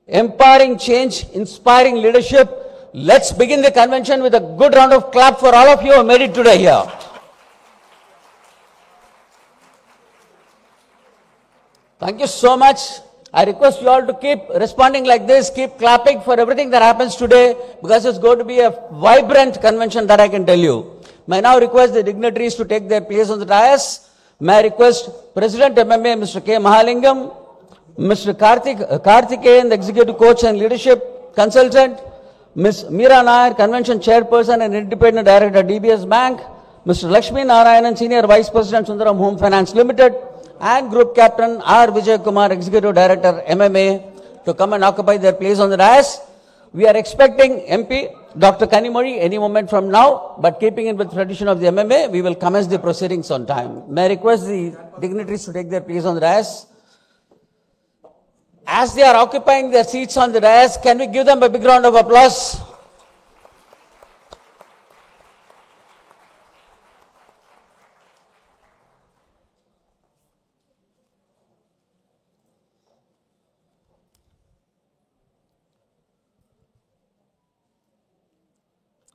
empowering change, inspiring leadership. Let's begin the convention with a good round of clap for all of you who made it today here. Thank you so much. I request you all to keep responding like this, keep clapping for everything that happens today, because it's going to be a vibrant convention, that I can tell you. May I now request the dignitaries to take their place on the dais. May I request President MMA, Mr. K. Mahalingam, Mr. Karthikeyan, the Executive Coach and Leadership Consultant, Ms. Meera Nair, Convention Chairperson and Independent Director, DBS Bank, Mr. Lakshmi Narayanan, Senior Vice President, Sundaram Home Finance Limited, and Group Captain R. Vijay Kumar, Executive Director, MMA, to come and occupy their place on the dais. We are expecting MP Dr. Kanimozhi any moment from now, but keeping in with tradition of the MMA, we will commence the proceedings on time. May I request the dignitaries to take their place on the dais. As they are occupying their seats on the dais, can we give them a big round of applause?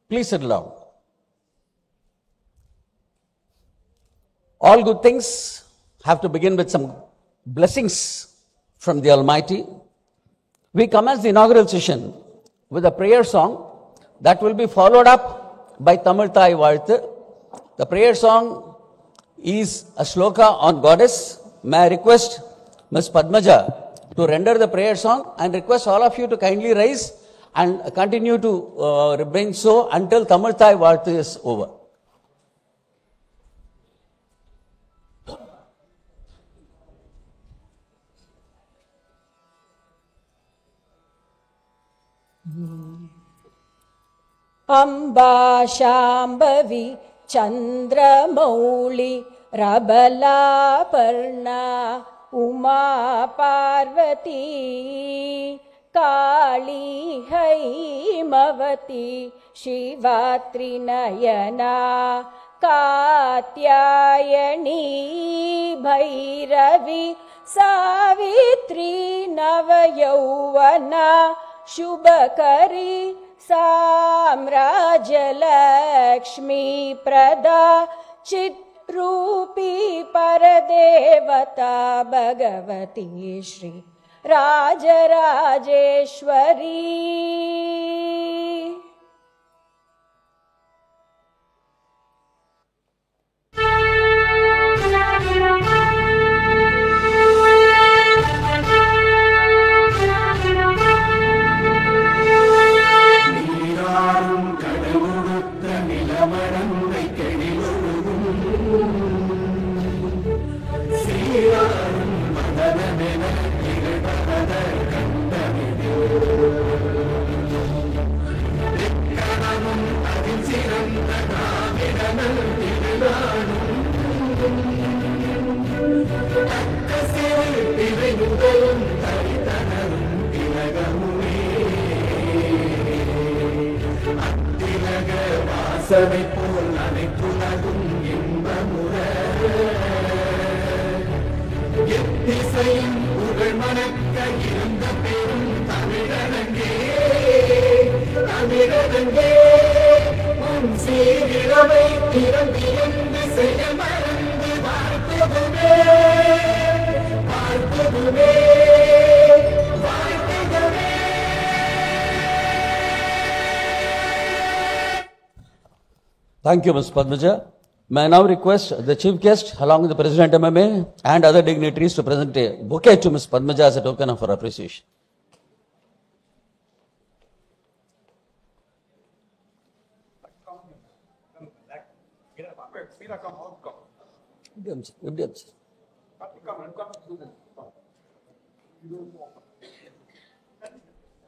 Please sit down. All good things have to begin with some blessings from the Almighty. We commence the inaugural session with a prayer song that will be followed up by Tamil Thai Vazhthu. The prayer song is a shloka on Goddess. May I request Ms. Padmaja to render the prayer song, and request all of you to kindly rise and continue to remain so until Tamil Thai Vazhthu is over. Amba Shambhavi Chandramouli Rabala Parna Uma Parvati Kali Haimavati Shivatri Nayana Katyayani Bhairavi Savitri Navayauvana Shubhakari Samraja Lakshmi Prada Chitrupi Paradevata Bhagavati Shri Rajarajeshwari. Thank you, Ms. Padmaja. May I now request the chief guest, along with the President MMA and other dignitaries, to present a bouquet to Ms. Padmaja as a token of her appreciation.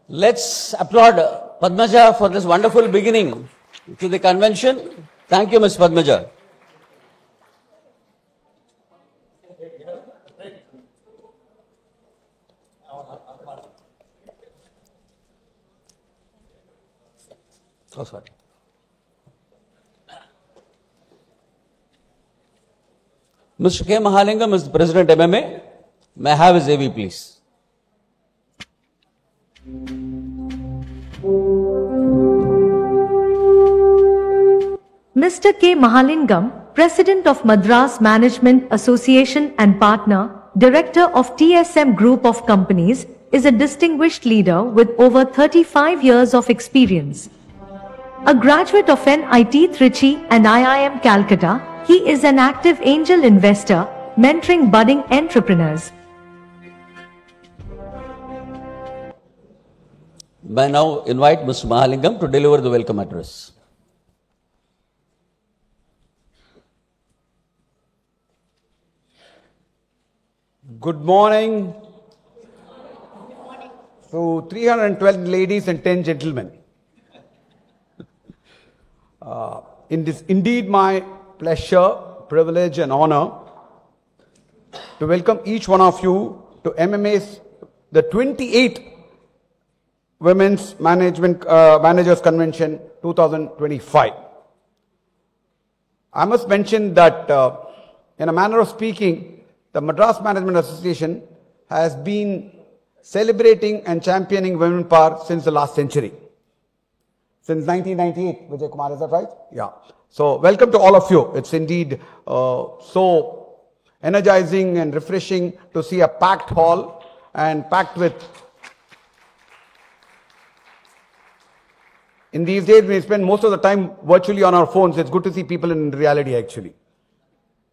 Let's applaud Padmaja for this wonderful beginning to the convention. Thank you, Ms. Padmaja. Oh, sorry. Mr. K. Mahalingam is the President MMA. May I have his AV, please? Mr. K. Mahalingam, President of Madras Management Association and Partner, Director of TSM Group of Companies, is a distinguished leader with over 35 years of experience. A graduate of NIT Trichy and IIM Calcutta, he is an active angel investor, mentoring budding entrepreneurs. May now invite Mr. Mahalingam to deliver the welcome address. Good morning to 312 ladies and 10 gentlemen. It is indeed my pleasure, privilege and honor to welcome each one of you to MMA's the 28th Women's Managers Convention 2025. I must mention that in a manner of speaking, the Madras Management Association has been celebrating and championing women power since the last century. Since 1998, Vijay Kumar, is that right? Yeah. So, welcome to all of you. It's indeed so energizing and refreshing to see a packed hall and packed with. In these days, we spend most of the time virtually on our phones. It's good to see people in reality, actually.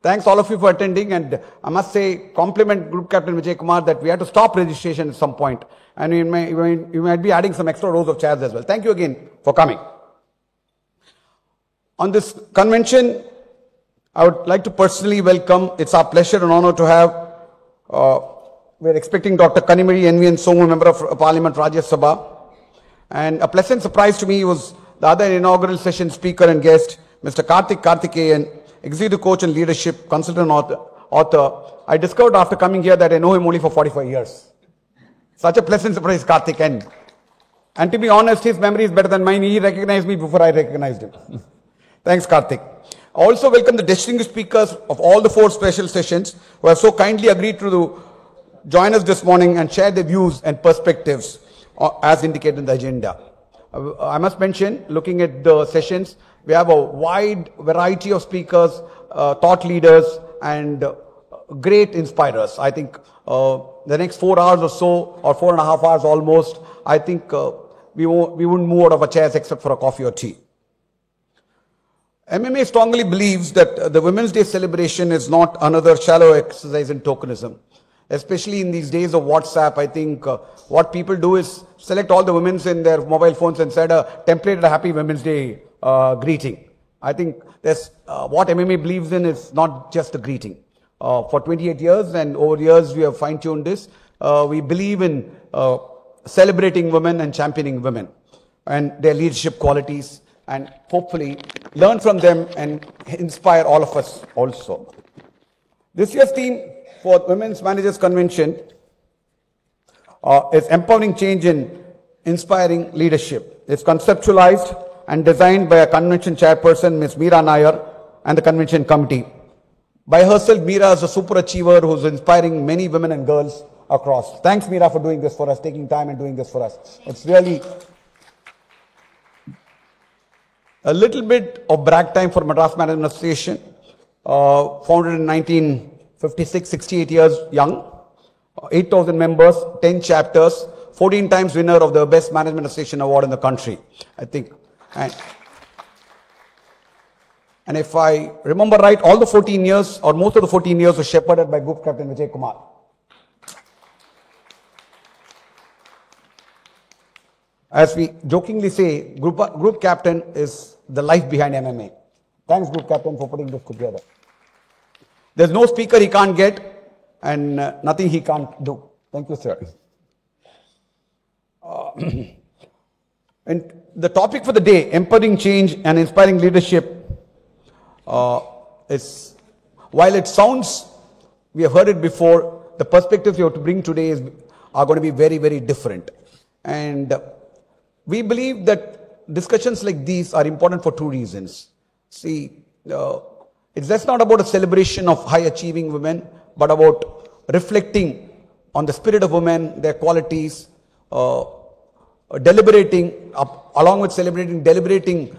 Thanks all of you for attending, and I must say, compliment Group Captain Vijay Kumar that we had to stop registration at some point, and you might be adding some extra rows of chairs as well. Thank you again for coming. On this convention, I would like to personally welcome, it's our pleasure and honor to have, we're expecting Dr. Kanimari NVN Somu, Member of Parliament, Rajya Sabha, and a pleasant surprise to me was the other inaugural session speaker and guest, Mr. Karthik Karthikeyan, Executive Coach and Leadership, Consultant Author. I discovered after coming here that I know him only for 45 years. Such a pleasant surprise, Karthik. And to be honest, his memory is better than mine. He recognized me before I recognized him. Thanks, Karthik. I also welcome the distinguished speakers of all the 4 special sessions who have so kindly agreed to join us this morning and share their views and perspectives as indicated in the agenda. I must mention, looking at the sessions, we have a wide variety of speakers, thought leaders, and great inspirers. I think the next 4 hours or so, or 4.5 hours almost, I think we wouldn't move out of our chairs except for a coffee or tea. MMA strongly believes that the Women's Day celebration is not another shallow exercise in tokenism. Especially in these days of WhatsApp, I think what people do is select all the women in their mobile phones and send a templated Happy Women's Day greeting. I think that's what MMA believes in is not just a greeting. For 28 years and over years we have fine-tuned this. We believe in celebrating women and championing women and their leadership qualities and hopefully learn from them and inspire all of us also. This year's theme for Women's Managers Convention is Empowering Change in Inspiring Leadership. It's conceptualized and designed by a convention chairperson, Ms. Meera Nair, and the convention committee. By herself, Meera is a super achiever who's inspiring many women and girls across. Thanks, Meera, for doing this for us, taking time and doing this for us. It's really a little bit of brag time for Madras Management Association, founded in 1956, 68 years young, 8,000 members, 10 chapters, 14 times winner of the Best Management Association Award in the country, I think. And if I remember right, all the 14 years, or most of the 14 years were shepherded by Group Captain Vijay Kumar. As we jokingly say, Group Captain is the life behind MMA. Thanks, Group Captain, for putting this together. There's no speaker he can't get, and nothing he can't do. Thank you, sir. And the topic for the day, empowering change and inspiring leadership, is, while it sounds, we have heard it before, the perspectives we have to bring today are going to be very, very different. And we believe that discussions like these are important for 2 reasons. See, it's just not about a celebration of high achieving women, but about reflecting on the spirit of women, their qualities, along with celebrating, deliberating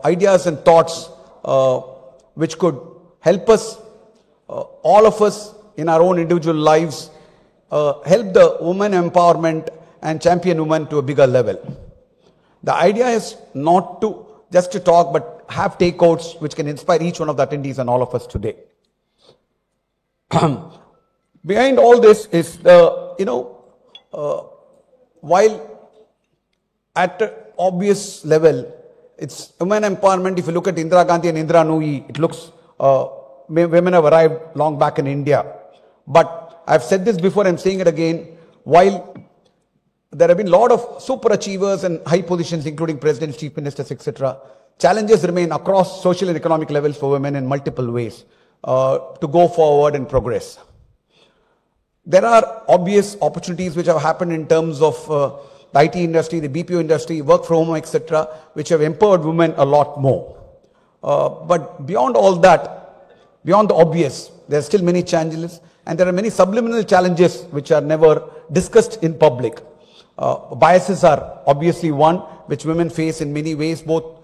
ideas and thoughts which could help us, all of us in our own individual lives, help the women empowerment and champion women to a bigger level. The idea is not to just to talk, but have takeouts which can inspire each one of the attendees and all of us today. Behind all this is while at an obvious level, it's women empowerment. If you look at Indira Gandhi and Indira Nooyi, it looks women have arrived long back in India. But I've said this before, I'm saying it again, while there have been a lot of super achievers and high positions, including presidents, chief ministers, etc., challenges remain across social and economic levels for women in multiple ways to go forward and progress. There are obvious opportunities which have happened in terms of the IT industry, the BPO industry, work from home, etc., which have empowered women a lot more. But beyond all that, beyond the obvious, there are still many challenges, and there are many subliminal challenges which are never discussed in public. Biases are obviously one which women face in many ways, both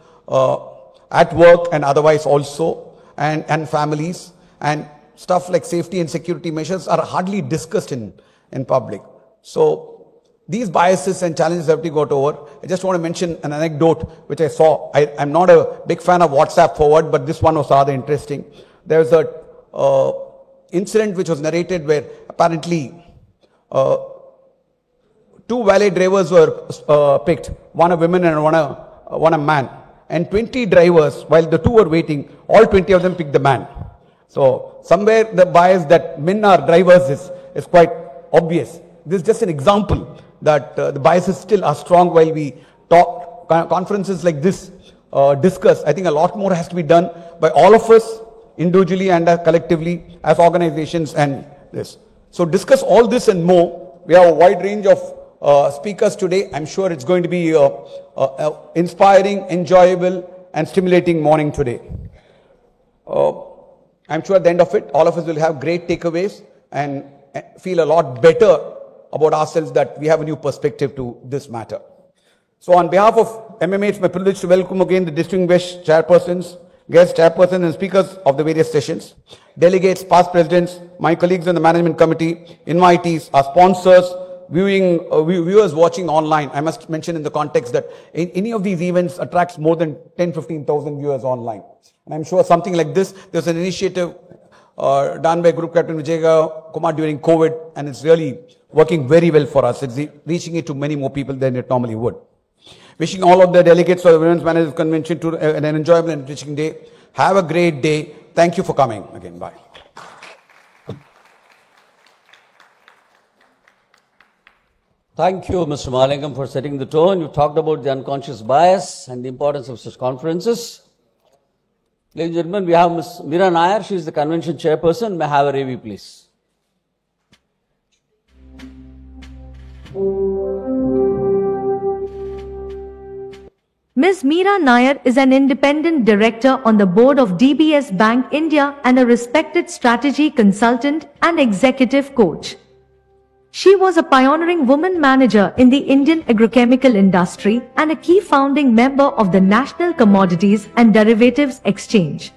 at work and otherwise also, and families, and stuff like safety and security measures are hardly discussed in public. So these biases and challenges have to be got over. I just want to mention an anecdote which I saw. I'm not a big fan of WhatsApp forward, but this one was rather interesting. There was a incident which was narrated where apparently two valet drivers were picked, one a woman and one a man. And 20 drivers, while the two were waiting, all 20 of them picked the man. So somewhere the bias that men are drivers is quite obvious. This is just an example that the biases still are strong while we talk. Conferences like this discuss. I think a lot more has to be done by all of us individually and collectively as organizations and this. So discuss all this and more. We have a wide range of speakers today. I'm sure it's going to be inspiring, enjoyable, and stimulating morning today. I'm sure at the end of it, all of us will have great takeaways and feel a lot better about ourselves that we have a new perspective to this matter. So on behalf of MMA, it's my privilege to welcome again the distinguished chairpersons, guest chairpersons and speakers of the various sessions, delegates, past presidents, my colleagues in the management committee, invitees, our sponsors, viewers watching online. I must mention in the context that any of these events attracts more than 10-15,000 viewers online. And I'm sure something like this, there's an initiative done by Group Captain Vijay Kumar during COVID, and it's really working very well for us. It's reaching it to many more people than it normally would. Wishing all of the delegates for the Women's Managers Convention to an enjoyable and enriching day. Have a great day. Thank you for coming again. Bye. Thank you, Mr. Mahalingam, for setting the tone. You talked about the unconscious bias and the importance of such conferences. Ladies and gentlemen, we have Ms. Meera Nair. She is the convention chairperson. May I have her AV, please? Ms. Meera Nair is an independent director on the board of DBS Bank India and a respected strategy consultant and executive coach. She was a pioneering woman manager in the Indian agrochemical industry and a key founding member of the National Commodities and Derivatives Exchange.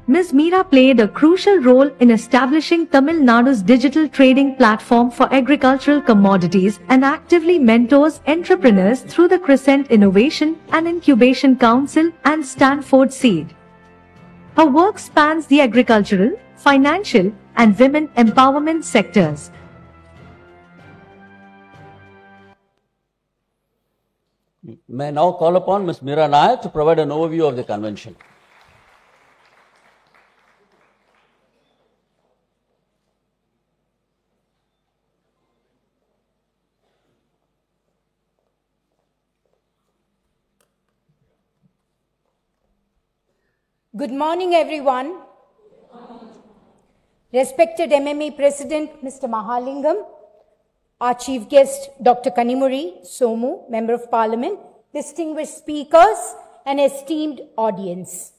Ms. Meera played a crucial role in establishing Tamil Nadu's digital trading platform for agricultural commodities and actively mentors entrepreneurs through the Crescent Innovation and Incubation Council and Stanford Seed. Her work spans the agricultural, financial, and women empowerment sectors. May I now call upon Ms. Meera Nair to provide an overview of the convention. Good morning, everyone. Respected MMA President, Mr. Mahalingam, our chief guest, Dr. Kanimuri Somu, Member of Parliament, distinguished speakers, and esteemed audience.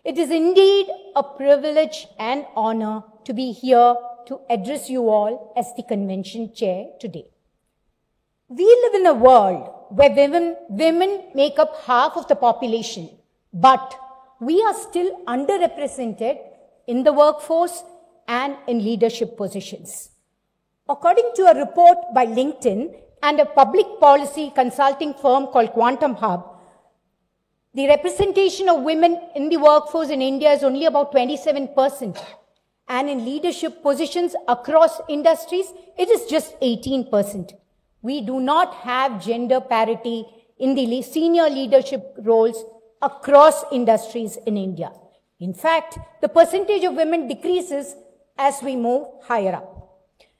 It is indeed a privilege and honor to be here to address you all as the convention chair today. We live in a world where women make up half of the population, but we are still underrepresented in the workforce and in leadership positions. According to a report by LinkedIn and a public policy consulting firm called Quantum Hub, the representation of women in the workforce in India is only about 27%. And in leadership positions across industries, it is just 18%. We do not have gender parity in the senior leadership roles across industries in India. In fact, the percentage of women decreases as we move higher up.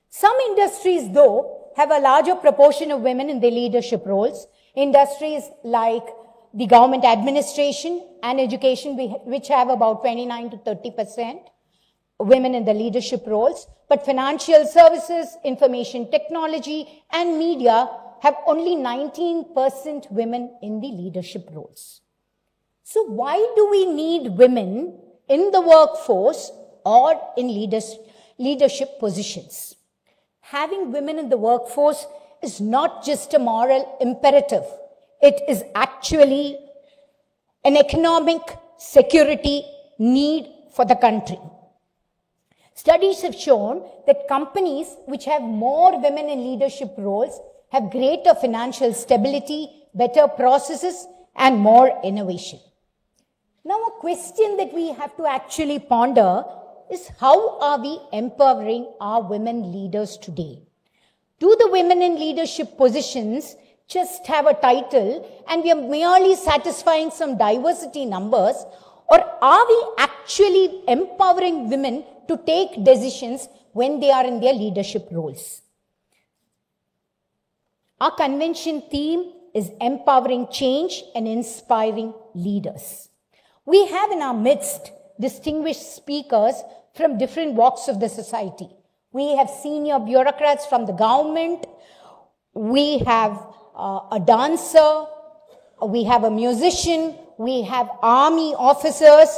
Some industries, though, have a larger proportion of women in their leadership roles. Industries like the government administration and education, which have about 29 to 30% women in the leadership roles, but financial services, information technology, and media have only 19% women in the leadership roles. So why do we need women in the workforce or in leadership positions? Having women in the workforce is not just a moral imperative. It is actually an economic security need for the country. Studies have shown that companies which have more women in leadership roles have greater financial stability, better processes, and more innovation. Now, a question that we have to actually ponder is, how are we empowering our women leaders today? Do the women in leadership positions just have a title and we are merely satisfying some diversity numbers, or are we actually empowering women to take decisions when they are in their leadership roles? Our convention theme is empowering change and inspiring leaders. We have in our midst distinguished speakers from different walks of the society. We have senior bureaucrats from the government, we have a dancer, we have a musician, we have army officers,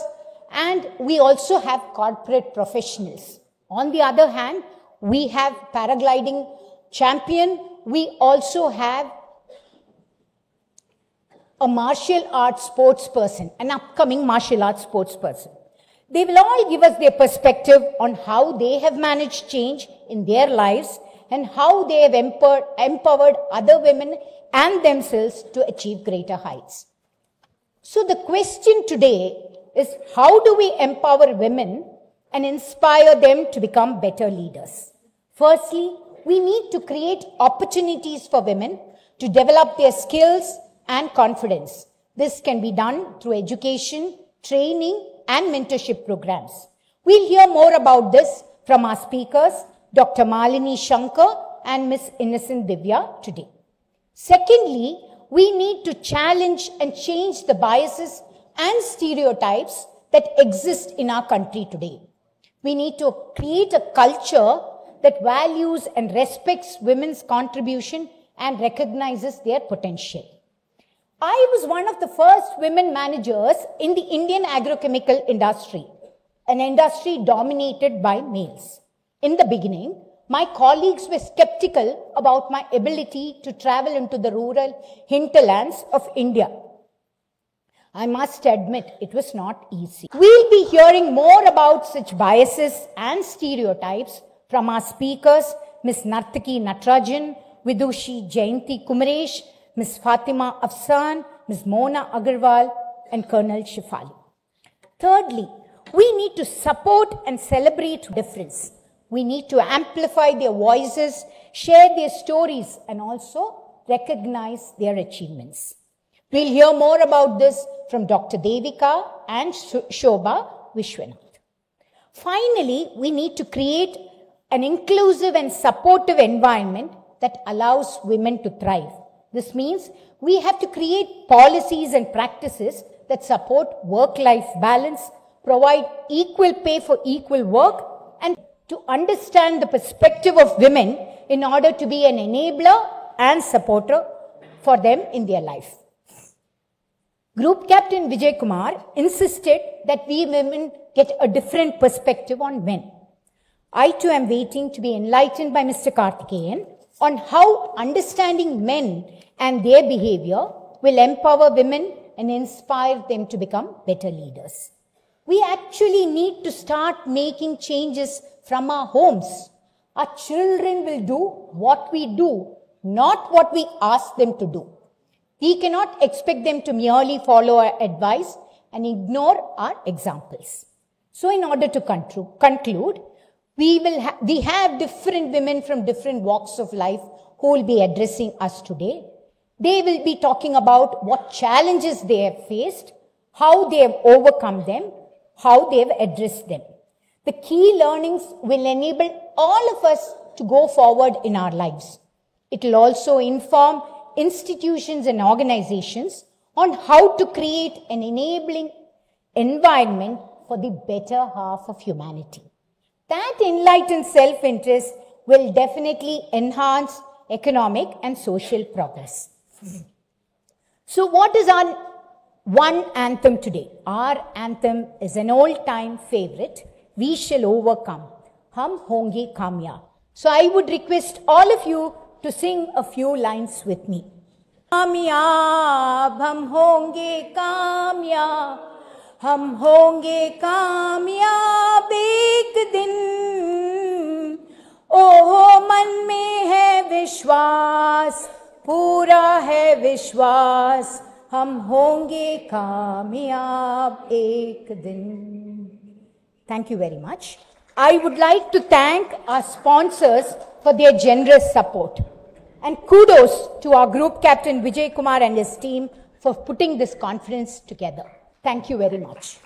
and we also have corporate professionals. On the other hand, we have paragliding champion, we also have a martial arts sports person, an upcoming martial arts sports person. They will all give us their perspective on how they have managed change in their lives and how they have empowered other women and themselves to achieve greater heights. So the question today is, how do we empower women and inspire them to become better leaders? Firstly, we need to create opportunities for women to develop their skills and confidence. This can be done through education, training, and mentorship programs. We'll hear more about this from our speakers, Dr. Malini Shankar and Ms. Innocent Divya today. Secondly, we need to challenge and change the biases and stereotypes that exist in our country today. We need to create a culture that values and respects women's contribution and recognizes their potential. I was one of the first women managers in the Indian agrochemical industry, an industry dominated by males. In the beginning, my colleagues were skeptical about my ability to travel into the rural hinterlands of India. I must admit, it was not easy. We'll be hearing more about such biases and stereotypes from our speakers, Ms. Nartaki Natarajan, Vidushi Jayanti Kumaresh, Ms. Fatima Afsan, Ms. Mona Agarwal, and Colonel Shifali. Thirdly, we need to support and celebrate difference. We need to amplify their voices, share their stories, and also recognize their achievements. We'll hear more about this from Dr. Devika and Shobha Vishwanath. Finally, we need to create an inclusive and supportive environment that allows women to thrive. This means we have to create policies and practices that support work-life balance, provide equal pay for equal work, and to understand the perspective of women in order to be an enabler and supporter for them in their life. Group Captain Vijay Kumar insisted that we women get a different perspective on men. I too am waiting to be enlightened by Mr. Karthikeyan on how understanding men and their behavior will empower women and inspire them to become better leaders. We actually need to start making changes from our homes. Our children will do what we do, not what we ask them to do. We cannot expect them to merely follow our advice and ignore our examples. So in order to conclude, we have different women from different walks of life who will be addressing us today. They will be talking about what challenges they have faced, how they have overcome them, how they have addressed them. The key learnings will enable all of us to go forward in our lives. It will also inform institutions and organizations on how to create an enabling environment for the better half of humanity. That enlightened self-interest will definitely enhance economic and social progress. So what is our one anthem today? Our anthem is an all-time favorite. We shall overcome. Hum honge kamyab. So I would request all of you to sing a few lines with me. कामयाब हम होंगे कामयाब, हम होंगे कामयाब एक दिन, ओहो मन में है विश्वास, पूरा है विश्वास, हम होंगे कामयाब एक दिन. Thank you very much. I would like to thank our sponsors for their generous support. And kudos to our group captain Vijay Kumar and his team for putting this conference together. Thank you very much.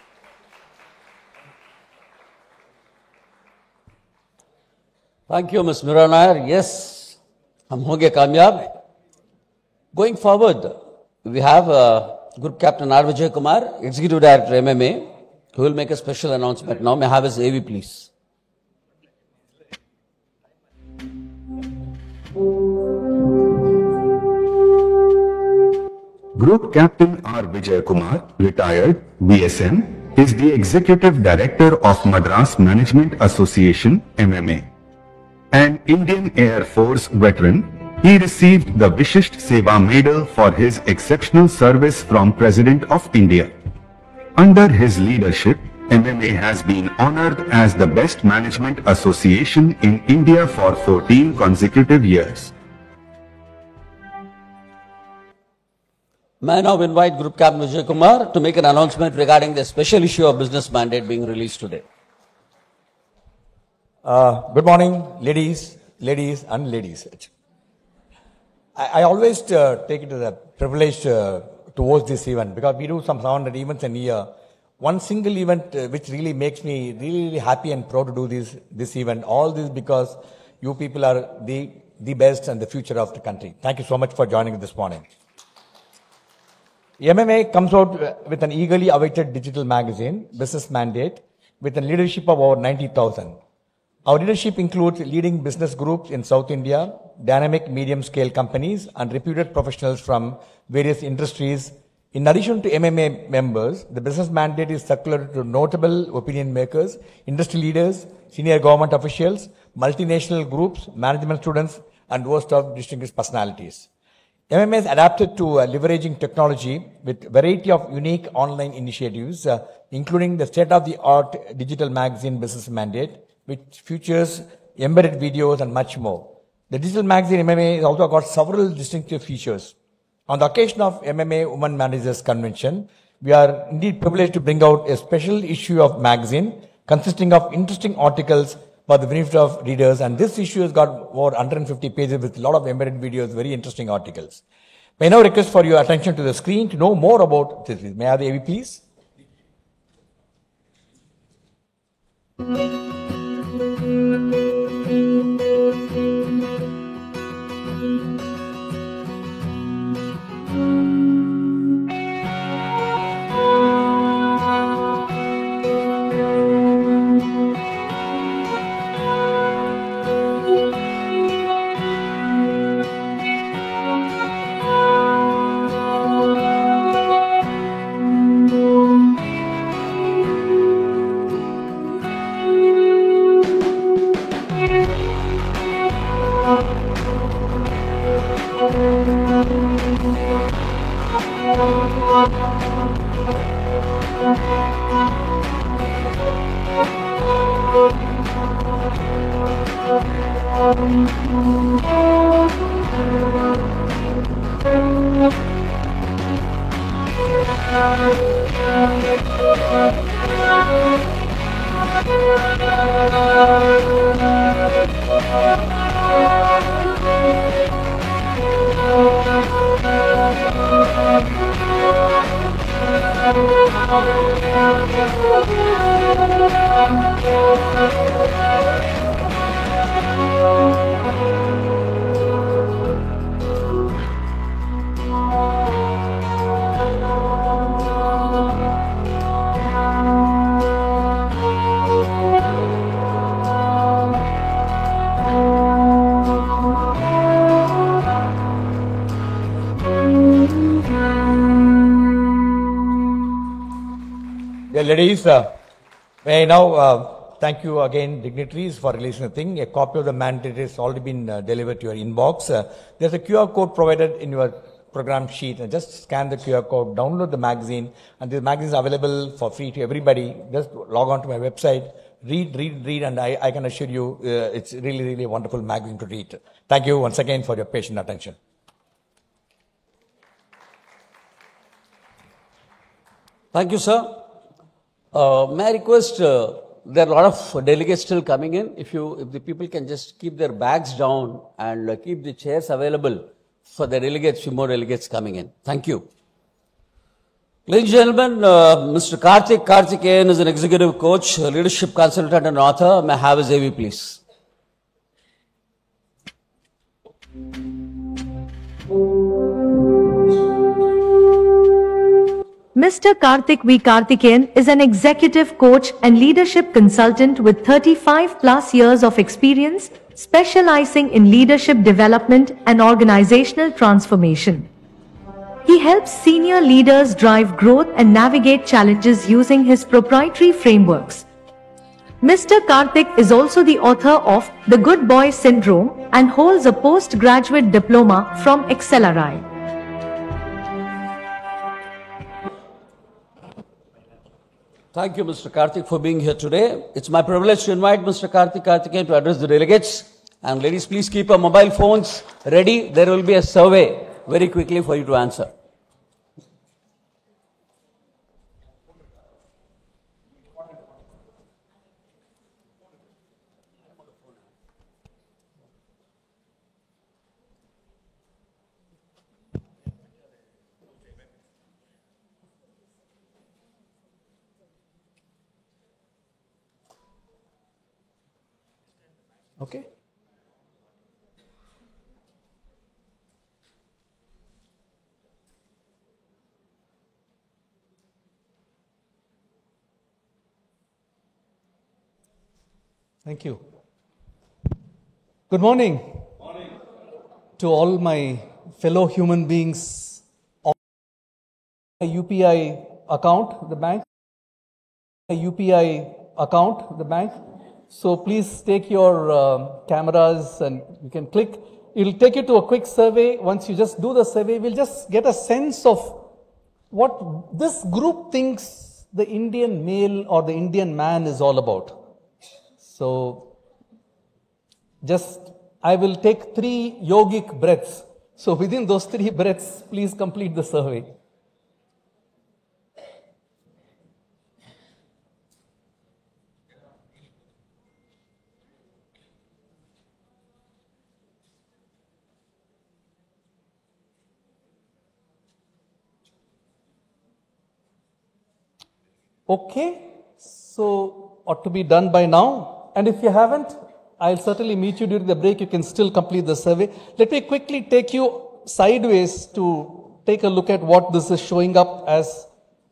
Thank you, Ms. Meera Nair. Yes, hum honge kamyab. Going forward, we have Group Captain R. Vijay Kumar, Executive Director MMA, who will make a special announcement now. May I have his AV, please? Group Captain R. Vijay Kumar, retired, BSN, is the Executive Director of Madras Management Association, MMA. An Indian Air Force veteran, he received the Vishisht Seva Medal for his exceptional service from President of India. Under his leadership, MMA has been honored as the best management association in India for 14 consecutive years. May I now invite Group Captain Vijay Kumar to make an announcement regarding the special issue of business mandate being released today. Good morning, ladies and ladies. I always take it as a privilege to host this event because we do some 700 events in a year. One single event which really makes me really happy and proud to do this event. All this because you people are the best and the future of the country. Thank you so much for joining this morning. MMA comes out with an eagerly awaited digital magazine, Business Mandate, with a leadership of over 90,000. Our leadership includes leading business groups in South India, dynamic medium-scale companies, and reputed professionals from various industries. In addition to MMA members, the Business Mandate is circulated to notable opinion makers, industry leaders, senior government officials, multinational groups, management students, and host of distinguished personalities. MMA is adapted to leveraging technology with variety of unique online initiatives, including the state-of-the-art digital magazine Business Mandate, which features embedded videos and much more. The digital magazine MMA has also got several distinctive features. On the occasion of MMA Women Managers Convention, we are indeed privileged to bring out a special issue of magazine consisting of interesting articles for the benefit of readers, and this issue has got over 150 pages with a lot of embedded videos, very interesting articles. May I now request for your attention to the screen to know more about this. May I have the AV, please? Dear ladies, may I now thank you again, dignitaries, for releasing the thing. A copy of the mandate has already been delivered to your inbox. There's a QR code provided in your program sheet, and just scan the QR code, download the magazine, and the magazine is available for free to everybody. Just log on to my website, read, and I can assure you it's really a wonderful magazine to read. Thank you once again for your patient attention. Thank you, sir. May I request, there are a lot of delegates still coming in. If the people can just keep their bags down and keep the chairs available for the delegates, few more delegates coming in. Thank you. Ladies and gentlemen, Mr. Karthik Karthikeyan is an executive coach, a leadership consultant and author. May I have his AV, please? Mr. Karthik V. Karthikeyan is an executive coach and leadership consultant with 35 plus years of experience, specializing in leadership development and organizational transformation. He helps senior leaders drive growth and navigate challenges using his proprietary frameworks. Mr. Karthik is also the author of The Good Boy Syndrome and holds a postgraduate diploma from XLRI. Thank you, Mr. Karthik, for being here today. It's my privilege to invite Mr. Karthik Karthikeyan to address the delegates. And ladies, please keep your mobile phones ready. There will be a survey very quickly for you to answer. Okay. Thank you. Good morning. To all my fellow human beings on a UPI account, the bank. So please take your cameras and you can click. It'll take you to a quick survey. Once you just do the survey, we'll just get a sense of what this group thinks the Indian male or the Indian man is all about. So I will take 3 yogic breaths. So within those 3 breaths, please complete the survey. Okay, so ought to be done by now. And if you haven't, I'll certainly meet you during the break. You can still complete the survey. Let me quickly take you sideways to take a look at what this is showing up as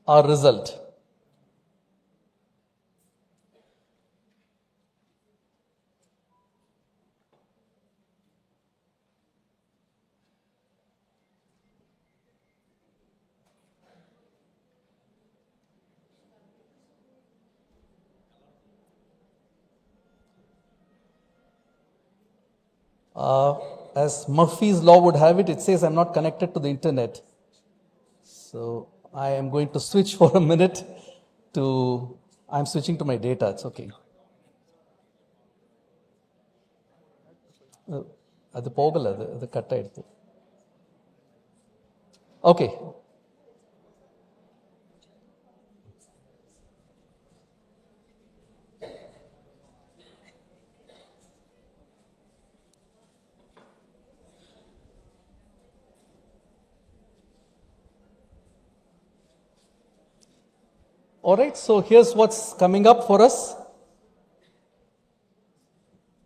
our result. As Murphy's law would have it, it says I'm not connected to the internet. So I am going to switch for a minute to, I'm switching to my data, it's okay. ಅದು ಹೋಗಲ್ಲ, ಅದು ಕಟ್ಟ ಇಡ್ತು. Okay. All right, so here's what's coming up for us.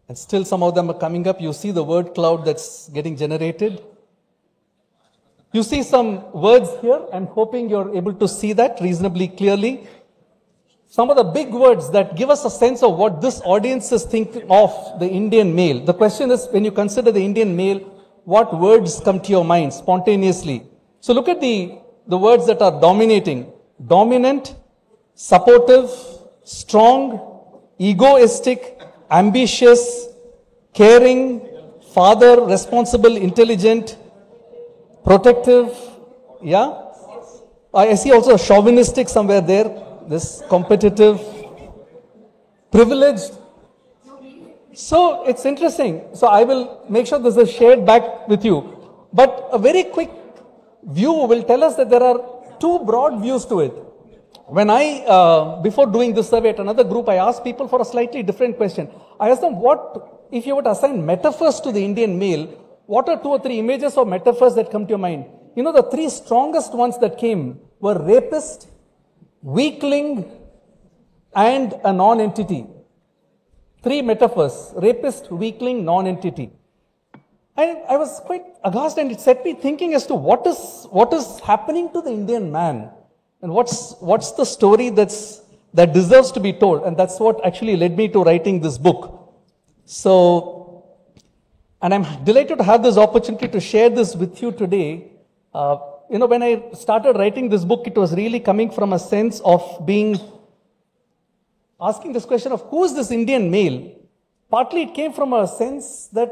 And still some of them are coming up. You see the word cloud that's getting generated. You see some words here. I'm hoping you're able to see that reasonably clearly. Some of the big words that give us a sense of what this audience is thinking of the Indian male. The question is, when you consider the Indian male, what words come to your mind spontaneously? So look at the words that are dominating. Dominant, supportive, strong, egoistic, ambitious, caring, father, responsible, intelligent, protective, yeah? I see also chauvinistic somewhere there, this competitive, privileged. So it's interesting. So I will make sure this is shared back with you. But a very quick view will tell us that there are two broad views to it. When before doing this survey at another group, I asked people for a slightly different question. I asked them, if you were to assign metaphors to the Indian male, what are 2 or 3 images or metaphors that come to your mind? You know, the 3 strongest ones that came were rapist, weakling, and a non-entity. 3 metaphors: rapist, weakling, non-entity. I was quite aghast, and it set me thinking as to what is happening to the Indian man. And what's the story that deserves to be told? And that's what actually led me to writing this book. So, and I'm delighted to have this opportunity to share this with you today. When I started writing this book, it was really coming from a sense of asking this question of who is this Indian male? Partly it came from a sense that,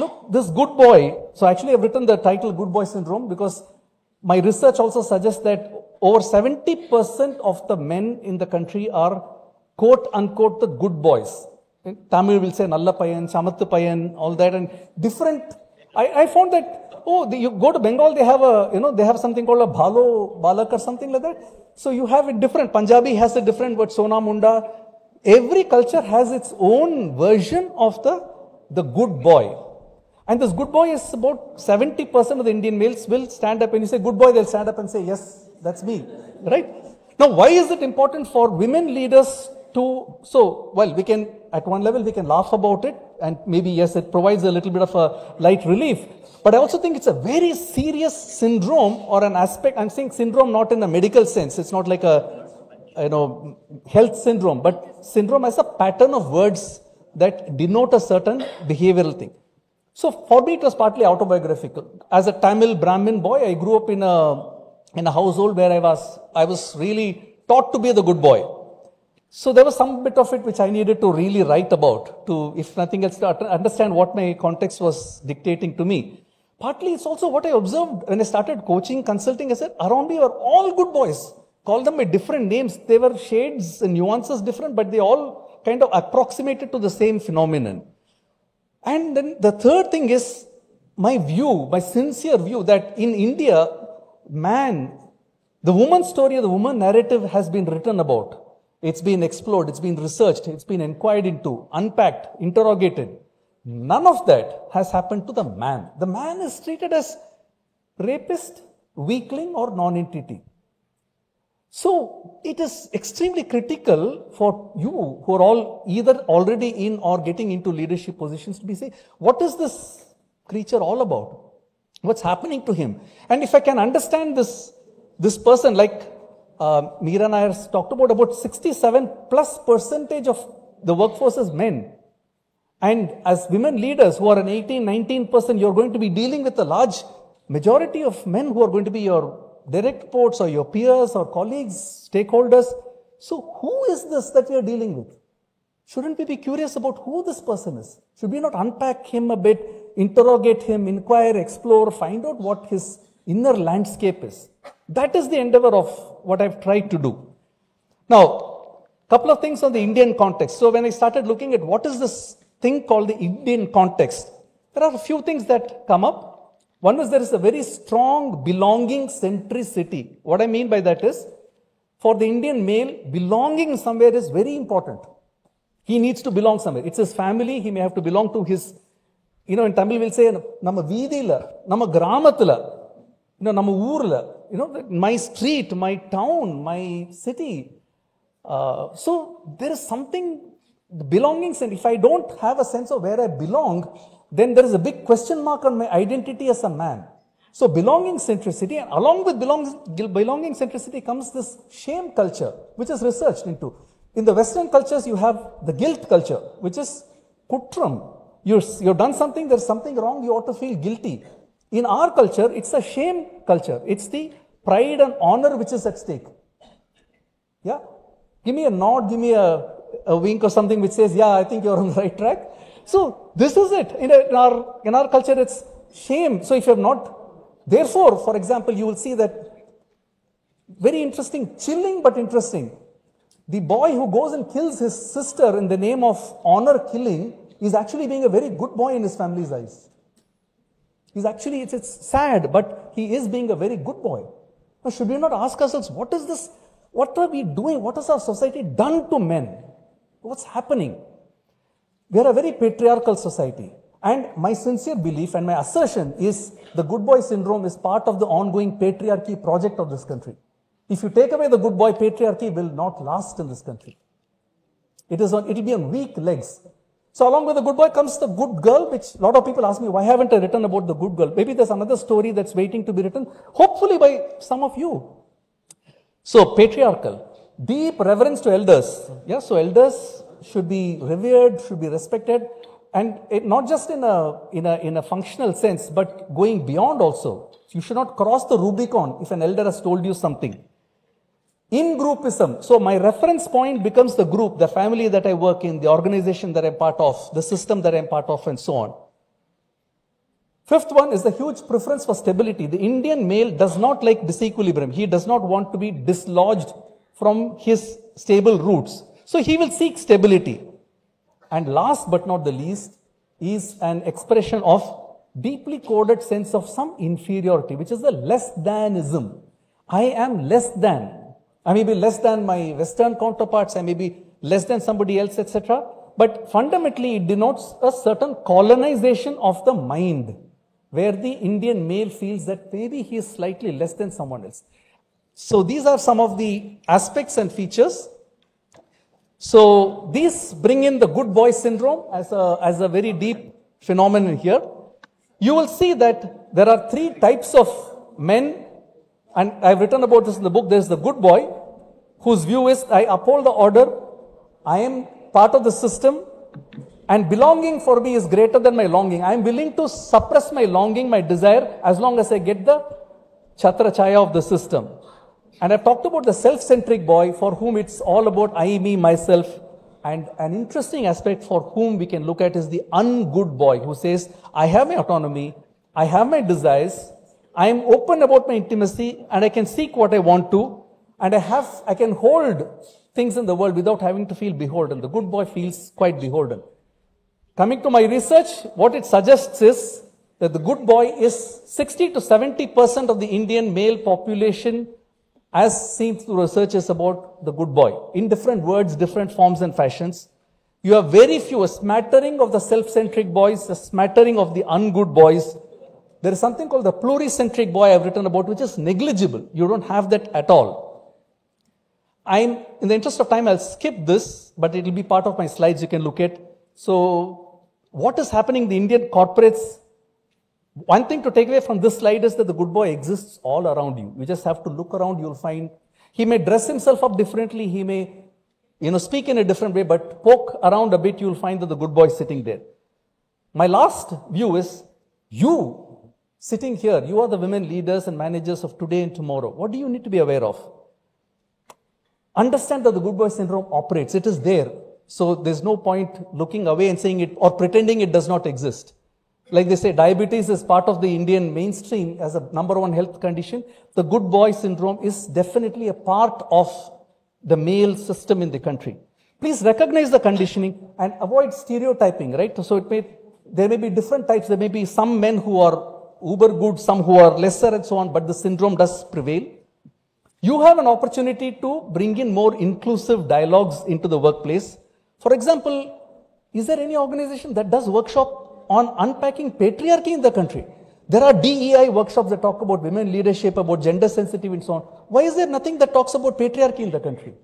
look, this good boy. So actually I've written the title Good Boy Syndrome because my research also suggests that over 70% of the men in the country are quote unquote the good boys. Tamil will say Nalla Payan, Samathu Payan, all that, and different. I found that, you go to Bengal, they have something called a Bhalo, Balak or something like that. So you have it different. Punjabi has a different word, Sona Munda. Every culture has its own version of the good boy. And this good boy is about 70% of the Indian males will stand up, and you say good boy, they'll stand up and say, yes, that's me, right? Now, why is it important for women leaders we can, at one level, we can laugh about it, and maybe, yes, it provides a little bit of a light relief. But I also think it's a very serious syndrome or an aspect. I'm saying syndrome not in a medical sense. It's not like a, health syndrome, but syndrome as a pattern of words that denote a certain behavioral thing. So for me, it was partly autobiographical. As a Tamil Brahmin boy, I grew up in a household where I was really taught to be the good boy. So there was some bit of it which I needed to really write about, to, if nothing else, to understand what my context was dictating to me. Partly it's also what I observed when I started coaching, consulting. I said, around me were all good boys. Call them by different names. They were shades and nuances different, but they all kind of approximated to the same phenomenon. And then the third thing is my view, my sincere view, that in India, the woman's story, the woman narrative has been written about. It's been explored, it's been researched, it's been inquired into, unpacked, interrogated. None of that has happened to the man. The man is treated as rapist, weakling, or non-entity. So it is extremely critical for you who are all either already in or getting into leadership positions to be saying, what is this creature all about? What's happening to him? And if I can understand this person, like Meera and I have talked about 67+% of the workforce is men. And as women leaders who are an 18-19%, you're going to be dealing with a large majority of men who are going to be your direct reports or your peers or colleagues, stakeholders. So who is this that we are dealing with? Shouldn't we be curious about who this person is? Should we not unpack him a bit, interrogate him, inquire, explore, find out what his inner landscape is? That is the endeavor of what I've tried to do. Now, couple of things on the Indian context. So when I started looking at what is this thing called the Indian context, there are a few things that come up. One is there is a very strong belonging centricity. What I mean by that is, for the Indian male, belonging somewhere is very important. He needs to belong somewhere. It's his family. He may have to belong to his, in Tamil we'll say, nama veedila, nama gramathila, nama oorla, my street, my town, my city. So there is something, the belongings, and if I don't have a sense of where I belong, then there is a big question mark on my identity as a man. So belonging centricity, and along with belonging centricity comes this shame culture, which is researched into. In the Western cultures, you have the guilt culture, which is kutram. You've done something, there's something wrong, you ought to feel guilty. In our culture, it's a shame culture. It's the pride and honor which is at stake. Yeah? Give me a nod, give me a wink or something which says, yeah, I think you're on the right track. So this is it. In our culture, it's shame. So if you have not, therefore, for example, you will see that very interesting, chilling but interesting. The boy who goes and kills his sister in the name of honor killing is actually being a very good boy in his family's eyes. He's actually, it's sad, but he is being a very good boy. Now, should we not ask ourselves, what is this? What are we doing? What has our society done to men? What's happening? We are a very patriarchal society. And my sincere belief and my assertion is the good boy syndrome is part of the ongoing patriarchy project of this country. If you take away the good boy, patriarchy will not last in this country. It will be on weak legs. So along with the good boy comes the good girl, which a lot of people ask me, why haven't I written about the good girl? Maybe there's another story that's waiting to be written, hopefully by some of you. So patriarchal, deep reverence to elders. Yeah, so elders should be revered, should be respected, and not just in a functional sense, but going beyond also. You should not cross the Rubicon if an elder has told you something. In-groupism. So my reference point becomes the group, the family that I work in, the organization that I'm part of, the system that I'm part of, and so on. Fifth one is the huge preference for stability. The Indian male does not like disequilibrium. He does not want to be dislodged from his stable roots. So he will seek stability. And last but not the least is an expression of deeply coded sense of some inferiority, which is the less thanism. I am less than. I may be less than my Western counterparts, I may be less than somebody else, etc. But fundamentally, it denotes a certain colonization of the mind, where the Indian male feels that maybe he is slightly less than someone else. So these are some of the aspects and features. So these bring in the good boy syndrome as a very deep phenomenon here. You will see that there are three types of men. And I've written about this in the book. There's the good boy, whose view is, I uphold the order, I am part of the system, and belonging for me is greater than my longing. I am willing to suppress my longing, my desire, as long as I get the chhatra chaya of the system. And I've talked about the self-centric boy, for whom it's all about I, me, myself. And an interesting aspect for whom we can look at is the ungood boy, who says, I have my autonomy, I have my desires, I am open about my intimacy, and I can seek what I want to, and I can hold things in the world without having to feel beholden. The good boy feels quite beholden. Coming to my research, what it suggests is that the good boy is 60 to 70% of the Indian male population, as seen through researches about the good boy. In different words, different forms and fashions. You have very few, a smattering of the self-centric boys, a smattering of the ungood boys. There is something called the pluricentric boy I've written about, which is negligible. You don't have that at all. In the interest of time, I'll skip this, but it will be part of my slides you can look at. So, what is happening in the Indian corporates? One thing to take away from this slide is that the good boy exists all around you. You just have to look around, you'll find he may dress himself up differently, he may speak in a different way, but poke around a bit, you'll find that the good boy is sitting there. My last view is, you sitting here, you are the women leaders and managers of today and tomorrow. What do you need to be aware of? Understand that the good boy syndrome operates. It is there. So there's no point looking away and saying it or pretending it does not exist. Like they say, diabetes is part of the Indian mainstream as a number one health condition. The good boy syndrome is definitely a part of the male system in the country. Please recognize the conditioning and avoid stereotyping, right? So there may be different types. There may be some men who are uber good, some who are lesser and so on, but the syndrome does prevail. You have an opportunity to bring in more inclusive dialogues into the workplace. For example, is there any organization that does workshop on unpacking patriarchy in the country? There are DEI workshops that talk about women leadership, about gender sensitive and so on. Why is there nothing that talks about patriarchy in the country?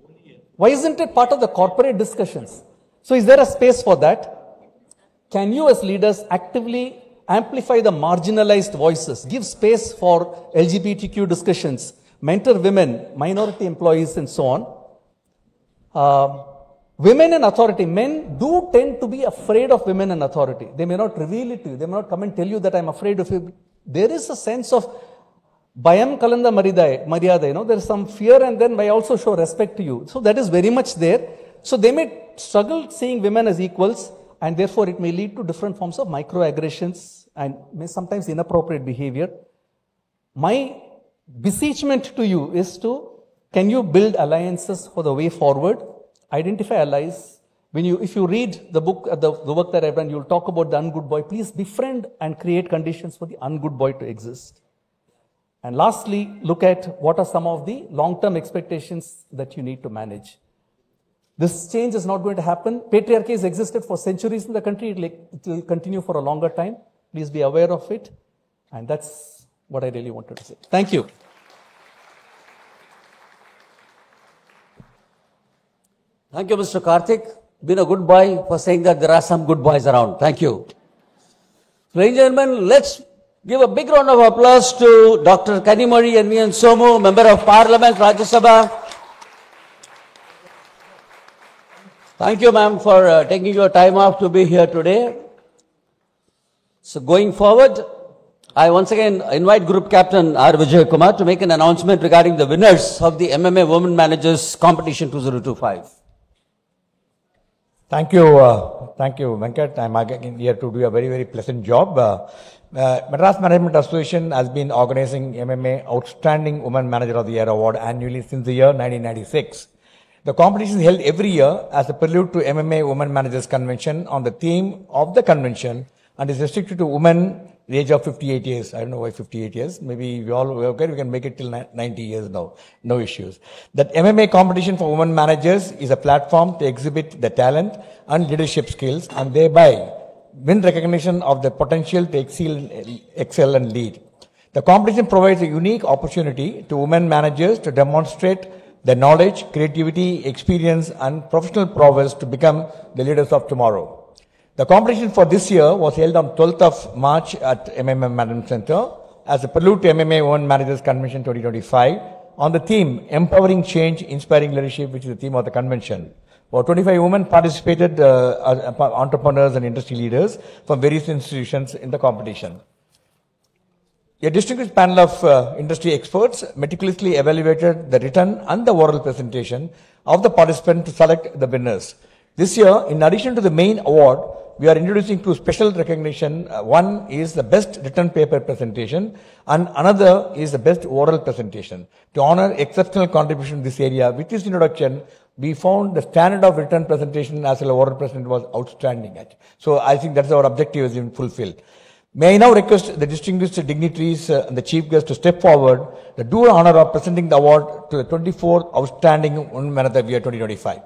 Why isn't it part of the corporate discussions? So is there a space for that? Can you as leaders actively amplify the marginalized voices, give space for LGBTQ discussions, mentor women, minority employees and so on? Women in authority, men do tend to be afraid of women in authority. They may not reveal it to you. They may not come and tell you that I'm afraid of you. There is a sense of Bayam Kalanda Maryada, there is some fear, and then I also show respect to you. So that is very much there. So they may struggle seeing women as equals, and therefore it may lead to different forms of microaggressions and sometimes inappropriate behavior. My beseechment to you is can you build alliances for the way forward? Identify allies. If you read the book, the work that I've done, you'll talk about the ungood boy. Please befriend and create conditions for the ungood boy to exist. And lastly, look at what are some of the long-term expectations that you need to manage. This change is not going to happen. Patriarchy has existed for centuries in the country. It will continue for a longer time. Please be aware of it. And that's what I really wanted to say. Thank you. Thank you, Mr. Karthik. Been a good boy for saying that there are some good boys around. Thank you. Ladies and gentlemen, let's give a big round of applause to Dr. Kanimozhi NVN Somu, Member of Parliament, Rajya Sabha. Thank you, ma'am, for taking your time off to be here today. So going forward, I once again invite Group Captain R. Vijay Kumar to make an announcement regarding the winners of the MMA Women Managers Competition 2025. Thank you, Venkat. I'm again here to do a very, very pleasant job. Madras Management Association has been organizing MMA Outstanding Women Manager of the Year Award annually since the year 1996. The competition is held every year as a prelude to MMA Women Managers Convention on the theme of the convention and is restricted to women the age of 58 years. I don't know why 58 years. Maybe we can make it till 90 years now. No issues. That MMA competition for women managers is a platform to exhibit the talent and leadership skills and thereby win recognition of the potential to excel and lead. The competition provides a unique opportunity to women managers to demonstrate their knowledge, creativity, experience and professional prowess to become the leaders of tomorrow. The competition for this year was held on 12th of March at MMA Management Center as a prelude to MMA Women Managers Convention 2025 on the theme Empowering Change, Inspiring Leadership, which is the theme of the convention. About 25 women participated, entrepreneurs and industry leaders from various institutions in the competition. A distinguished panel of industry experts meticulously evaluated the written and the oral presentation of the participants to select the winners. This year, in addition to the main award, we are introducing two special recognition. One is the best written paper presentation and another is the best oral presentation. To honor exceptional contribution in this area, with this introduction, we found the standard of written presentation as well as oral presentation was outstanding. So I think that's our objective has been fulfilled. May I now request the distinguished dignitaries and the chief guest to step forward to do the honor of presenting the award to the 24th Outstanding Women Manager of the Year 2025.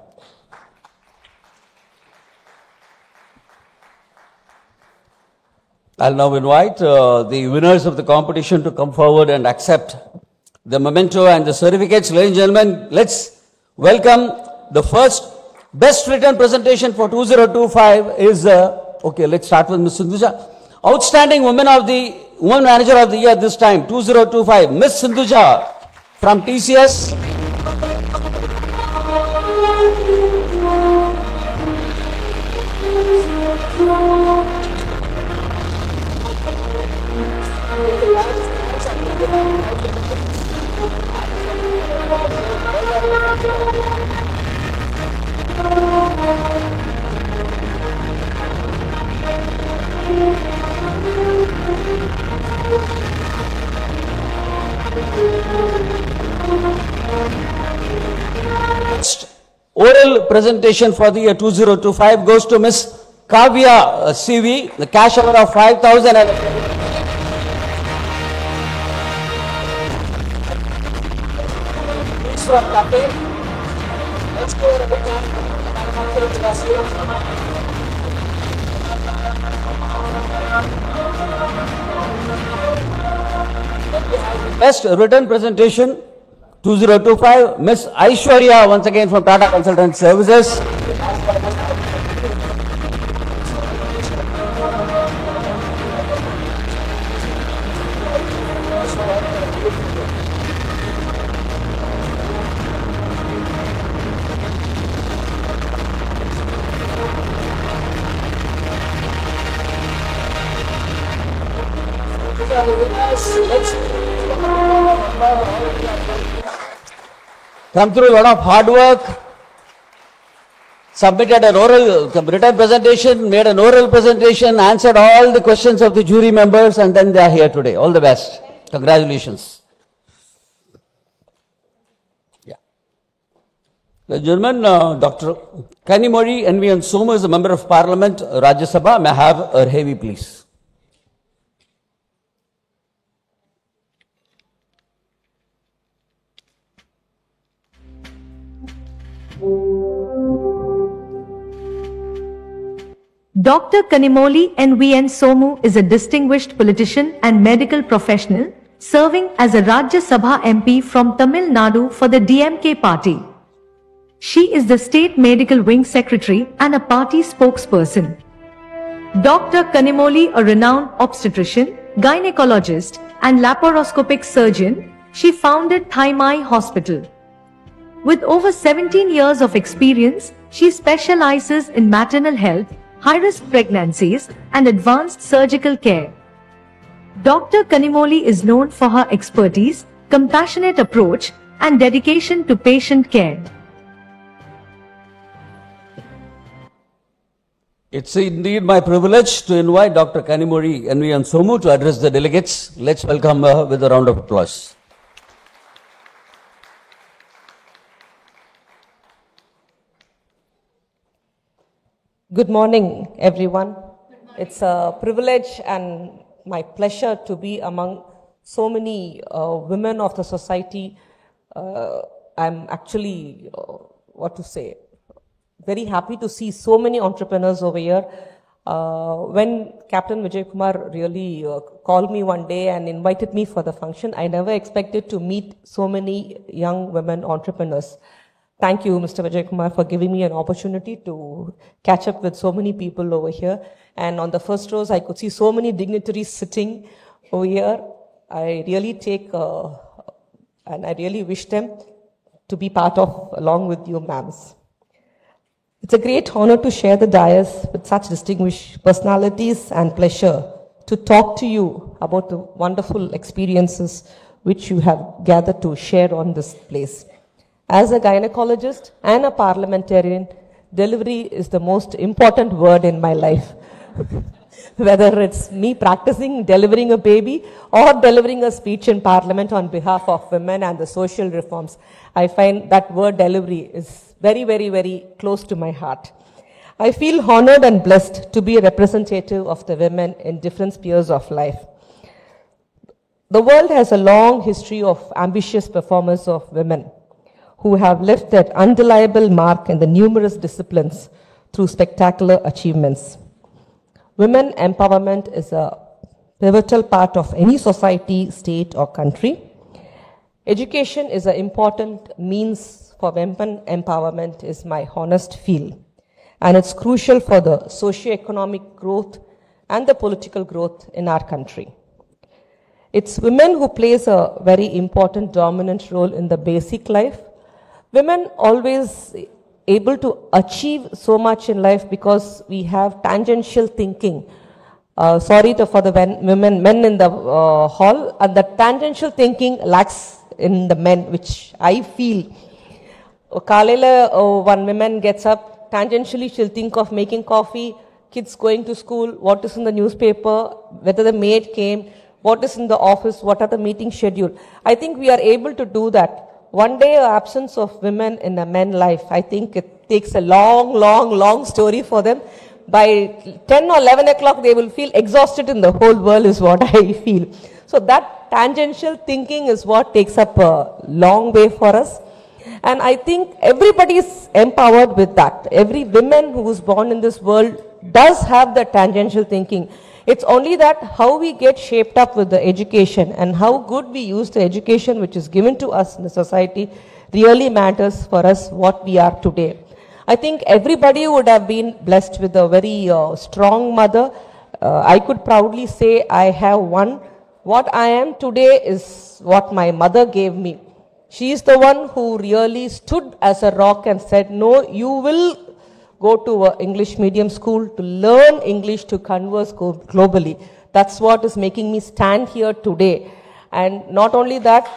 I'll now invite the winners of the competition to come forward and accept the memento and the certificates. Ladies and gentlemen, let's welcome the first best written presentation for 2025 is, let's start with Ms. Sindhuja. Outstanding Women Manager of the Year this time, 2025, Ms. Sindhuja from TCS. Oral presentation for the year 2025 goes to Miss Kavya CV, the cash award of 5,000. From campaign. Let's go to the Best written presentation 2025, Miss Aishwarya, once again from Tata Consultant Services. Come through a lot of hard work, submitted an oral written presentation, made an oral presentation, answered all the questions of the jury members, and then they are here today. All the best. Congratulations. Yeah. Ladies and gentlemen, Dr. Kanimozhi NVN Somu is a member of Parliament, Rajya Sabha. May I have a heavy, please? Dr. Kanimozhi NVN Somu is a distinguished politician and medical professional, serving as a Rajya Sabha MP from Tamil Nadu for the DMK party. She is the State Medical Wing Secretary and a party spokesperson. Dr. Kanimozhi, a renowned obstetrician, gynecologist, and laparoscopic surgeon, she founded Thaimai Hospital. With over 17 years of experience, she specializes in maternal health, high-risk pregnancies, and advanced surgical care. Dr. Kanimozhi is known for her expertise, compassionate approach, and dedication to patient care. It's indeed my privilege to invite Dr. Kanimozhi NVN Somu to address the delegates. Let's welcome her with a round of applause. Good morning, everyone. It's a privilege and my pleasure to be among so many women of the society. I'm actually, very happy to see so many entrepreneurs over here. When Captain Vijay Kumar really called me one day and invited me for the function, I never expected to meet so many young women entrepreneurs. Thank you, Mr. Vijay Kumar, for giving me an opportunity to catch up with so many people over here. And on the first rows, I could see so many dignitaries sitting over here. I really and I really wish them to be part of, along with you, ma'ams. It's a great honor to share the dais with such distinguished personalities and pleasure to talk to you about the wonderful experiences which you have gathered to share on this place. As a gynecologist and a parliamentarian, delivery is the most important word in my life. Whether it's me practicing delivering a baby or delivering a speech in parliament on behalf of women and the social reforms, I find that word delivery is very, very, very close to my heart. I feel honored and blessed to be a representative of the women in different spheres of life. The world has a long history of ambitious performers of women who have left that undeniable mark in the numerous disciplines through spectacular achievements. Women empowerment is a pivotal part of any society, state, or country. Education is an important means for women empowerment, is my honest feel. And it's crucial for the socio-economic growth and the political growth in our country. It's women who plays a very important dominant role in the basic life. Women always able to achieve so much in life because we have tangential thinking. Sorry for the men in the hall, and the tangential thinking lacks in the men, which I feel. One woman gets up, tangentially she'll think of making coffee, kids going to school, what is in the newspaper, whether the maid came, what is in the office, what are the meeting schedule. I think we are able to do that. One day absence of women in a men's life, I think it takes a long story for them. By 10 or 11 o'clock, they will feel exhausted in the whole world is what I feel. So that tangential thinking is what takes up a long way for us. And I think everybody is empowered with that. Every woman who is born in this world does have the tangential thinking. It's only that how we get shaped up with the education and how good we use the education which is given to us in the society really matters for us what we are today. I think everybody would have been blessed with a very strong mother. I could proudly say I have one. What I am today is what my mother gave me. She is the one who really stood as a rock and said, no, you will go to an English medium school to learn English to converse globally. That's what is making me stand here today. And not only that,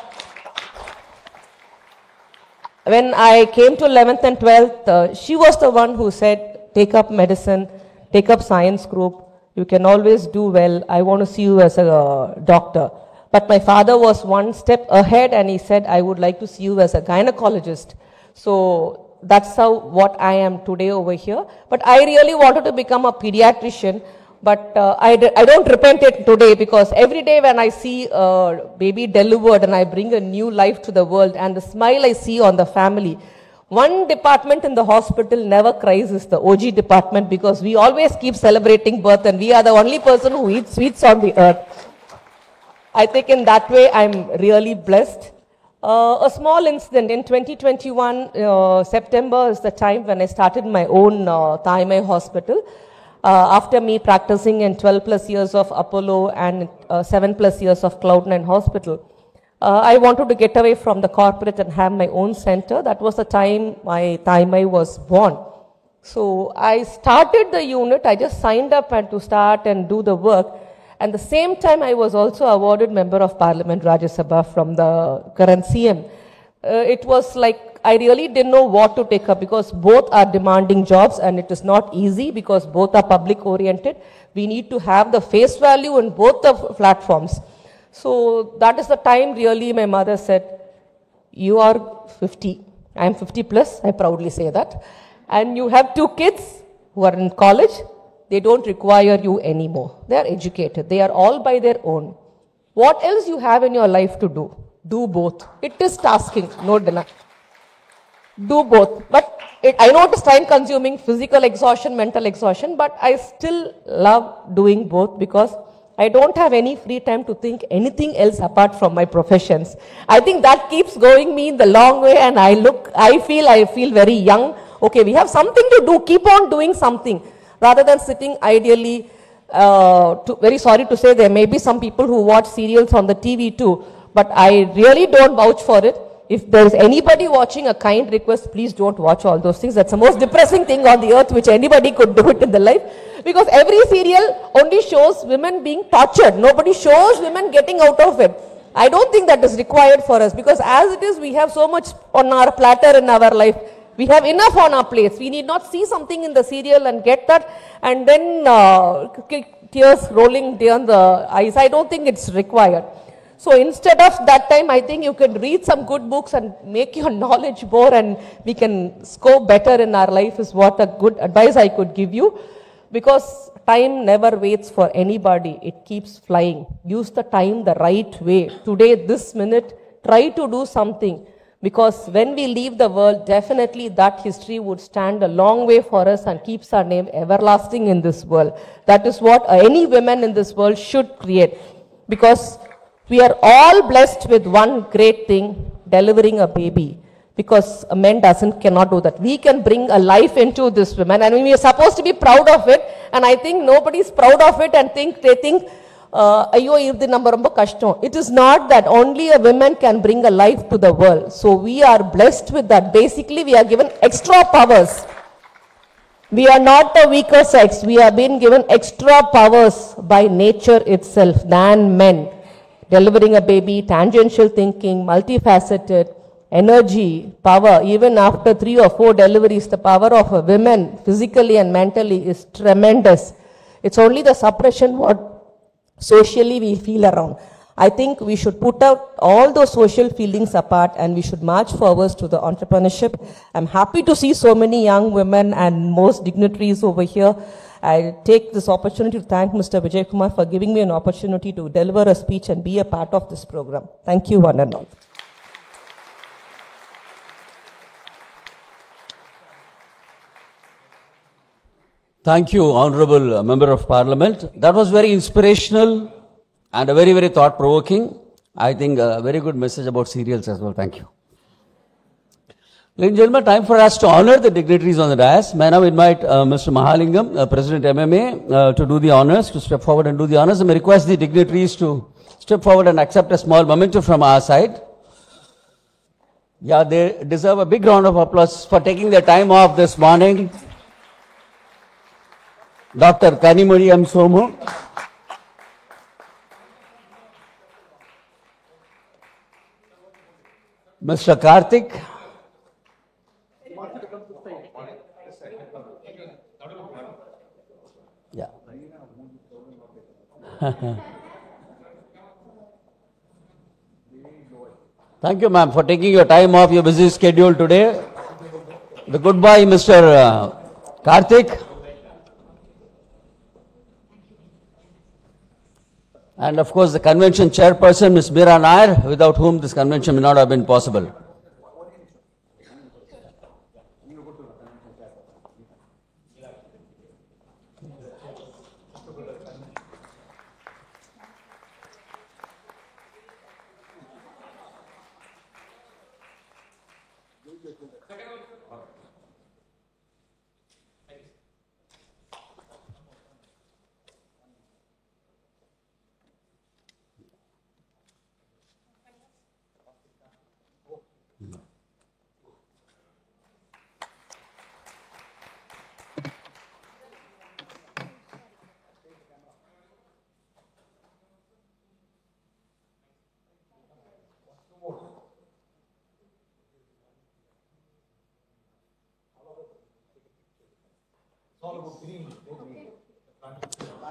when I came to 11th and 12th, she was the one who said, take up medicine, take up science group. You can always do well. I want to see you as a doctor. But my father was one step ahead and he said, I would like to see you as a gynecologist. So that's how what I am today over here. But I really wanted to become a pediatrician. But I don't repent it today, because every day when I see a baby delivered and I bring a new life to the world and the smile I see on the family, one department in the hospital never cries is the OG department, because we always keep celebrating birth and we are the only person who eats sweets on the earth. I think in that way I'm really blessed. A small incident in 2021, September is the time when I started my own Thai Mai hospital. After me practicing in 12 plus years of Apollo and 7 plus years of Cloud9 Hospital, I wanted to get away from the corporate and have my own center. That was the time my Thai Mai was born. So I started the unit. I just signed up and to start and do the work. And the same time, I was also awarded Member of Parliament Rajya Sabha from the current CM. It was like, I really didn't know what to take up, because both are demanding jobs and it is not easy because both are public oriented. We need to have the face value in both the platforms. So that is the time really my mother said, you are 50. I am 50 plus, I proudly say that. And you have 2 kids who are in college. They don't require you anymore. They are educated. They are all by their own. What else you have in your life to do? Do both. It is tasking, no deny. Do both. But I know it is time consuming, physical exhaustion, mental exhaustion, but I still love doing both, because I don't have any free time to think anything else apart from my professions. I think that keeps going me in the long way, and I feel very young. Okay, we have something to do. Keep on doing something. Rather than sitting ideally, very sorry to say, there may be some people who watch serials on the TV too, but I really don't vouch for it. If there is anybody watching, a kind request, please don't watch all those things. That's the most depressing thing on the earth, which anybody could do it in the life. Because every serial only shows women being tortured. Nobody shows women getting out of it. I don't think that is required for us, because as it is, we have so much on our platter in our life. We have enough on our plates. We need not see something in the serial and get that and then tears rolling down the eyes. I don't think it's required. So instead of that time, I think you can read some good books and make your knowledge more, and we can score better in our life is what a good advice I could give you. Because time never waits for anybody. It keeps flying. Use the time the right way. Today, this minute, try to do something. Because when we leave the world, definitely that history would stand a long way for us and keeps our name everlasting in this world. That is what any woman in this world should create. Because we are all blessed with one great thing, delivering a baby. Because a man cannot do that. We can bring a life into this woman, and we are supposed to be proud of it. And I think nobody is proud of it and they think, it is not that. Only a woman can bring a life to the world. So we are blessed with that. Basically, we are given extra powers. We are not the weaker sex. We are being given extra powers by nature itself than men. Delivering a baby, tangential thinking, multifaceted, energy, power. Even after 3 or 4 deliveries, the power of a woman physically and mentally is tremendous. It's only the suppression what socially we feel around. I think we should put out all those social feelings apart and we should march forward to the entrepreneurship. I'm happy to see so many young women and most dignitaries over here. I take this opportunity to thank Mr. Vijay Kumar for giving me an opportunity to deliver a speech and be a part of this program. Thank you, one and all. Thank you, Honorable Member of Parliament. That was very inspirational and a very, very thought-provoking. I think a very good message about cereals as well. Thank you. Ladies and gentlemen, time for us to honor the dignitaries on the dais. May I now invite Mr. Mahalingam, President MMA, to do the honors, to step forward and do the honors. I may request the dignitaries to step forward and accept a small memento from our side. Yeah, they deserve a big round of applause for taking their time off this morning. Dr. Kanimuri M. Somu. Mr. Karthik. Yeah. Thank you, ma'am, for taking your time off your busy schedule today. The goodbye, Mr. Karthik. And of course, the convention chairperson, Ms. Meera Nair, without whom this convention may not have been possible.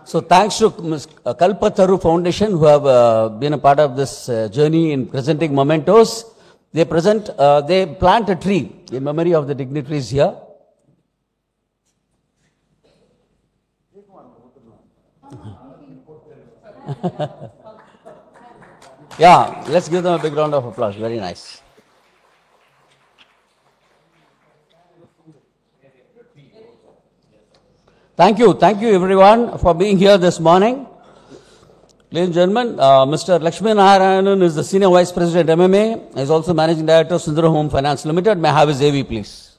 So thanks to Ms. Kalpataru Foundation, who have been a part of this journey in presenting mementos. They plant a tree in memory of the dignitaries here. Yeah, let's give them a big round of applause. Very nice. Thank you everyone for being here this morning. Ladies and gentlemen, Mr. Lakshmi Narayanan is the Senior Vice President MMA, is also Managing Director of Sundaram Home Finance Limited. May I have his AV, please?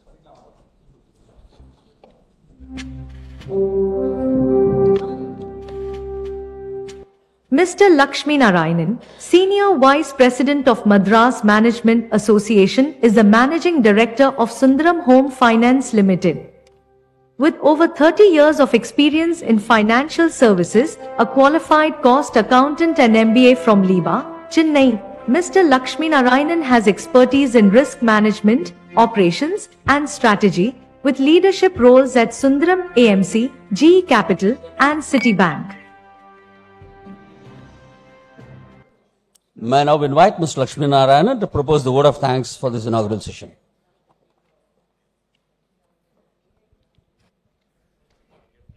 Mr. Lakshmi Narayanan, Senior Vice President of Madras Management Association, is the Managing Director of Sundaram Home Finance Limited. With over 30 years of experience in financial services, a qualified cost accountant and MBA from Liba, Chennai, Mr. Lakshmi Narayanan has expertise in risk management, operations, and strategy, with leadership roles at Sundaram AMC, GE Capital, and Citibank. May I now invite Mr. Lakshmi Narayanan to propose the vote of thanks for this inaugural session.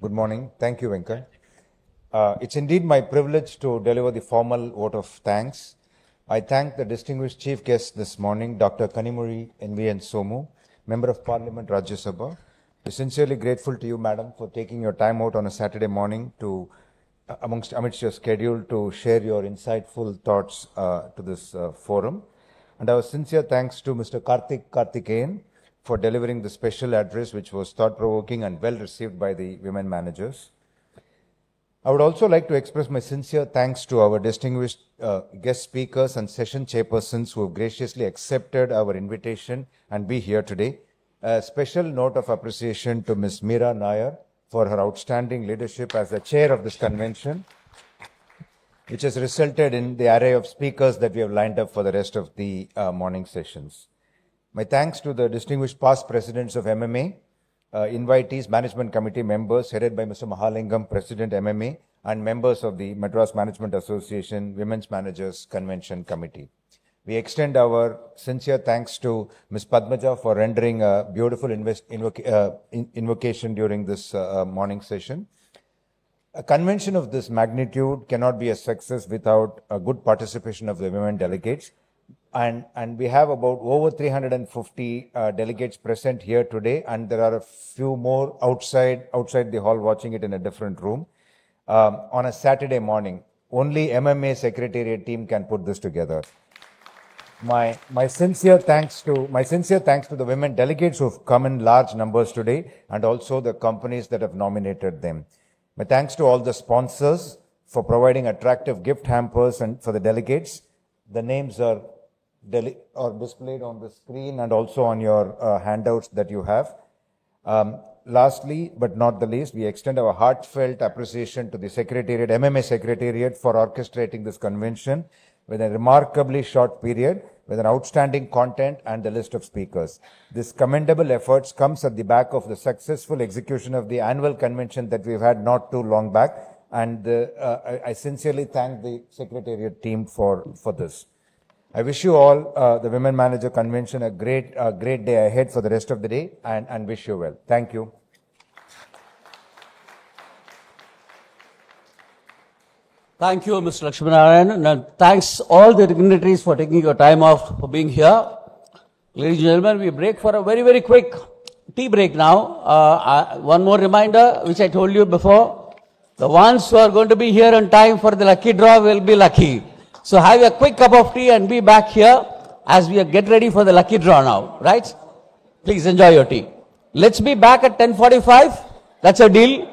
Good morning. Thank you, Venkat. It's indeed my privilege to deliver the formal vote of thanks. I thank the distinguished chief guest this morning, Dr. Kanimuri NVN Somu, Member of Parliament, Rajya Sabha. We're sincerely grateful to you, madam, for taking your time out on a Saturday morning to, amidst your schedule, to share your insightful thoughts to this forum. And our sincere thanks to Mr. Karthik Karthikeyan for delivering the special address, which was thought-provoking and well received by the women managers. I would also like to express my sincere thanks to our distinguished guest speakers and session chairpersons who have graciously accepted our invitation and be here today. A special note of appreciation to Ms. Meera Nair for her outstanding leadership as the chair of this convention, which has resulted in the array of speakers that we have lined up for the rest of the morning sessions. My thanks to the distinguished past presidents of MMA, invitees, management committee members headed by Mr. Mahalingam, President MMA, and members of the Madras Management Association Women's Managers Convention Committee. We extend our sincere thanks to Ms. Padmaja for rendering a beautiful invocation during this morning session. A convention of this magnitude cannot be a success without a good participation of the women delegates. And we have about over 350 delegates present here today, and there are a few more outside the hall watching it in a different room. On a Saturday morning, only MMA Secretariat team can put this together. My sincere thanks to the women delegates who've come in large numbers today, and also the companies that have nominated them. My thanks to all the sponsors for providing attractive gift hampers and for the delegates. The names are displayed on the screen and also on your handouts that you have. Lastly, but not the least, we extend our heartfelt appreciation to the Secretariat, MMA Secretariat, for orchestrating this convention with a remarkably short period, with an outstanding content and the list of speakers. This commendable efforts comes at the back of the successful execution of the annual convention that we've had not too long back, and I sincerely thank the Secretariat team for this. I wish you all, the Women Manager Convention, a great day ahead for the rest of the day, and wish you well. Thank you. Thank you, Mr. Lakshminarayan, and thanks all the dignitaries for taking your time off for being here. Ladies and gentlemen, we break for a very, very quick tea break now. One more reminder, which I told you before. The ones who are going to be here on time for the lucky draw will be lucky. So have a quick cup of tea and be back here as we get ready for the lucky draw now, right? Please enjoy your tea. Let's be back at 10:45. That's a deal.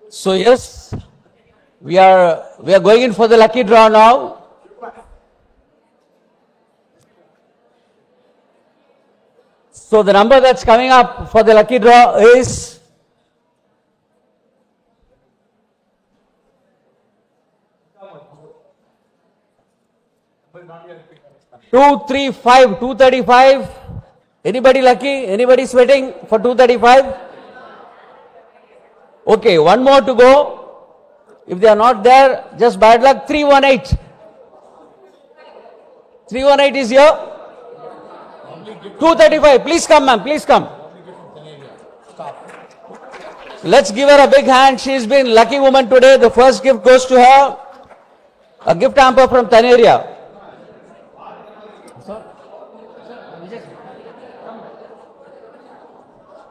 So yes, we are going in for the lucky draw now. So the number that's coming up for the lucky draw is 235. Anybody lucky? Anybody sweating for 235? Okay, one more to go. If they are not there, just bad luck. 318. 318 is here. 235. Please come, ma'am. Please come. Let's give her a big hand. She's been lucky woman today. The first gift goes to her. A gift hamper from Taneria.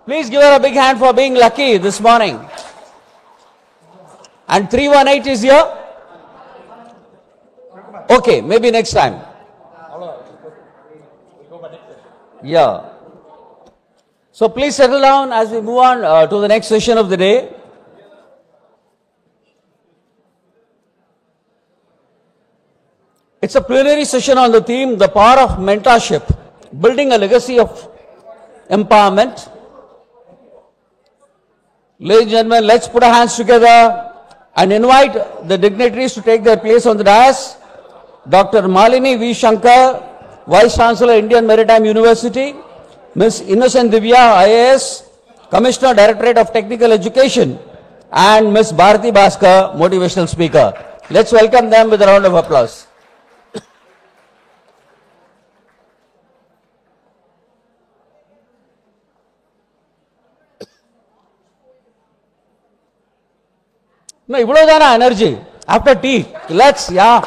Please give her a big hand for being lucky this morning. And 318 is here. Okay, maybe next time. Yeah. So please settle down as we move on to the next session of the day. It's a plenary session on the theme, the power of mentorship, building a legacy of empowerment. Ladies and gentlemen, let's put our hands together and invite the dignitaries to take their place on the dais. Dr. Malini V. Shankar, Vice Chancellor, Indian Maritime University. Ms. Innocent Divya, IAS, Commissioner, Directorate of Technical Education. And Ms. Bharati Bhaskar, Motivational Speaker. Let's welcome them with a round of applause. No, ivvodana energy. After tea, let's, yeah.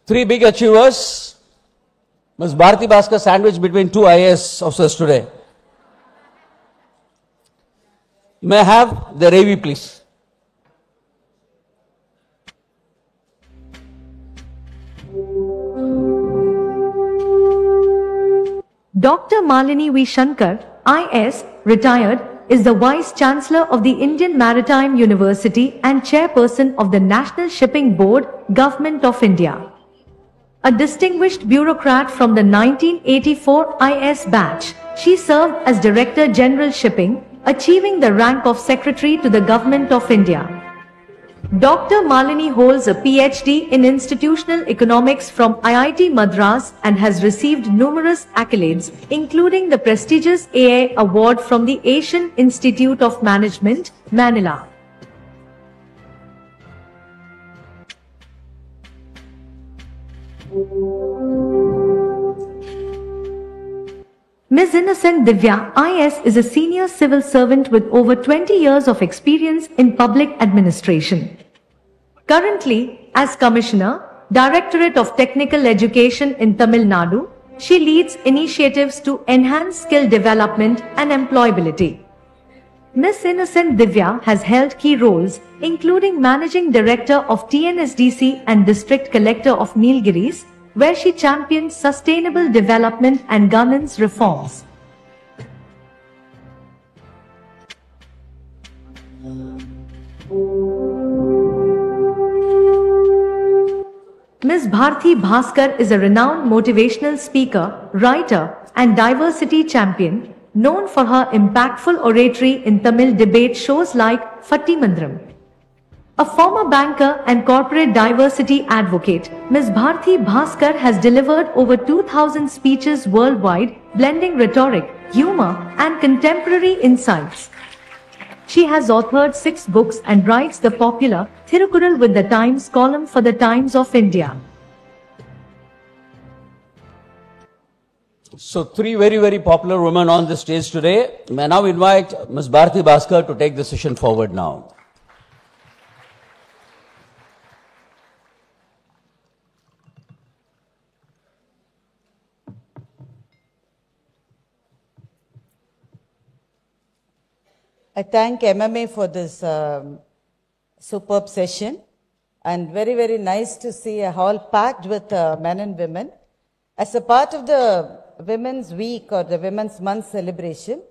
Three big achievers. Ms. Bharati Bhaskar sandwiched between two IAS officers today. May I have the Ravi, please? Dr. Malini V. Shankar, IS, retired, is the Vice Chancellor of the Indian Maritime University and Chairperson of the National Shipping Board, Government of India. A distinguished bureaucrat from the 1984 IS batch, she served as Director General Shipping, achieving the rank of Secretary to the Government of India. Dr. Malini holds a PhD in Institutional Economics from IIT Madras and has received numerous accolades, including the prestigious AA Award from the Asian Institute of Management, Manila. Ms. Innocent Divya, IS, is a senior civil servant with over 20 years of experience in public administration. Currently, as Commissioner, Directorate of Technical Education in Tamil Nadu, she leads initiatives to enhance skill development and employability. Ms. Innocent Divya has held key roles, including Managing Director of TNSDC and District Collector of Nilgiris, where she championed sustainable development and governance reforms. Ms. Bharati Bhaskar is a renowned motivational speaker, writer, and diversity champion, known for her impactful oratory in Tamil debate shows like Fattimandram. A former banker and corporate diversity advocate, Ms. Bharati Bhaskar has delivered over 2,000 speeches worldwide, blending rhetoric, humor, and contemporary insights. She has authored 6 books and writes the popular Thirukural with the Times column for the Times of India. So three very, very popular women on the stage today. May I now invite Ms. Bharati Bhaskar to take the session forward now. I thank MMA for this superb session, and very, very nice to see a hall packed with men and women. As a part of the Women's Week or the Women's Month celebration,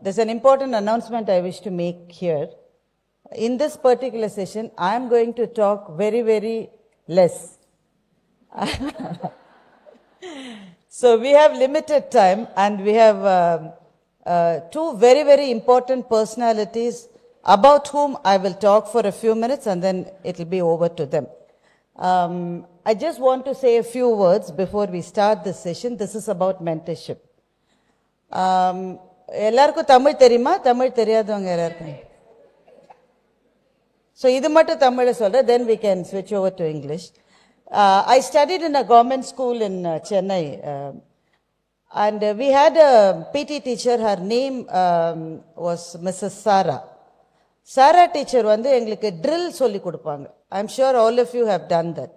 there's an important announcement I wish to make here. In this particular session, I am going to talk very, very less. So we have limited time, and we have two very, very important personalities about whom I will talk for a few minutes, and then it will be over to them. I just want to say a few words before we start this session. This is about mentorship. எல்லாருக்கும் தமிழ் தெரியுமா? தமிழ் தெரியாதவங்க எல்லாருக்கும். So இது மட்டும் தமிழ்ல சொல்றேன், then we can switch over to English. I studied in a government school in Chennai, and we had a PT teacher. Her name was Mrs. Sarah. Sarah teacher வந்து எங்களுக்கு drill சொல்லி கொடுப்பாங்க. I'm sure all of you have done that.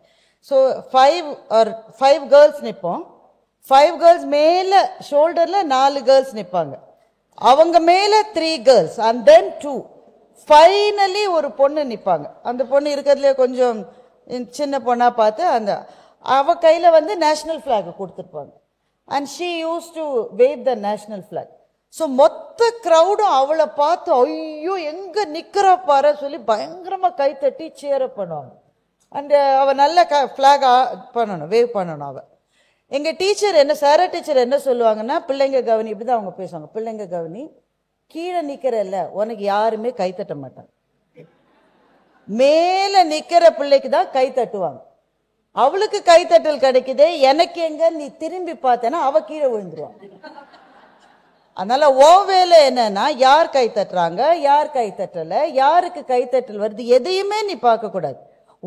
So five girls நிப்போம். 5 girls மேல ஷோல்டர்ல 4 girls நிப்பாங்க. அவங்க மேல 3 girls and then 2. Finally ஒரு பொண்ணு நிப்பாங்க. அந்த பொண்ணு இருக்கிறதுல கொஞ்சம் சின்ன பொண்ணா பார்த்து அந்த அவ கையில வந்து நேஷனல் flag கொடுத்திருப்பாங்க. And she used to wave the national flag. So மொத்த கிரவுடும் அவளை பார்த்து ஐயோ எங்க நிக்கிற பாரு சொல்லி பயங்கரமா கை தட்டி சேர் பண்ணுவாங்க. அண்ட் அவ நல்ல ஃபிளாக் பண்ணணும், வேவ் பண்ணணும். அவ எங்க டீச்சர் என்ன, சாரா டீச்சர் என்ன சொல்லுவாங்கன்னா, பிள்ளைங்க கவனி, இப்படிதான் அவங்க பேசுவாங்க, பிள்ளைங்க கவனி, கீழே நிக்கிறல்ல உனக்கு யாருமே கை தட்ட மாட்டாங்க, மேல நிக்கிற பிள்ளைக்கு தான் கை தட்டுவாங்க. அவளுக்கு கைத்தட்டல் கிடைக்குது, எனக்கு எங்க நீ திரும்பி பார்த்தேன்னா அவ கீழே விழுந்துருவான். அதனால ஓ வேலை என்னன்னா, யார் கை தட்டுறாங்க யார் கை தட்டல, யாருக்கு கைத்தட்டல் வருது எதையுமே நீ பார்க்க கூடாது.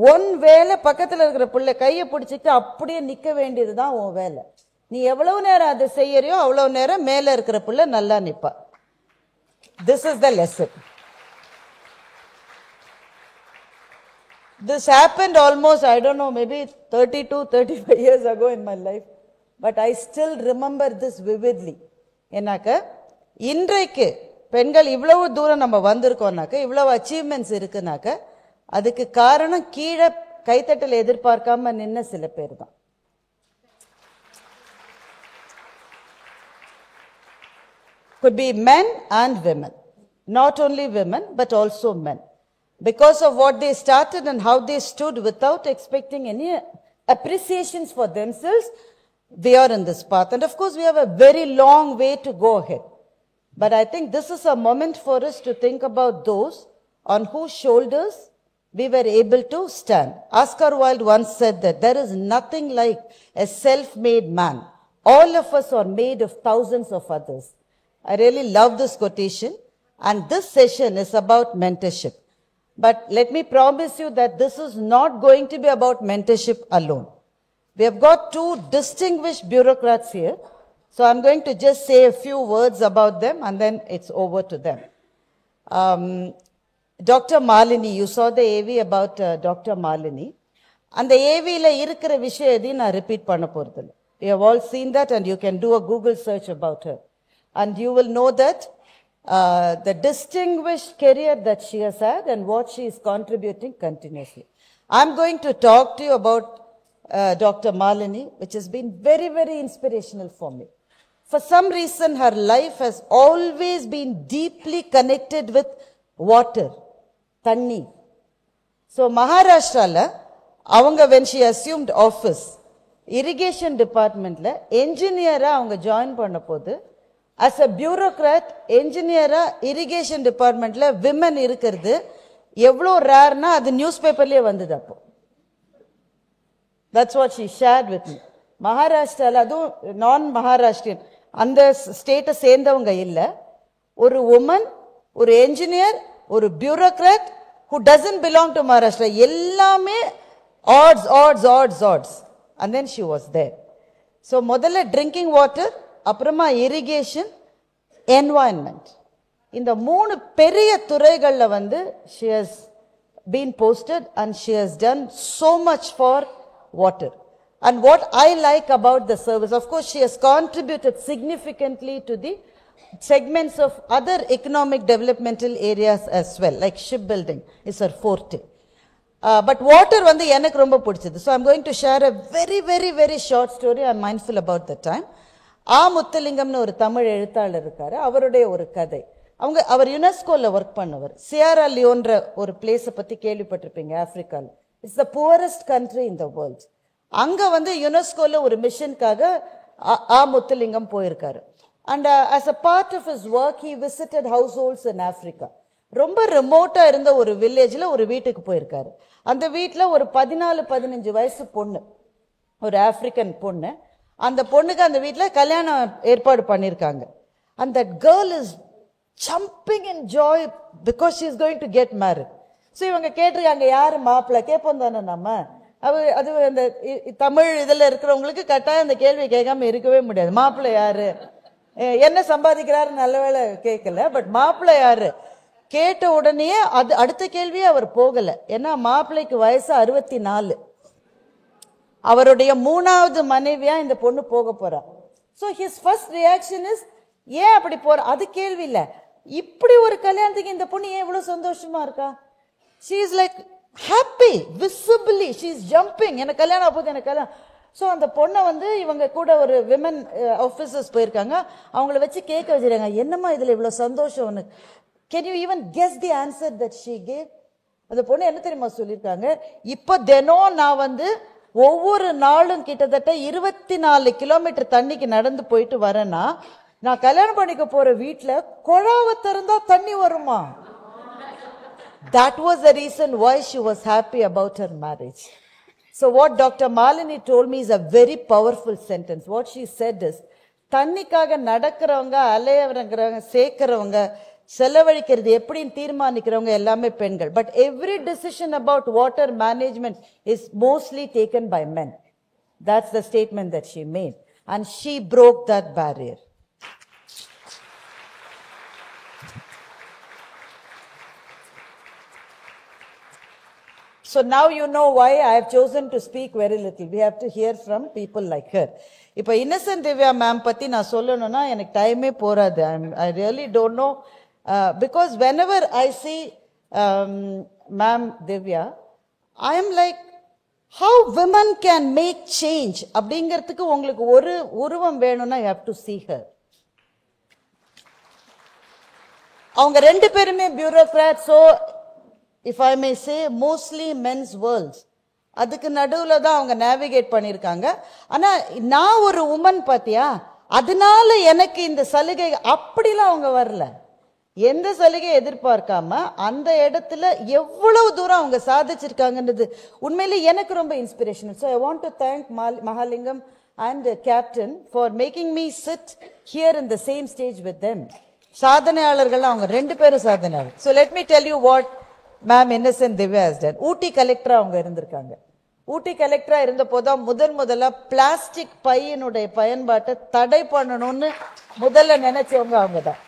உன் வேலை பக்கத்துல இருக்கிற பிள்ளை கையை பிடிச்சிட்டு அப்படியே நிக்க வேண்டியதுதான் உன் வேலை. நீ எவ்வளவு நேரம் அதை செய்யறியோ அவ்வளவு நேரம் மேல இருக்கிற பிள்ளை நல்லா நிப்பா. This is the lesson. This happened almost, I don't know, maybe 32-35 years ago in my life, but I still remember this vividly. என்னாக்க இன்றைக்கு பெண்கள் இவ்வளவு தூரம் நம்ம வந்திருக்கோம்னாக்க, இவ்வளவு அச்சீவ்மெண்ட்ஸ் இருக்குனாக்க, அதுக்கு காரணம் கீழே கைத்தட்டல் எதிர்பார்க்காம நின்ன சில பேர் தான். Could be men and women, not only women but also men. Because of what they started and how they stood without expecting any appreciations for themselves, we are in this path. And of course, we have a very long way to go ahead. But I think this is a moment for us to think about those on whose shoulders we were able to stand. Oscar Wilde once said that there is nothing like a self-made man. All of us are made of thousands of others. I really love this quotation. And this session is about mentorship. But let me promise you that this is not going to be about mentorship alone. We have got two distinguished bureaucrats here. So I'm going to just say a few words about them and then it's over to them. Dr. Malini, you saw the AV about Dr. Malini. And the AV la irukra vishayadi na repeat panna poradilla. You have all seen that and you can do a Google search about her. And you will know that the distinguished career that she has had and what she is contributing continuously. I'm going to talk to you about Dr. Malini, which has been very, very inspirational for me. For some reason, her life has always been deeply connected with water, Tanni. So Maharashtra, avanga when she assumed office, irrigation department la engineer avanga join panna podu. As a bureaucrat, engineer, irrigation department la women irukkiradhu evlo rare na adu newspaper la vandadhu appo. That's what she shared with me. Maharashtra la adu non Maharashtrian அந்த ஸ்டேட்டை சேர்ந்தவங்க இல்ல, ஒரு woman, ஒரு engineer, ஒரு bureaucrat who doesn't belong to Maharashtra, எல்லாமே odds. And then she was there. So முதல்ல drinking water, அப்புறமா இரிகேஷன், என்வாயன்மெண்ட், இந்த 3 பெரிய துறைகளில் வந்து she has been posted and she has done so much for water. And what I like about the service, of course she has contributed significantly to the segments of other economic developmental areas as well, like shipbuilding is her forte. But water வந்து எனக்கு ரொம்ப பிடிச்சது. So I'm going to share a very, very, very short story. I'm mindful about the time. முத்துலிங்கம்னு ஒரு தமிழ் எழுத்தாளர் இருக்காரு. அவருடைய ஒரு கதை. அவர் யுனெஸ்கோல ஒர்க் பண்ணவர். சியரா லியோன்ற ஒரு பிளேஸை பத்தி கேள்விப்பட்டிருப்பீங்க ஆப்பிரிக்கால. It's the poorest country in the world. அங்க வந்து யுனெஸ்கோல ஒரு மிஷனுக்காக முத்துலிங்கம் போயிருக்காரு. And as a part of his work he visited households in Africa. ரொம்ப ரிமோட்டா இருந்த ஒரு வில்லேஜ்ல ஒரு வீட்டுக்கு போயிருக்காரு. அந்த வீட்டுல ஒரு 14-15 வயசு பொண்ணு, ஒரு ஆப்பிரிக்கன் பொண்ணு. அந்த பொண்ணுக்கு அந்த வீட்டுல கல்யாணம் ஏற்பாடு பண்ணிருக்காங்க. And that girl is jumping in joy because she is going to get married. So இவங்க கேட்டிருக்காங்க, யாரு மாப்பிள்ளை கேட்போம் தானே நம்ம. அது அந்த தமிழ் இதுல இருக்கிறவங்களுக்கு கட்டாயம் அந்த கேள்வி கேட்காம இருக்கவே முடியாது. மாப்பிள்ளை யாரு, என்ன சம்பாதிக்கிறாரு, நல்ல வேலை கேட்கல. பட் மாப்பிள்ளை யாரு கேட்ட உடனே அது அடுத்த கேள்வியே அவர் போகல. ஏன்னா மாப்பிள்ளைக்கு வயசு 64. அவருடைய 3வது மனைவியா இந்த பொண்ணு போக போறா. So his first reaction is, ஏன் அப்படி போற, அது கேள்வி இல்ல, இப்படி ஒரு கல்யாணத்துக்கு இந்த பொண்ணு ஏன் இவ்வளவு சந்தோஷமா இருக்கா. She is like happy visibly, she is jumping, எனக்கு கல்யாணம் போகுது, எனக்கு கல்யாணம். ஸோ அந்த பொண்ணை வந்து இவங்க கூட ஒரு விமன் ஆஃபீஸர்ஸ் போயிருக்காங்க. அவங்கள வச்சு கேட்க வச்சிருக்காங்க, என்னம்மா இதுல இவ்வளவு சந்தோஷம் உனக்கு. Can you even guess the answer that she cave? அந்த பொண்ணு என்ன தெரியுமா சொல்லியிருக்காங்க, இப்போ தினம் நான் வந்து ஒவ்வொரு நாளும் கிட்டத்தட்ட 24 கிலோமீட்டர் தண்ணிக்கு நடந்து போயிட்டு வரேன்னா, நான் கல்யாணம் பண்ணிக்க போற வீட்டுல குழாவை திறந்தா தண்ணி வருமா. That was the reason why she was happy about her marriage. So what Dr. Malini told me is a very powerful sentence. What she said is, தண்ணிக்காக நடக்கிறவங்க, அலையவரங்கிறவங்க, சேர்க்கிறவங்க, செலவழிக்கிறது எப்படின்னு தீர்மானிக்கிறவங்க எல்லாமே பெண்கள். But every decision about water management is mostly taken by men. That's the statement that she made. And she broke that barrier. So now you know why I have chosen to speak very little. We have to hear from people like her. இப்போ Innocent Divya ma'am பத்தி நான் சொல்லணும்னா எனக்கு டைமே போறாது. I really don't know. Because whenever I see Ma'am Divya, I am like, how women can make change. அப்படிங்கிறதுக்கு உங்களுக்கு ஒரு உருவம் வேணும்னா you have to see her. அவங்க 2 பேருமே bureaucrats, so if I may say mostly men's worlds. அதுக்கு நடுவுல தான் அவங்க நேவிகேட் பண்ணிருக்காங்க. ஆனா நான் ஒரு உமன் பாத்தியா, அதனால எனக்கு இந்த சலுகை அப்படிலாம் அவங்க வரல. எந்த சலுகை எதிர்பார்க்காம அந்த இடத்துல எவ்வளவு தூரம் அவங்க சாதிச்சிருக்காங்கன்றது உண்மையிலே எனக்கு ரொம்ப inspirational. So I want to thank Mahalingam and Captain for making me sit here in the same stage with them. சாதனையாளர்கள் அவங்க 2 பேரும் சாதனையாளர். So let me tell you what Ma'am Innocent Divya has done. ஊட்டி கலெக்டரா அவங்க இருந்திருக்காங்க. ஊட்டி கலெக்டரா இருந்த போதும் முதல்ல plastic பையினுடைய பயன்பாட்டை தடை பண்ணணும்னு முதல்ல நினைச்சவங்க அவங்க தான்.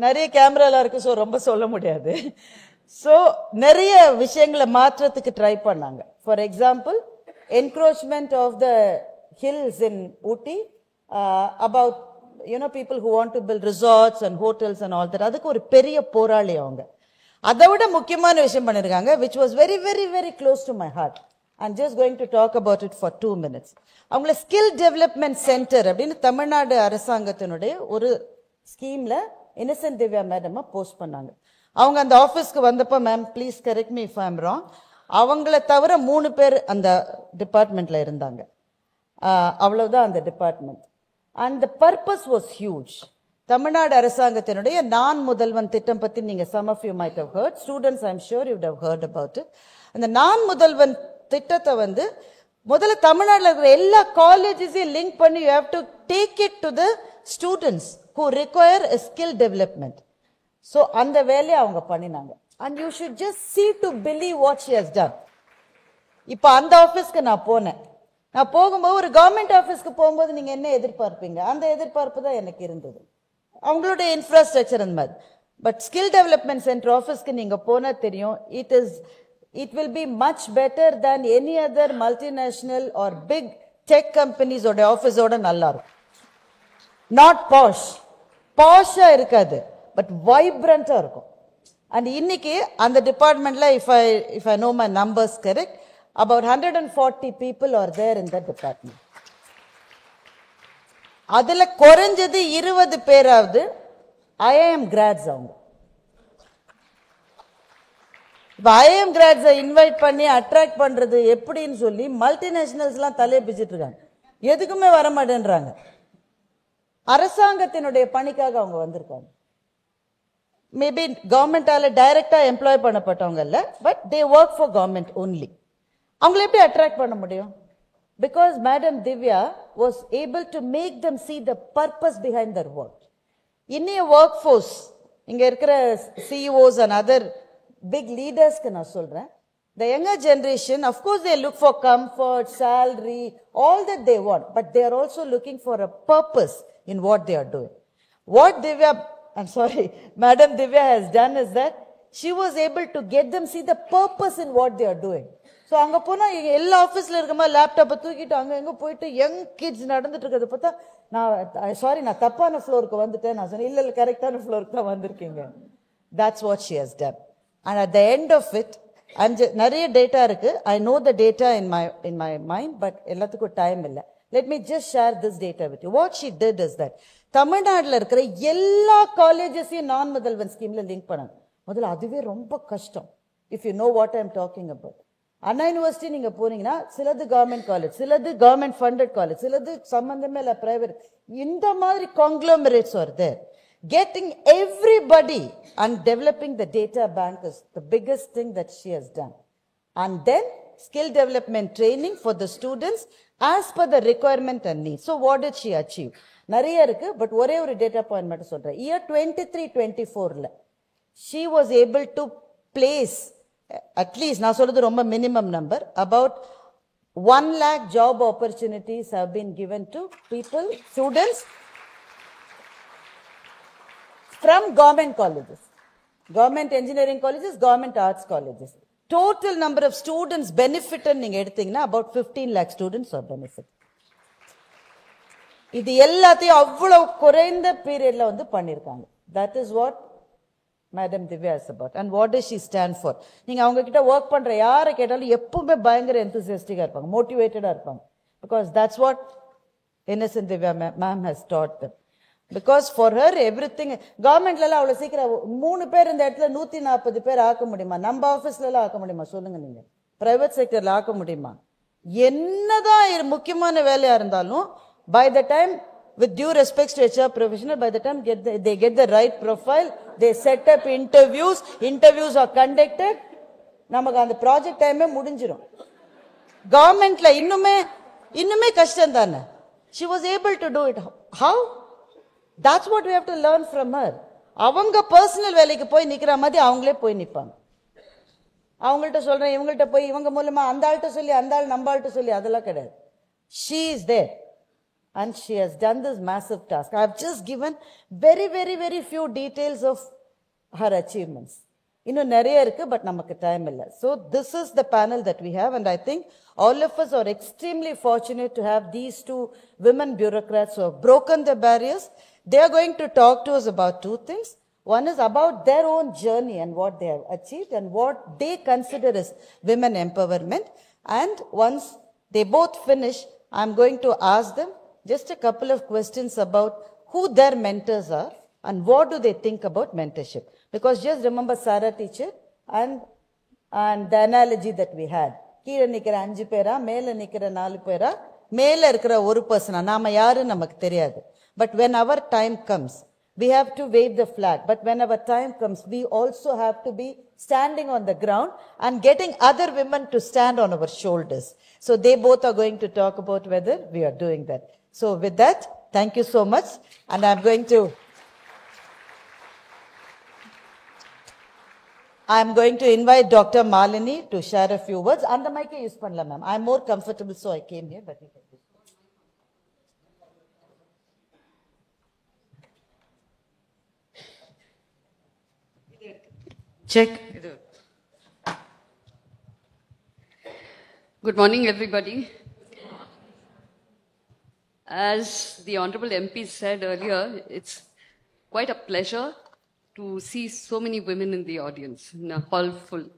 நிறைய கேமரால இருக்கு, ஸோ ரொம்ப சொல்ல முடியாது. ஸோ நிறைய விஷயங்களை மாற்றத்துக்கு ட்ரை பண்ணாங்க. For example, encroachment of the hills in Ooty, about people who want to build resorts and hotels and all that. அதுக்கு ஒரு பெரிய போராளி அவங்க. அதை விட முக்கியமான விஷயம் பண்ணிருக்காங்க, which was very, very, very close to my heart. I'm just going to talk about it for 2 minutes. அவங்கள ஸ்கில் டெவலப்மெண்ட் சென்டர் அப்படின்னு தமிழ்நாடு அரசாங்கத்தினுடைய ஒரு ஸ்கீம்ல இன்னசென்ட் திவ்யா மேடம் போஸ்ட் பண்ணாங்க. அவங்க அந்த ஆஃபீஸ்க்கு வந்தப்போ, ma'am please correct me if I am wrong, அவங்கள தவிர 3 பேர் அந்த டிபார்ட்மெண்ட்ல இருந்தாங்க. அவ்வளவுதான் அந்த department. And the purpose was huge. Tamil Nadu அரசாங்கத்தினுடைய நான் முதல்வன் திட்டம் பத்தி நீங்க some of you might have heard. Students, I'm sure you would have heard about it. அந்த நான் முதல்வன் திட்டத்தை வந்து முதல்ல தமிழ்நாட்டில் இருக்கிற எல்லா காலேஜஸையும் லிங்க் பண்ணி you have to take it to the students who require a skill development. So அந்த வேலையை அவங்க பண்ணினாங்க. And you should just see to believe what she has done. இப்போ அந்த ஆஃபீஸ்க்கு நான் போனேன். நான் போகும்போது ஒரு கவர்மெண்ட் ஆஃபீஸ்க்கு போகும்போது நீங்க என்ன எதிர்பார்ப்பீங்க? அந்த எதிர்பார்ப்பு தான் எனக்கு இருந்தது. அவங்களுடைய இன்ஃப்ராஸ்ட்ரக்சர் அந்த மாதிரி. பட் ஸ்கில் டெவலப்மெண்ட் சென்டர் ஆஃபீஸ்க்கு நீங்க போனா தெரியும், it will be much better than any other multinational or big tech companies oda office oda nalla irukum. Not posh. Posh irukadu, but vibrant ah irukum. And இன்னைக்கு அந்த டிபார்ட்மெண்ட்ல if I know my numbers correct, about 140 people are there in that department. அதுல குறைஞ்சது 20 பேராவது IIM grads அவங்க. இப்போ IIM grads invite பண்ணி attract பண்றது எப்படின்னு சொல்லி மல்டிநேஷனல்ஸ்லாம் தலையை பிச்சுட்டு இருக்காங்க. எதுக்குமே வர மாட்டேன்றாங்க. அரசாங்கத்தினுடைய பணிக்காக அவங்க வந்திருக்காங்க. மேபி கவர்மெண்டால டைரக்டா எம்ப்ளாய் பண்ணப்பட்டவங்க இல்ல, but they work for government only. அவங்களை எப்படி அட்ராக்ட் பண்ண முடியும்? Because Madam Divya was able to make them see the purpose behind their work. Inniya workforce, inga irukra CEOs and other big leaders ku na solren, the younger generation, of course they look for comfort, salary, all that they want, but they are also looking for a purpose in what they are doing. What Divya, I'm sorry, Madam Divya has done is that she was able to get them see the purpose in what they are doing. So அங்கே போனால் எல்லா ஆஃபீஸில் இருக்கமா லேப்டாப்பை தூக்கிட்டு அங்கே எங்கே போயிட்டு யங் கிட்ஸ் நடந்துட்டு இருக்கிறத பார்த்தா நான் தப்பான ஃப்ளோருக்கு வந்துட்டேன். நான் சொன்னேன் இல்லை கரெக்டான ஃப்ளோருக்கு தான் வந்திருக்கீங்க. That's what she has done. And at the end of it, நிறைய டேட்டா இருக்கு. I know the data in my mind, but எல்லாத்துக்கும் டைம் இல்லை. Let me just share this data with you. What she did is that தமிழ்நாட்டில் இருக்கிற எல்லா காலேஜஸையும் நான் முதல்வன் ஸ்கீம்ல link பண்ணாங்க. முதல்ல அதுவே ரொம்ப கஷ்டம். If you know what I'm talking about. Anna university நீங்க போனீங்கன்னா சிலது கவர்மெண்ட் காலேஜ், சிலது கவர்மெண்ட் ஃபண்டட் காலேஜ், சிலது சம்பந்தமே இல்லை பிரைவேட். இந்த மாதிரி conglomerates are there. Getting everybody and developing the data bank is the biggest thing that she has done. And then skill development training for the students as per the requirement and need. So what did she achieve? நிறைய இருக்கு, but ஒரே ஒரு data point மட்டும் சொல்றேன். Year 23-24 she was able to place at least, நான் சொல்றது ரொம்ப minimum number, about 1 lakh job opportunities have been given to people, students from government colleges, government engineering colleges, government arts colleges. Total number of students benefited நீங்க எடுத்தீங்கன்னா about 15 lakh students are benefited. இது எல்லாத்தையும் அவ்வளவு குறைந்த பீரியட்ல வந்து பண்ணிருக்காங்க. That is what Madam Divya is about. And what does she stand for? நீங்க அவங்க கிட்ட ஒர்க் பண்ற யாரை கேட்டாலும் எப்பவுமே பயங்கர enthusiastic இருப்பாங்க, மோட்டிவேட்டடா இருப்பாங்க. Because that's what Innocent Divya ma'am has taught them. Because for her everything, கவர்மெண்ட்ல எல்லாம் அவ்வளவு சீக்கிரம் 3 பேர் இந்த இடத்துல 140 பேர் ஆக்க முடியுமா? நம்ம ஆபீஸ்ல எல்லாம் ஆக்க முடியுமா சொல்லுங்க? நீங்க பிரைவேட் செக்டர்ல ஆக்க முடியுமா? என்னதான் முக்கியமான வேலையா இருந்தாலும் by the time, with due respects to HR professional, by the time they get the right profile, they set up interviews are conducted, நமக்கு அந்த ப்ராஜெக்ட் டைமே முடிஞ்சிரும். கவர்மெண்ட்ல இன்னுமே கஷ்டம் தானே. She was able to do it. How? That's what we have to learn from her. அவங்க personal வேலைக்கு போய் நிக்கிற மாதிரி அவங்களே போய் நிப்பாங்க. அவங்கள்ட்ட சொல்றேன், இவங்கள்ட்ட போய் இவங்க மூலமா அந்த ஆள்கிட்ட சொல்லி அந்த ஆள் நம்ம ஆள்கிட்ட சொல்லி அதெல்லாம் கிடையாது. She is there. And she has done this massive task. I have just given very, very, very few details of her achievements. இன்னும் நிறைய இருக்கு, but நமக்கு டைம் இல்லை. So this is the panel that we have, and I think all of us are extremely fortunate to have these two women bureaucrats who have broken the barriers. They are going to talk to us about two things. One is about their own journey and what they have achieved and what they consider as women empowerment. And once they both finish, I'm going to ask them just a couple of questions about who their mentors are and what do they think about mentorship. Because just remember Sarah teacher and the analogy that we had. கீழ நிக்கிற 5 பேரா, மேல நிக்கிற 4 பேரா, மேல இருக்கிற ஒரு பர்சனா, நாம யாரு நமக்கு தெரியாது. But when our time comes, we have to wave the flag. But when our time comes, we also have to be standing on the ground and getting other women to stand on our shoulders. So they both are going to talk about whether we are doing that. So with that, thank you so much. And I'm going to I'm going to invite Dr. Malini to share a few words. And the mic use panla, ma'am. I'm more comfortable, so I came here, but you can do. Check. Good morning, everybody. As the Honorable MP said earlier, it's quite a pleasure to see so many women in the audience, in a hall full.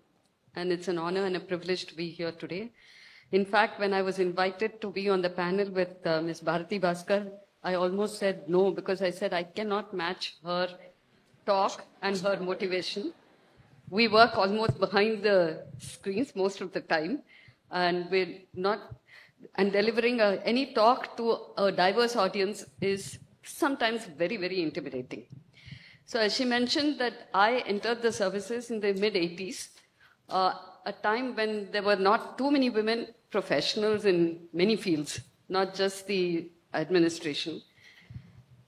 And it's an honor and a privilege to be here today. In fact, when I was invited to be on the panel with Ms. Bharati Bhaskar, I almost said no, because I said I cannot match her talk and her motivation. We work almost behind the screens most of the time, and we're not, and delivering any talk to a diverse audience is sometimes very, very intimidating. So as she mentioned that I entered the services in the mid-80s, a time when there were not too many women professionals in many fields, not just the administration.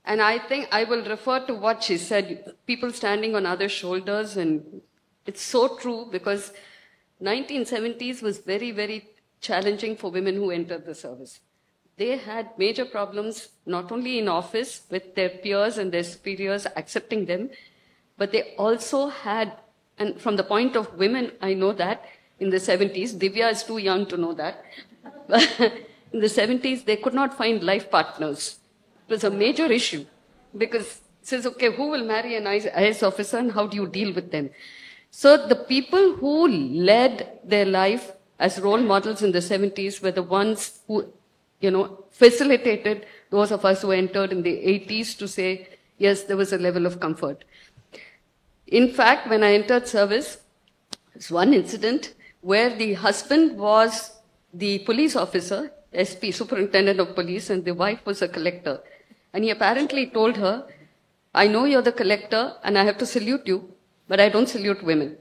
And I think I will refer to what she said, people standing on other shoulders, and it's so true because 1970s was very, very challenging for women who entered the service. They had major problems, not only in office with their peers and their superiors accepting them, but they also had, and from the point of women, I know that in the 70s, Divya is too young to know that, in the 70s, they could not find life partners. It was a major issue because it says, okay, who will marry an IAS officer and how do you deal with them? So the people who led their life as role models in the 70s were the ones who, facilitated those of us who entered in the 80s to say, yes, there was a level of comfort. In fact, when I entered service, there's one incident where the husband was the police officer, SP, superintendent of police, and the wife was a collector. And he apparently told her, I know you're the collector and I have to salute you, but I don't salute women.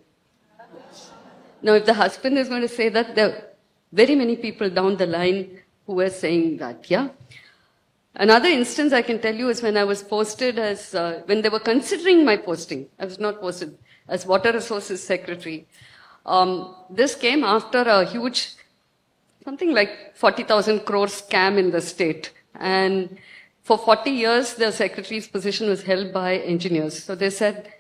Now, if the husband is going to say that, there are very many people down the line who were saying that, yeah? Another instance I can tell you is when I was posted as, when they were considering my posting, I was not posted as Water Resources Secretary. This came after a huge, something like 40,000 crore scam in the state. And for 40 years, the secretary's position was held by engineers. So they said,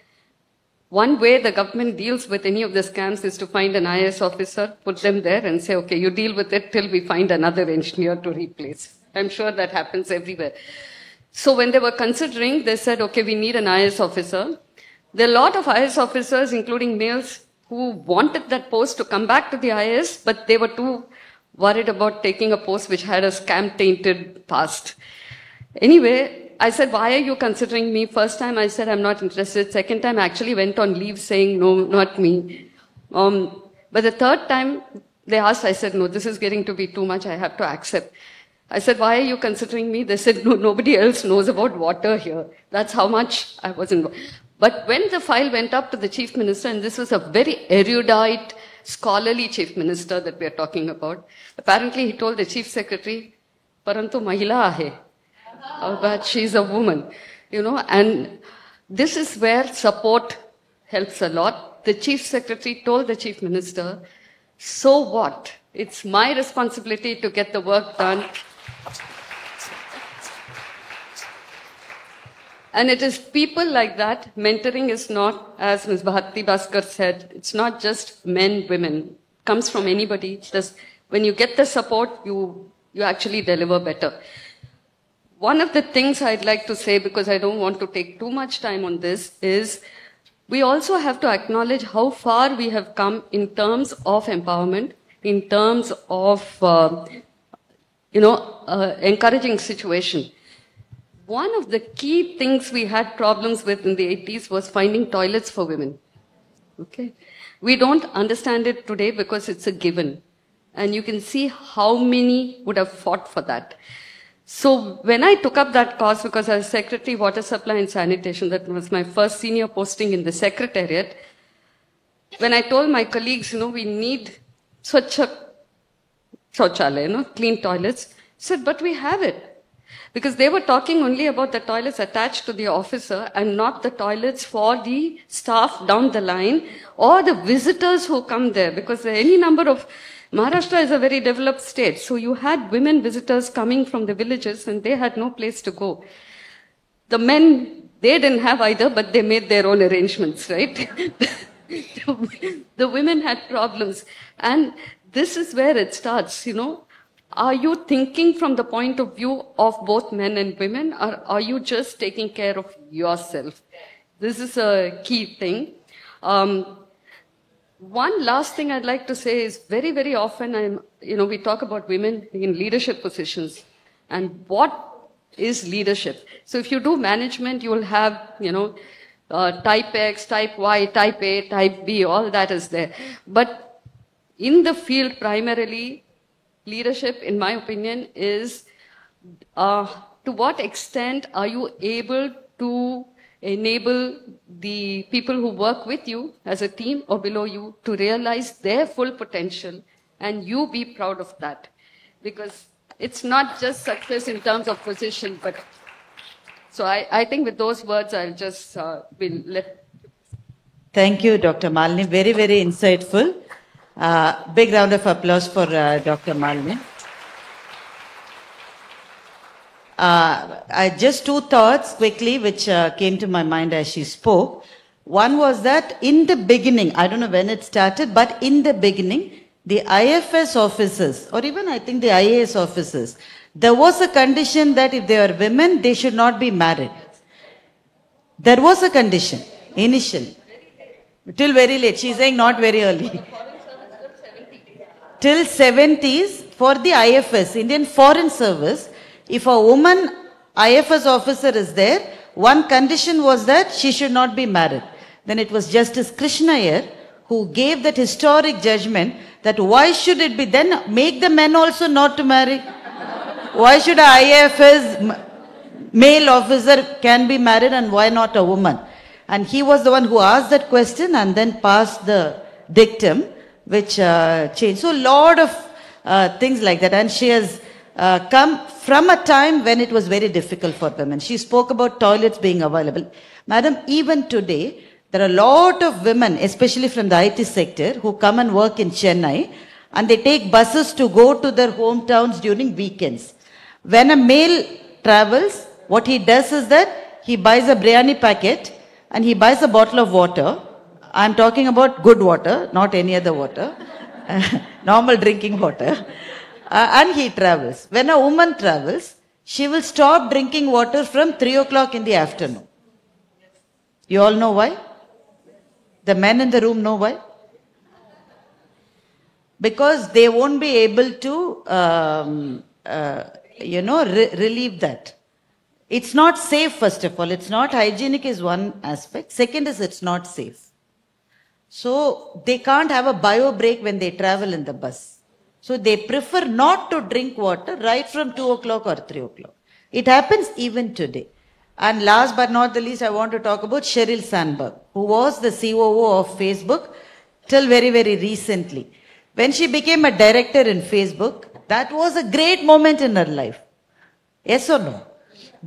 one way the government deals with any of the scams is to find an IAS officer, put them there and say, okay, you deal with it till we find another engineer to replace. I'm sure that happens everywhere. So when they were considering, they said, okay, we need an IAS officer. There are a lot of IAS officers, including males, who wanted that post to come back to the IAS, but they were too worried about taking a post which had a scam-tainted past. Anyway, I said, why are you considering me? First time I said, I'm not interested. Second time I actually went on leave saying, no, not me. But the third time they asked, I said, no, this is getting to be too much. I have to accept. I said, why are you considering me? They said, no, nobody else knows about water here. That's how much I was involved. But when the file went up to the chief minister, and this was a very erudite, scholarly chief minister that we are talking about, apparently he told the chief secretary, Parantu Mahila ahe. But she's a woman, and this is where support helps a lot. The chief secretary told the chief minister, so what? It's my responsibility to get the work done. And it is people like that. Mentoring is not, as Ms. Bharati Bhaskar said, it's not just men, women. It comes from anybody. When you get the support, you actually deliver better. One of the things I'd like to say, because I don't want to take too much time on this, is we also have to acknowledge how far we have come in terms of empowerment, in terms of, encouraging situation. One of the key things we had problems with in the 80s was finding toilets for women. Okay? We don't understand it today because it's a given. And you can see how many would have fought for that. So when I took up that cause, because I was Secretary, Water Supply and Sanitation, that was my first senior posting in the Secretariat, when I told my colleagues, we need such a shauchalaya, clean toilets, I said, but we have it. Because they were talking only about the toilets attached to the officer and not the toilets for the staff down the line or the visitors who come there. Because any number of, Maharashtra is a very developed state. So you had women visitors coming from the villages and they had no place to go. The men, they didn't have either, but they made their own arrangements, right? The women had problems. And this is where it starts, you know. Are you thinking from the point of view of both men and women, or are you just taking care of yourself? This is a key thing. One last thing I'd like to say is very, very often we talk about women in leadership positions and what is leadership. So if you do management, you will have, type X, type Y, type A, type B, all that is there. But in the field, primarily, leadership, in my opinion, is to what extent are you able to enable the people who work with you as a team or below you to realize their full potential and you be proud of that. Because it's not just success in terms of position, but so I think with those words, I'll just Thank you, Dr. Malini. Very, very insightful. Big round of applause for Dr. Malini. Just two thoughts quickly which came to my mind as she spoke. One was that in the beginning, I don't know when it started, but in the beginning, the IFS officers, or even I think the IAS officers, there was a condition that if they are women, they should not be married. There was a condition, initially. Till very late. She's saying not very early. Till 70s, for the IFS, Indian Foreign Service, if a woman IFS officer is there, one condition was that she should not be married. Then it was Justice Krishna Iyer who gave that historic judgment that why should it be then make the men also not to marry? Why should a IFS male officer can be married and why not a woman? And he was the one who asked that question and then passed the dictum which changed. So a lot of things like that. And she has come from a time when it was very difficult for women. She spoke about toilets being available. Madam, even today, there are a lot of women, especially from the IT sector, who come and work in Chennai and they take buses to go to their hometowns during weekends. When a male travels, what he does is that he buys a biryani packet and he buys a bottle of water. I'm talking about good water, not any other water, normal drinking water. And he travels. When a woman travels, she will stop drinking water from 3 o'clock in the afternoon. You all know why? The men in the room know why? Because they won't be able to, relieve that. It's not safe, first of all. It's not hygienic is one aspect. Second is it's not safe. So they can't have a bio break when they travel in the bus. So they prefer not to drink water right from 2 o'clock or 3 o'clock. It happens even today. And last but not the least, I want to talk about Sheryl Sandberg, who was the COO of Facebook till very, very recently. When she became a director in Facebook, that was a great moment in her life. Yes or no?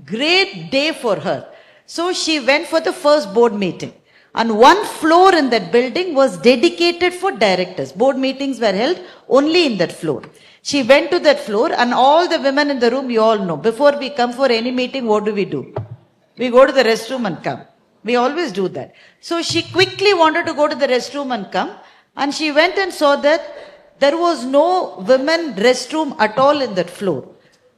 Great day for her. So she went for the first board meeting. And one floor in that building was dedicated for directors. Board meetings were held only in that floor. She went to that floor and all the women in the room, you all know, before we come for any meeting, what do? We go to the restroom and come. We always do that. So she quickly wanted to go to the restroom and come. And she went and saw that there was no women restroom at all in that floor.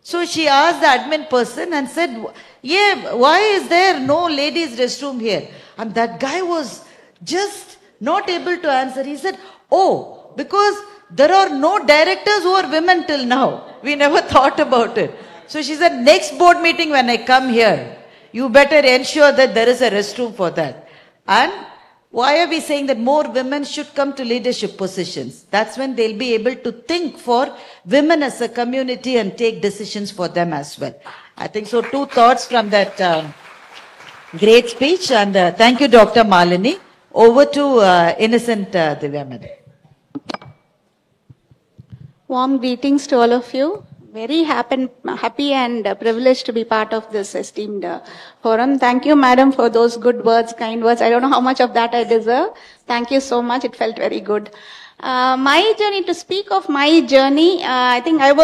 So she asked the admin person and said, yeah, why is there no ladies restroom here? And that guy was just not able to answer. He said, oh, because there are no directors who are women till now. We never thought about it. So she said, next board meeting when I come here, you better ensure that there is a restroom for that. And why are we saying that more women should come to leadership positions? That's when they'll be able to think for women as a community and take decisions for them as well. I think so. Two thoughts from that great speech. And thank you, Dr. Malini. Over to innocent Divya Madam. Warm greetings to all of you. very happy and privileged to be part of this esteemed forum. Thank you, madam, for those good words, kind words. I don't know how much of that I deserve. Thank you so much. It felt very good. My journey, to speak of my journey, I think I'm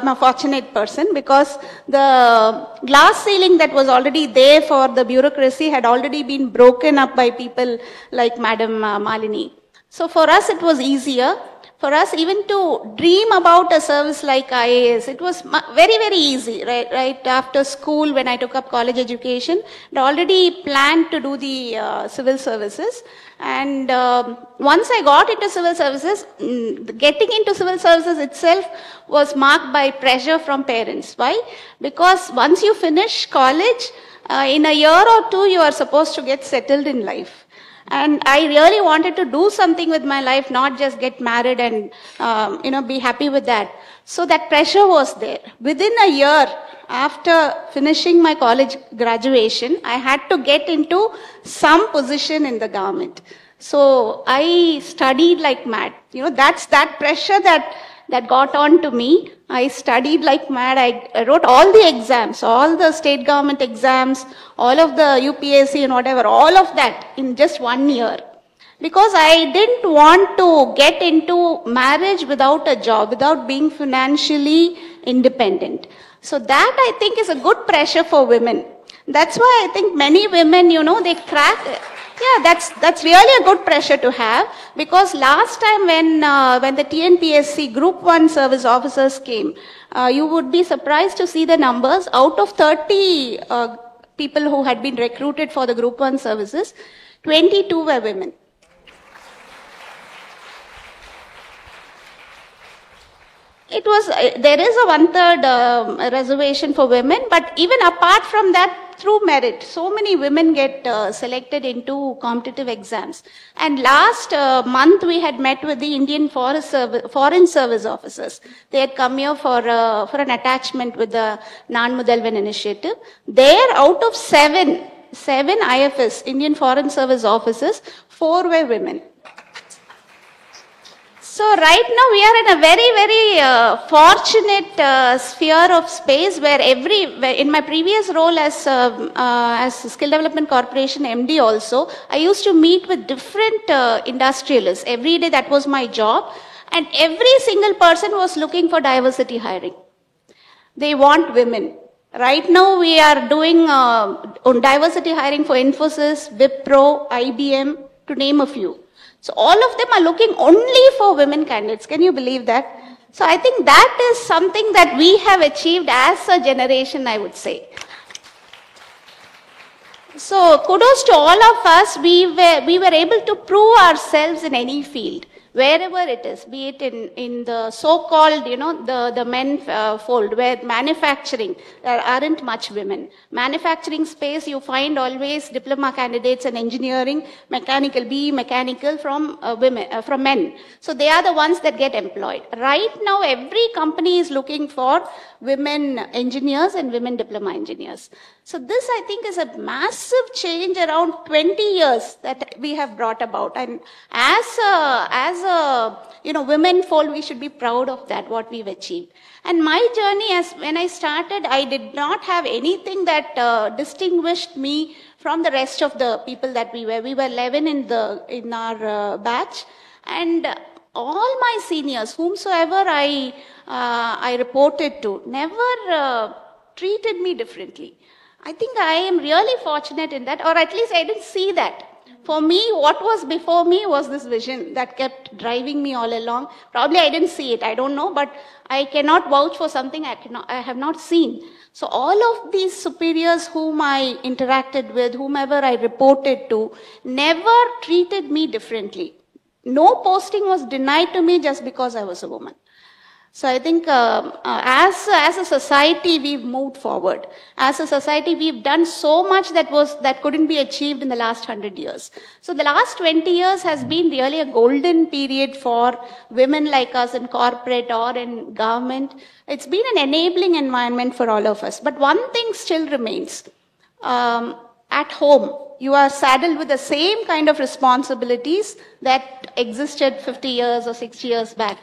a fortunate person, because the glass ceiling that was already there for the bureaucracy had already been broken up by people like Madam Malini. So for us, it was easier. For us, even to dream about a service like IAS, it was very, very easy. Right after school, when I took up college education, I already planned to do the civil services. And once I got into civil services, getting into civil services itself was marked by pressure from parents. Why? Because once you finish college, in a year or two, you are supposed to get settled in life. And I really wanted to do something with my life, not just get married and, be happy with that. So that pressure was there. Within a year after finishing my college graduation, I had to get into some position in the government. So I studied like mad. That's that pressure that got on to me. I studied like mad. I wrote all the exams, all the state government exams, all of the UPSC and whatever, all of that in just 1 year. Because I didn't want to get into marriage without a job, without being financially independent. So that, I think, is a good pressure for women. That's why I think many women, they crack. Yeah, that's really a good pressure to have, because last time when the TNPSC Group 1 service officers came, you would be surprised to see the numbers. Out of 30 people who had been recruited for the Group 1 services, 22 were women. There is a 1/3 reservation for women, but even apart from that, through merit, so many women get selected into competitive exams. And last month we had met with the Indian Foreign Service officers. They had come here for an attachment with the Naan Mudalvan initiative. There, out of seven IFS, Indian Foreign Service officers, 4 were women. So right now we are in a very, very fortunate sphere of space where in my previous role as Skill Development Corporation MD also, I used to meet with different industrialists. Every day that was my job, and every single person was looking for diversity hiring. They want women. Right now we are doing on diversity hiring for Infosys, Wipro, IBM, to name a few. So all of them are looking only for women candidates. Can you believe that? So I think that is something that we have achieved as a generation, I would say. So kudos to all of us. We were able to prove ourselves in any field, wherever it is, be it in the so-called, the men fold, where manufacturing, there aren't much women. Manufacturing space, you find always diploma candidates and engineering, mechanical, BE mechanical from from men. So they are the ones that get employed. Right now, every company is looking for women engineers and women diploma engineers. So this, I think, is a massive change around 20 years that we have brought about. And as a women fold, we should be proud of that, what we've achieved. And my journey, when I started, I did not have anything that distinguished me from the rest of the people that we were. We were 11 in our batch, and all my seniors, whomsoever I reported to, never treated me differently. I think I am really fortunate in that, or at least I didn't see that. For me, what was before me was this vision that kept driving me all along. Probably I didn't see it, I don't know, but I cannot vouch for something I have not seen. So all of these superiors whom I interacted with, whomever I reported to, never treated me differently. No posting was denied to me just because I was a woman. So I think as a society, we've moved forward. As a society, we've done so much that couldn't be achieved in the last 100 years. So the last 20 years has been really a golden period for women like us in corporate or in government. It's been an enabling environment for all of us. But one thing still remains. At home, you are saddled with the same kind of responsibilities that existed 50 years or 60 years back.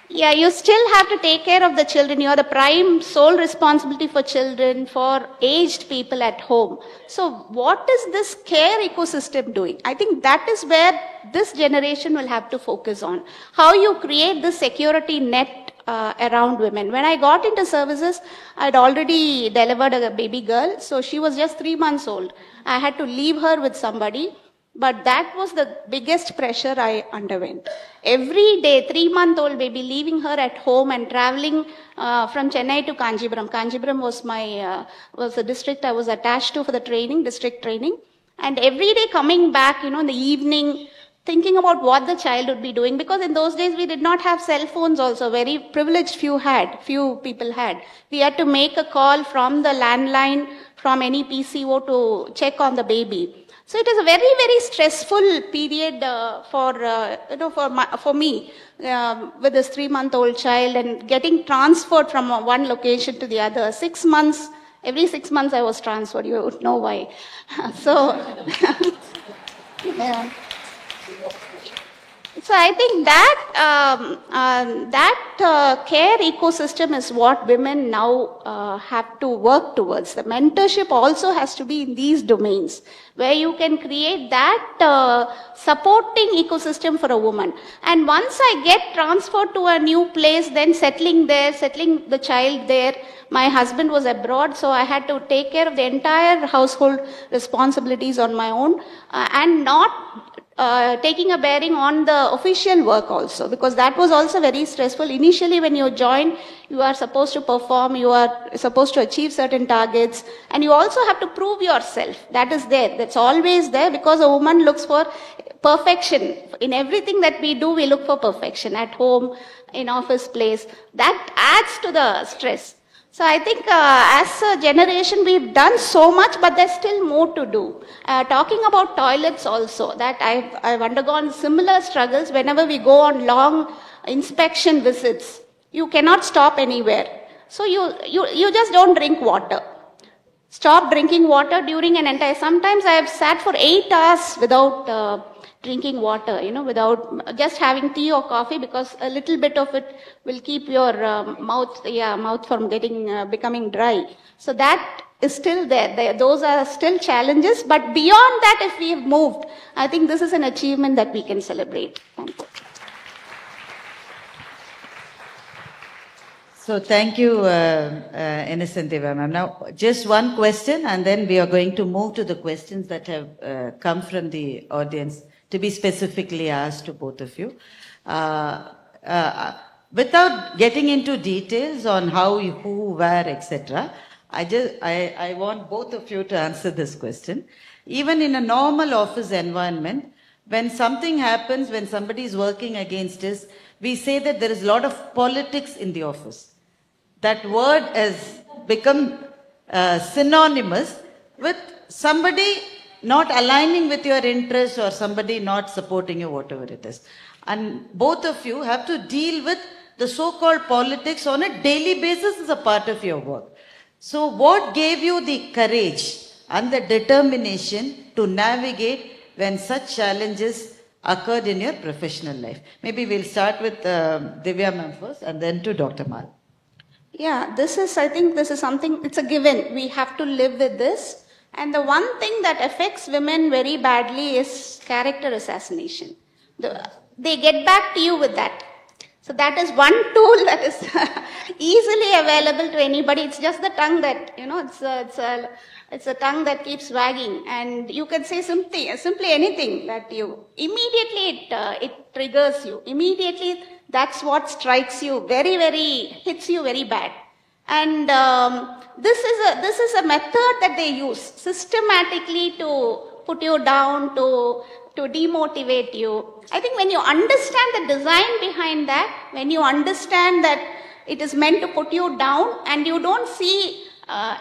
Yeah, you still have to take care of the children. You are the prime sole responsibility for children, for aged people at home. So what is this care ecosystem doing? I think that is where this generation will have to focus on. How you create this security net around women. When I got into services, I'd already delivered a baby girl. So she was just 3 months old. I had to leave her with somebody. But that was the biggest pressure I underwent. Every day, 3-month-old baby, leaving her at home and traveling from Chennai to Kanchipuram. Kanchipuram was the district I was attached to for the training, district training. And every day coming back, in the evening, thinking about what the child would be doing. Because in those days, we did not have cell phones also. Very privileged few people had. We had to make a call from the landline, from any PCO to check on the baby. So it is a very, very stressful period for me with this 3-month-old child and getting transferred from one location to the other. 6 months, every 6 months I was transferred. You would know why. So, yeah. So I think that care ecosystem is what women now have to work towards. The mentorship also has to be in these domains where you can create that supporting ecosystem for a woman. And once I get transferred to a new place, then settling the child there. My husband was abroad, so I had to take care of the entire household responsibilities on my own and not taking a bearing on the official work also, because that was also very stressful. Initially, when you join, you are supposed to perform, you are supposed to achieve certain targets, and you also have to prove yourself. That is there. That's always there, because a woman looks for perfection. In everything that we do, we look for perfection. At home, in office place. That adds to the stress. So I think as a generation, we've done so much, but there's still more to do. Talking about toilets also, that I've undergone similar struggles. Whenever we go on long inspection visits, you cannot stop anywhere. So you just don't drink water. Stop drinking water during an entire, sometimes I have sat for 8 hours without drinking water, without just having tea or coffee, because a little bit of it will keep your mouth from becoming dry. So that is still there. Those are still challenges, but beyond that, if we have moved, I think this is an achievement that we can celebrate. Thank you. So thank you, Innocent Deva ma'am. Now, just one question, and then we are going to move to the questions that have come from the audience to be specifically asked to both of you. Without getting into details on how, who, where, etc., I want both of you to answer this question. Even in a normal office environment, when something happens, when somebody is working against us, we say that there is a lot of politics in the office. That word has become synonymous with somebody not aligning with your interests or somebody not supporting you, whatever it is. And both of you have to deal with the so-called politics on a daily basis as a part of your work. So what gave you the courage and the determination to navigate when such challenges occurred in your professional life? Maybe we'll start with Divya ma'am first and then to Dr. Mal. Yeah, I think this is something, it's a given. We have to live with this. And the one thing that affects women very badly is character assassination. They get back to you with that. So that is one tool that is easily available to anybody. It's just the tongue that, it's a tongue that keeps wagging. And you can say simply anything that immediately it triggers you. Immediately that's what strikes you hits you very bad. And this is a method that they use systematically to put you down, to demotivate you. I think when you understand the design behind that, when you understand that it is meant to put you down and you don't see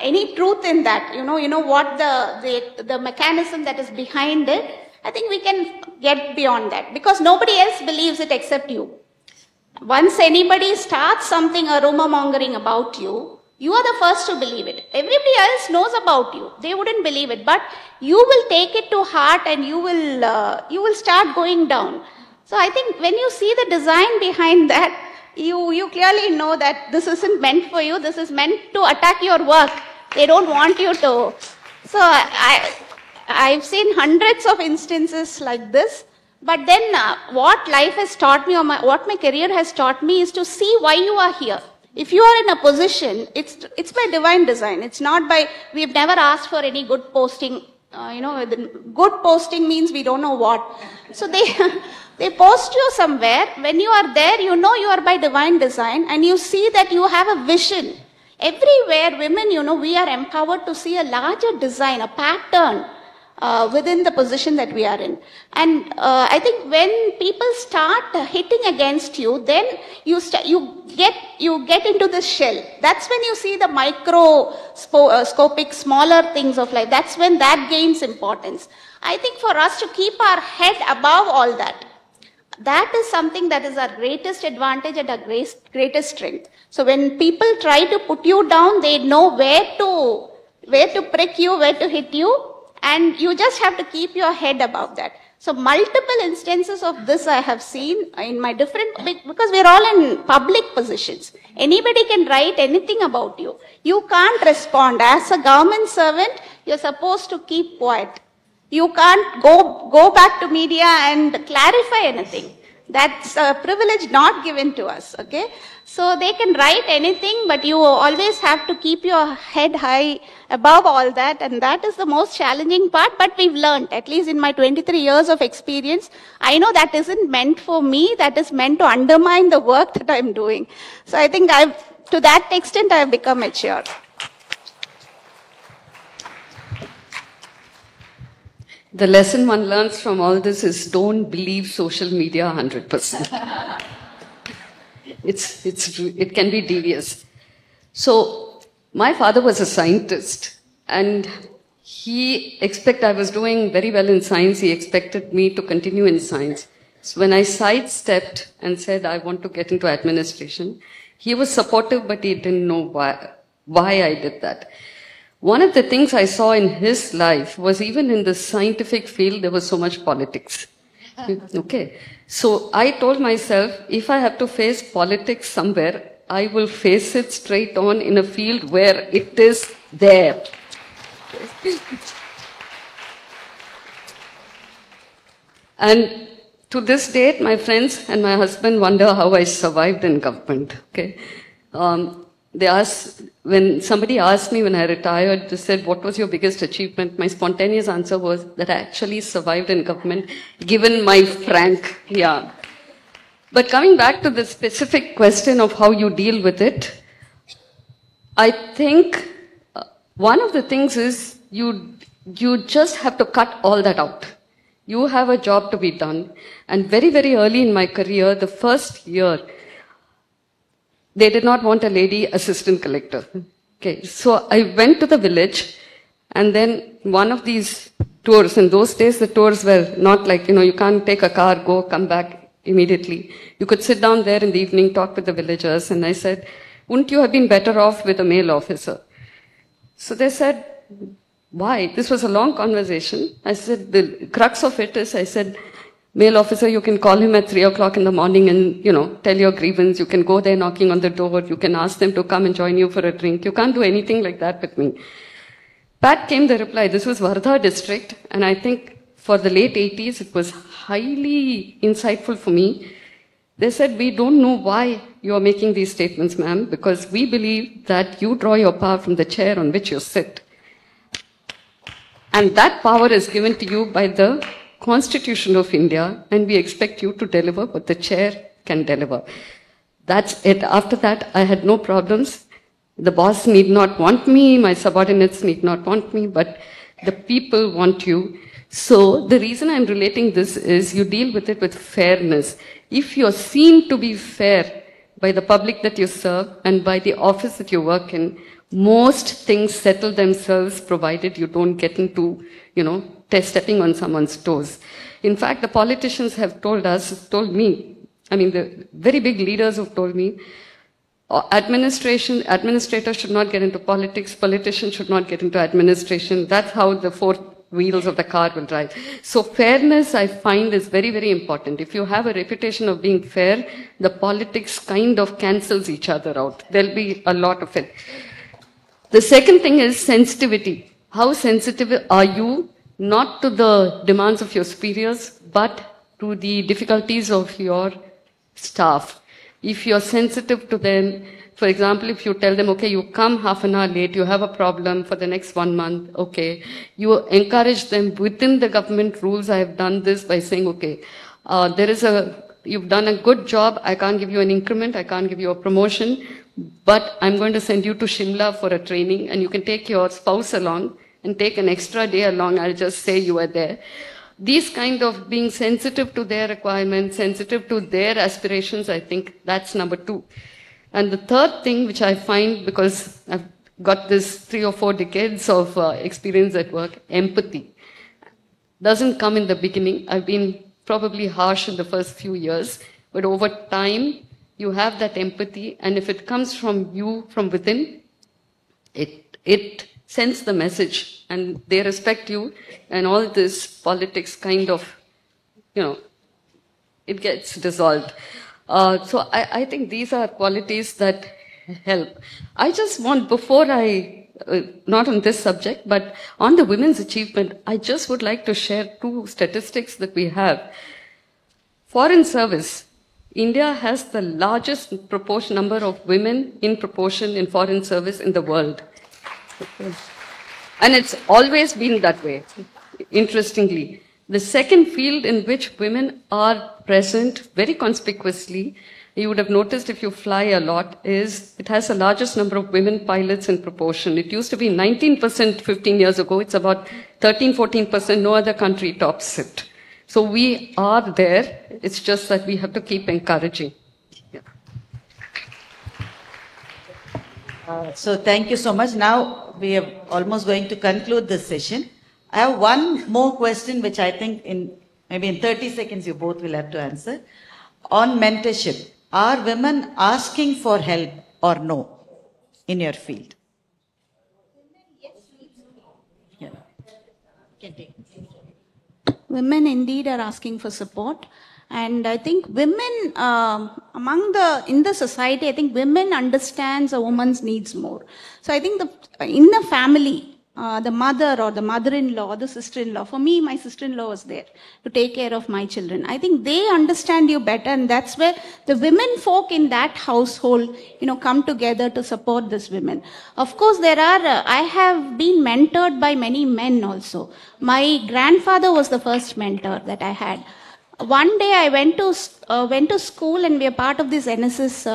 any truth in that, you know what the mechanism that is behind it, I think we can get beyond that, because nobody else believes it except you. Once anybody starts something, a rumor mongering about you, you are the first to believe it. Everybody else knows about you. They wouldn't believe it, but you will take it to heart and you will start going down. So I think when you see the design behind that, you clearly know that this isn't meant for you. This is meant to attack your work. They don't want you to. So I've seen hundreds of instances like this. But then what life has taught me, or what my career has taught me, is to see why you are here. If you are in a position, it's by divine design. It's not by, we've never asked for any good posting. Good posting means we don't know what. So they post you somewhere. When you are there, you know you are by divine design, and you see that you have a vision. Everywhere, women, we are empowered to see a larger design, a pattern within the position that we are in. And I think when people start hitting against you, then you get into this shell. That's when you see the microscopic, smaller things of life. That's when that gains importance. I think for us to keep our head above all that, that is something that is our greatest advantage and our greatest strength. So when people try to put you down, they know where to prick you, where to hit you, and you just have to keep your head above that. So multiple instances of this I have seen in my different, because we're all in public positions. Anybody can write anything about you. You can't respond. As a government servant, you're supposed to keep quiet. You can't go back to media and clarify anything. That's a privilege not given to us, okay? So they can write anything, but you always have to keep your head high above all that, and that is the most challenging part, but we've learned, at least in my 23 years of experience, I know that isn't meant for me, that is meant to undermine the work that I'm doing. So I think to that extent, I've become mature. The lesson one learns from all this is don't believe social media 100%. It can be devious. So my father was a scientist, and I was doing very well in science. He expected me to continue in science. So when I sidestepped and said I want to get into administration, he was supportive, but he didn't know why I did that. One of the things I saw in his life was, even in the scientific field, there was so much politics. Okay. So I told myself, if I have to face politics somewhere, I will face it straight on in a field where it is there. And to this date, my friends and my husband wonder how I survived in government. Okay. When somebody asked me when I retired, they said, what was your biggest achievement? My spontaneous answer was that I actually survived in government, given my frank, yeah. But coming back to the specific question of how you deal with it, I think one of the things is you just have to cut all that out. You have a job to be done. And very, very early in my career, the first year, they did not want a lady assistant collector. Okay, so I went to the village, and then one of these tours, in those days the tours were not like, you can't take a car, go, come back immediately. You could sit down there in the evening, talk with the villagers, and I said, wouldn't you have been better off with a male officer? So they said, why? This was a long conversation. I said, the crux of it is, I said, male officer, you can call him at 3 o'clock in the morning and, tell your grievance. You can go there knocking on the door. You can ask them to come and join you for a drink. You can't do anything like that with me. Back came the reply. This was Wardha district. And I think for the late 80s, it was highly insightful for me. They said, we don't know why you are making these statements, ma'am, because we believe that you draw your power from the chair on which you sit. And that power is given to you by the Constitution of India, and we expect you to deliver what the chair can deliver. That's it. After that, I had no problems. The boss need not want me, my subordinates need not want me, but the people want you. So the reason I'm relating this is you deal with it with fairness. If you're seen to be fair by the public that you serve and by the office that you work in, most things settle themselves, provided you don't get into, stepping on someone's toes. In fact, the politicians have told me, the very big leaders have told me, administrators should not get into politics, politicians should not get into administration. That's how the wheels of the car will drive. So fairness, I find, is very, very important. If you have a reputation of being fair, the politics kind of cancels each other out. There'll be a lot of it. The second thing is sensitivity. How sensitive are you, not to the demands of your superiors, but to the difficulties of your staff? If you're sensitive to them, for example, if you tell them, okay, you come half an hour late, you have a problem for the next 1 month, okay, you encourage them within the government rules. I have done this by saying, okay, you've done a good job, I can't give you an increment, I can't give you a promotion, but I'm going to send you to Shimla for a training, and you can take your spouse along and take an extra day along. I'll just say you are there. These kind of being sensitive to their requirements, sensitive to their aspirations, I think that's number 2. And the third thing, which I find, because I've got this 3 or 4 decades of experience at work, empathy. Doesn't come in the beginning. I've been probably harsh in the first few years, but over time, you have that empathy, and if it comes from you, from within, it sends the message, and they respect you, and all this politics kind of, it gets dissolved. So I think these are qualities that help. I just want, before not on this subject, but on the women's achievement, I just would like to share 2 statistics that we have. Foreign service. India has the largest number of women in proportion in foreign service in the world. And it's always been that way, interestingly. The second field in which women are present very conspicuously, you would have noticed if you fly a lot, is it has the largest number of women pilots in proportion. It used to be 19% 15 years ago. It's about 13-14%. No other country tops it. So we are there. It's just that we have to keep encouraging. Yeah. So thank you so much. Now we are almost going to conclude this session. I have one more question, which I think maybe in 30 seconds you both will have to answer. On mentorship, are women asking for help or no in your field? Yeah. Women indeed are asking for support. And I think women, in the society, I think women understands a woman's needs more. So I think in the family, the mother or the mother-in-law or the sister-in-law, for me, my sister-in-law was there to take care of my children. I think they understand you better, and that's where the women folk in that household, come together to support this women. Of course, I have been mentored by many men also. My grandfather was the first mentor that I had. One day I went to school, and we were part of this NSS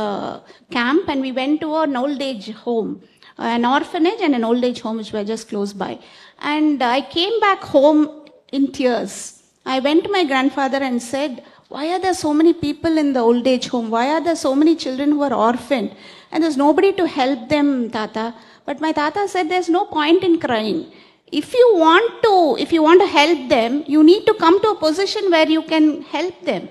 camp, and we went to an old age home. An orphanage and an old age home which were just close by. And I came back home in tears. I went to my grandfather and said, why are there so many people in the old age home? Why are there so many children who are orphaned? And there's nobody to help them, Tata. But my Tata said, there's no point in crying. If you want to help them, you need to come to a position where you can help them.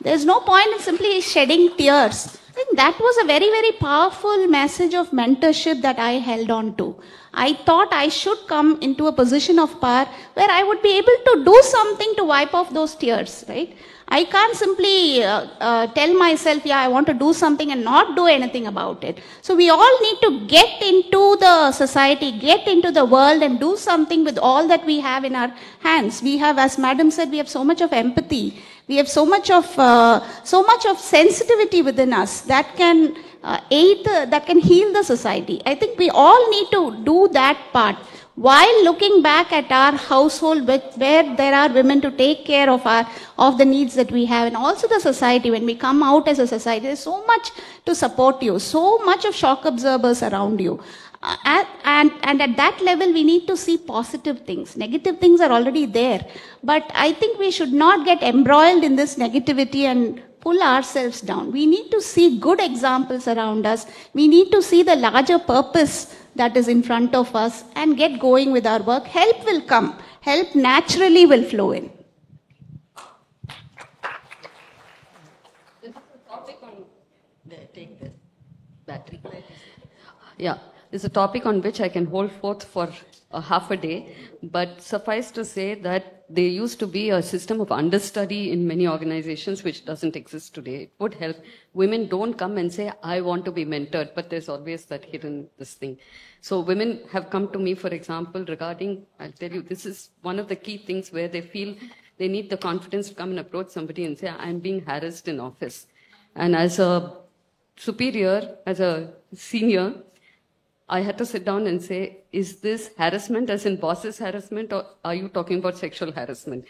There's no point in simply shedding tears. I think that was a very, very powerful message of mentorship that I held on to. I thought I should come into a position of power where I would be able to do something to wipe off those tears, right? I can't simply tell myself, I want to do something and not do anything about it. So we all need to get into the society, get into the world and do something with all that we have in our hands. We have, as Madam said, we have so much of empathy. We have so much of sensitivity within us that can that can heal the society. I think we all need to do that part while looking back at our household where there are women to take care of the needs that we have, and also the society. When we come out as a society, there's so much to support you, so much of shock absorbers around you. And at that level, we need to see positive things. Negative things are already there. But I think we should not get embroiled in this negativity and pull ourselves down. We need to see good examples around us. We need to see the larger purpose that is in front of us and get going with our work. Help will come. Help naturally will flow in. This is a topic on... Take the battery. Yeah. It's a topic on which I can hold forth for half a day. But suffice to say that there used to be a system of understudy in many organizations which doesn't exist today. It would help. Women don't come and say, I want to be mentored, but there's always that hidden this thing. So women have come to me, for example, regarding, I'll tell you, this is one of the key things where they feel they need the confidence to come and approach somebody and say, I'm being harassed in office. And as a superior, as a senior, I had to sit down and say, is this harassment as in boss's harassment, or are you talking about sexual harassment?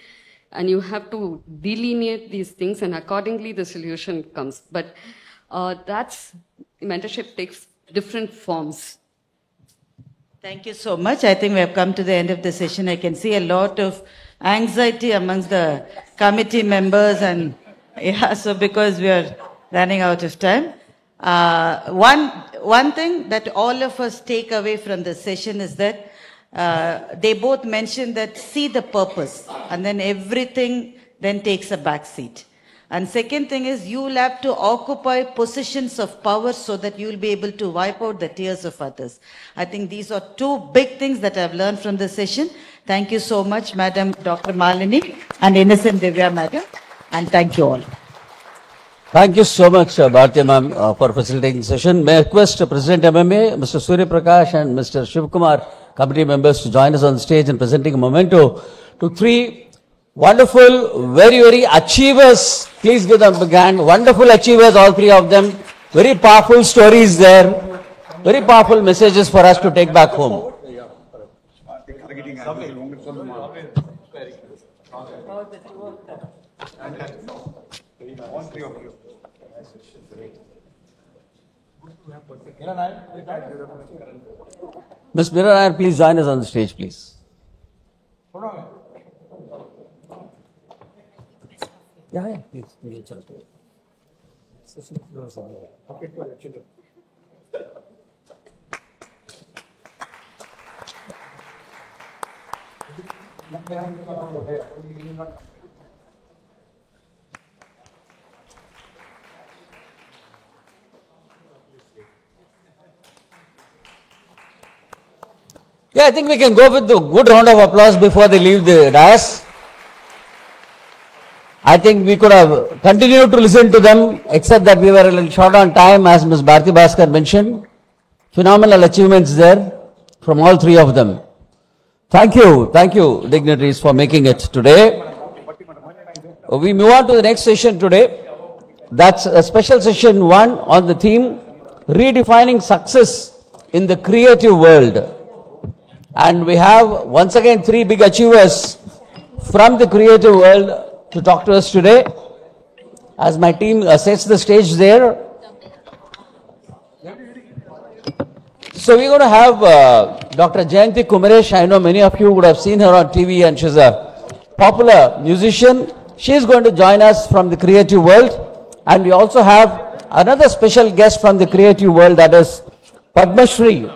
And you have to delineate these things, and accordingly the solution comes. But mentorship takes different forms. Thank you so much. I think we have come to the end of the session. I can see a lot of anxiety amongst the committee members, and so because we are running out of time. One thing that all of us take away from the session is that they both mentioned that see the purpose, and then everything then takes a back seat. And second thing is you will have to occupy positions of power so that you will be able to wipe out the tears of others. I think these are two big things that I've learned from the session. Thank you so much, Madam Dr. Malini and Innocent Divya, Madam, and thank you all. Thank you so much, Bharti ma'am, for facilitating the session. May I request President MMA, Mr. Surya Prakash and Mr. Shiv Kumar, committee members, to join us on stage in presenting a memento to three wonderful, very, very achievers. Please give them a big hand. Wonderful achievers, all three of them. Very powerful stories there. Very powerful messages for us to take back home. Ms. Meera Nair, please join us on the stage, please. Yeah, please. Yeah, I think we can go with the good round of applause before they leave the dais. I think we could have continued to listen to them, except that we were a little short on time, as Ms. Bharti Bhaskar mentioned. Phenomenal achievements there from all three of them. Thank you, dignitaries, for making it today. We move on to the next session today. That's a special session 1 on the theme, Redefining Success in the Creative World. And we have once again three big achievers from the creative world to talk to us today. As my team sets the stage there. So we're going to have Dr. Jayanti Kumaresh. I know many of you would have seen her on TV, and she's a popular musician. She's going to join us from the creative world. And we also have another special guest from the creative world, that is Padma Shri,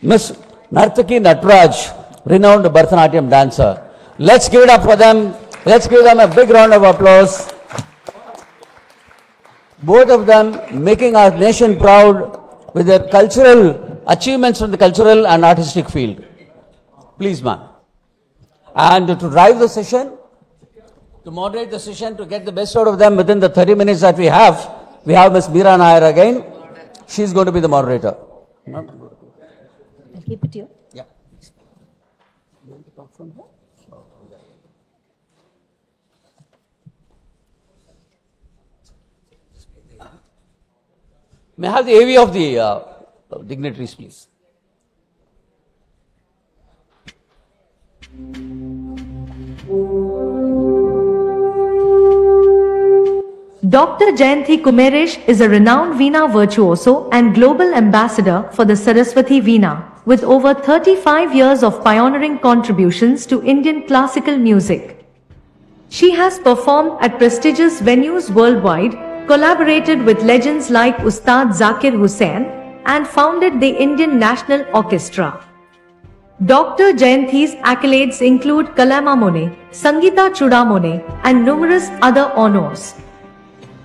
Ms. Nartaki Natraj, renowned Bharatanatyam dancer. Let's give it up for them. Let's give them a big round of applause. Both of them making our nation proud with their cultural achievements from the cultural and artistic field. Please, ma'am. And to drive the session, to moderate the session, to get the best out of them within the 30 minutes that we have Ms. Meera Nair again. She's going to be the moderator. I'll keep it here. Yeah. May I have the AV of the dignitaries, please? Dr. Jayanti Kumaresh is a renowned Veena virtuoso and global ambassador for the Saraswati Veena, with over 35 years of pioneering contributions to Indian classical music. She has performed at prestigious venues worldwide, collaborated with legends like Ustad Zakir Hussain, and founded the Indian National Orchestra. Dr. Jayanti's accolades include Kalamamone, Sangeeta Chudamone, and numerous other honors.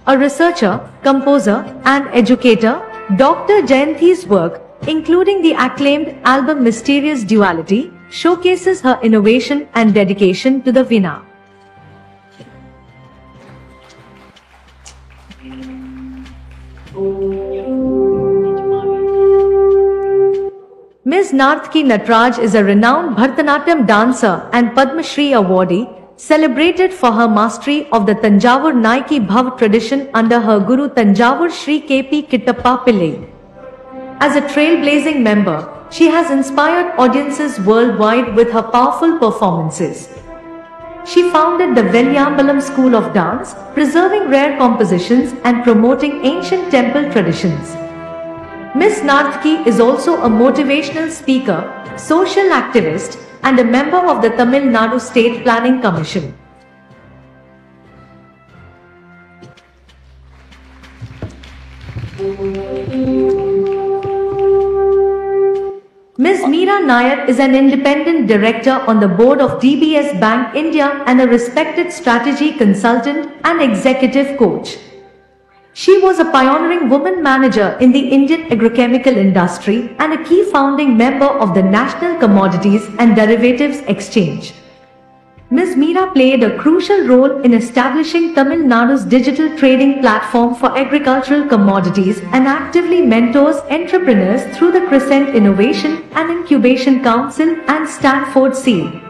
A researcher, composer, and educator, Dr. Jayanti's work, including the acclaimed album Mysterious Duality, showcases her innovation and dedication to the Veena. Ms. Nartaki Natraj is a renowned Bharatanatyam dancer and Padma Shri awardee, celebrated for her mastery of the Tanjavur Naiki Bhav tradition under her Guru Tanjavur Shri K.P. Kittappa Pillai. As a trailblazing member, she has inspired audiences worldwide with her powerful performances. She founded the Velyambalam School of Dance, preserving rare compositions and promoting ancient temple traditions. Ms. Nartaki is also a motivational speaker, social activist, and a member of the Tamil Nadu State Planning Commission. Ms. Meera Nair is an independent director on the board of DBS Bank India and a respected strategy consultant and executive coach. She was a pioneering woman manager in the Indian agrochemical industry and a key founding member of the National Commodities and Derivatives Exchange. Ms. Meera played a crucial role in establishing Tamil Nadu's digital trading platform for agricultural commodities and actively mentors entrepreneurs through the Crescent Innovation and Incubation Council and Stanford Seed.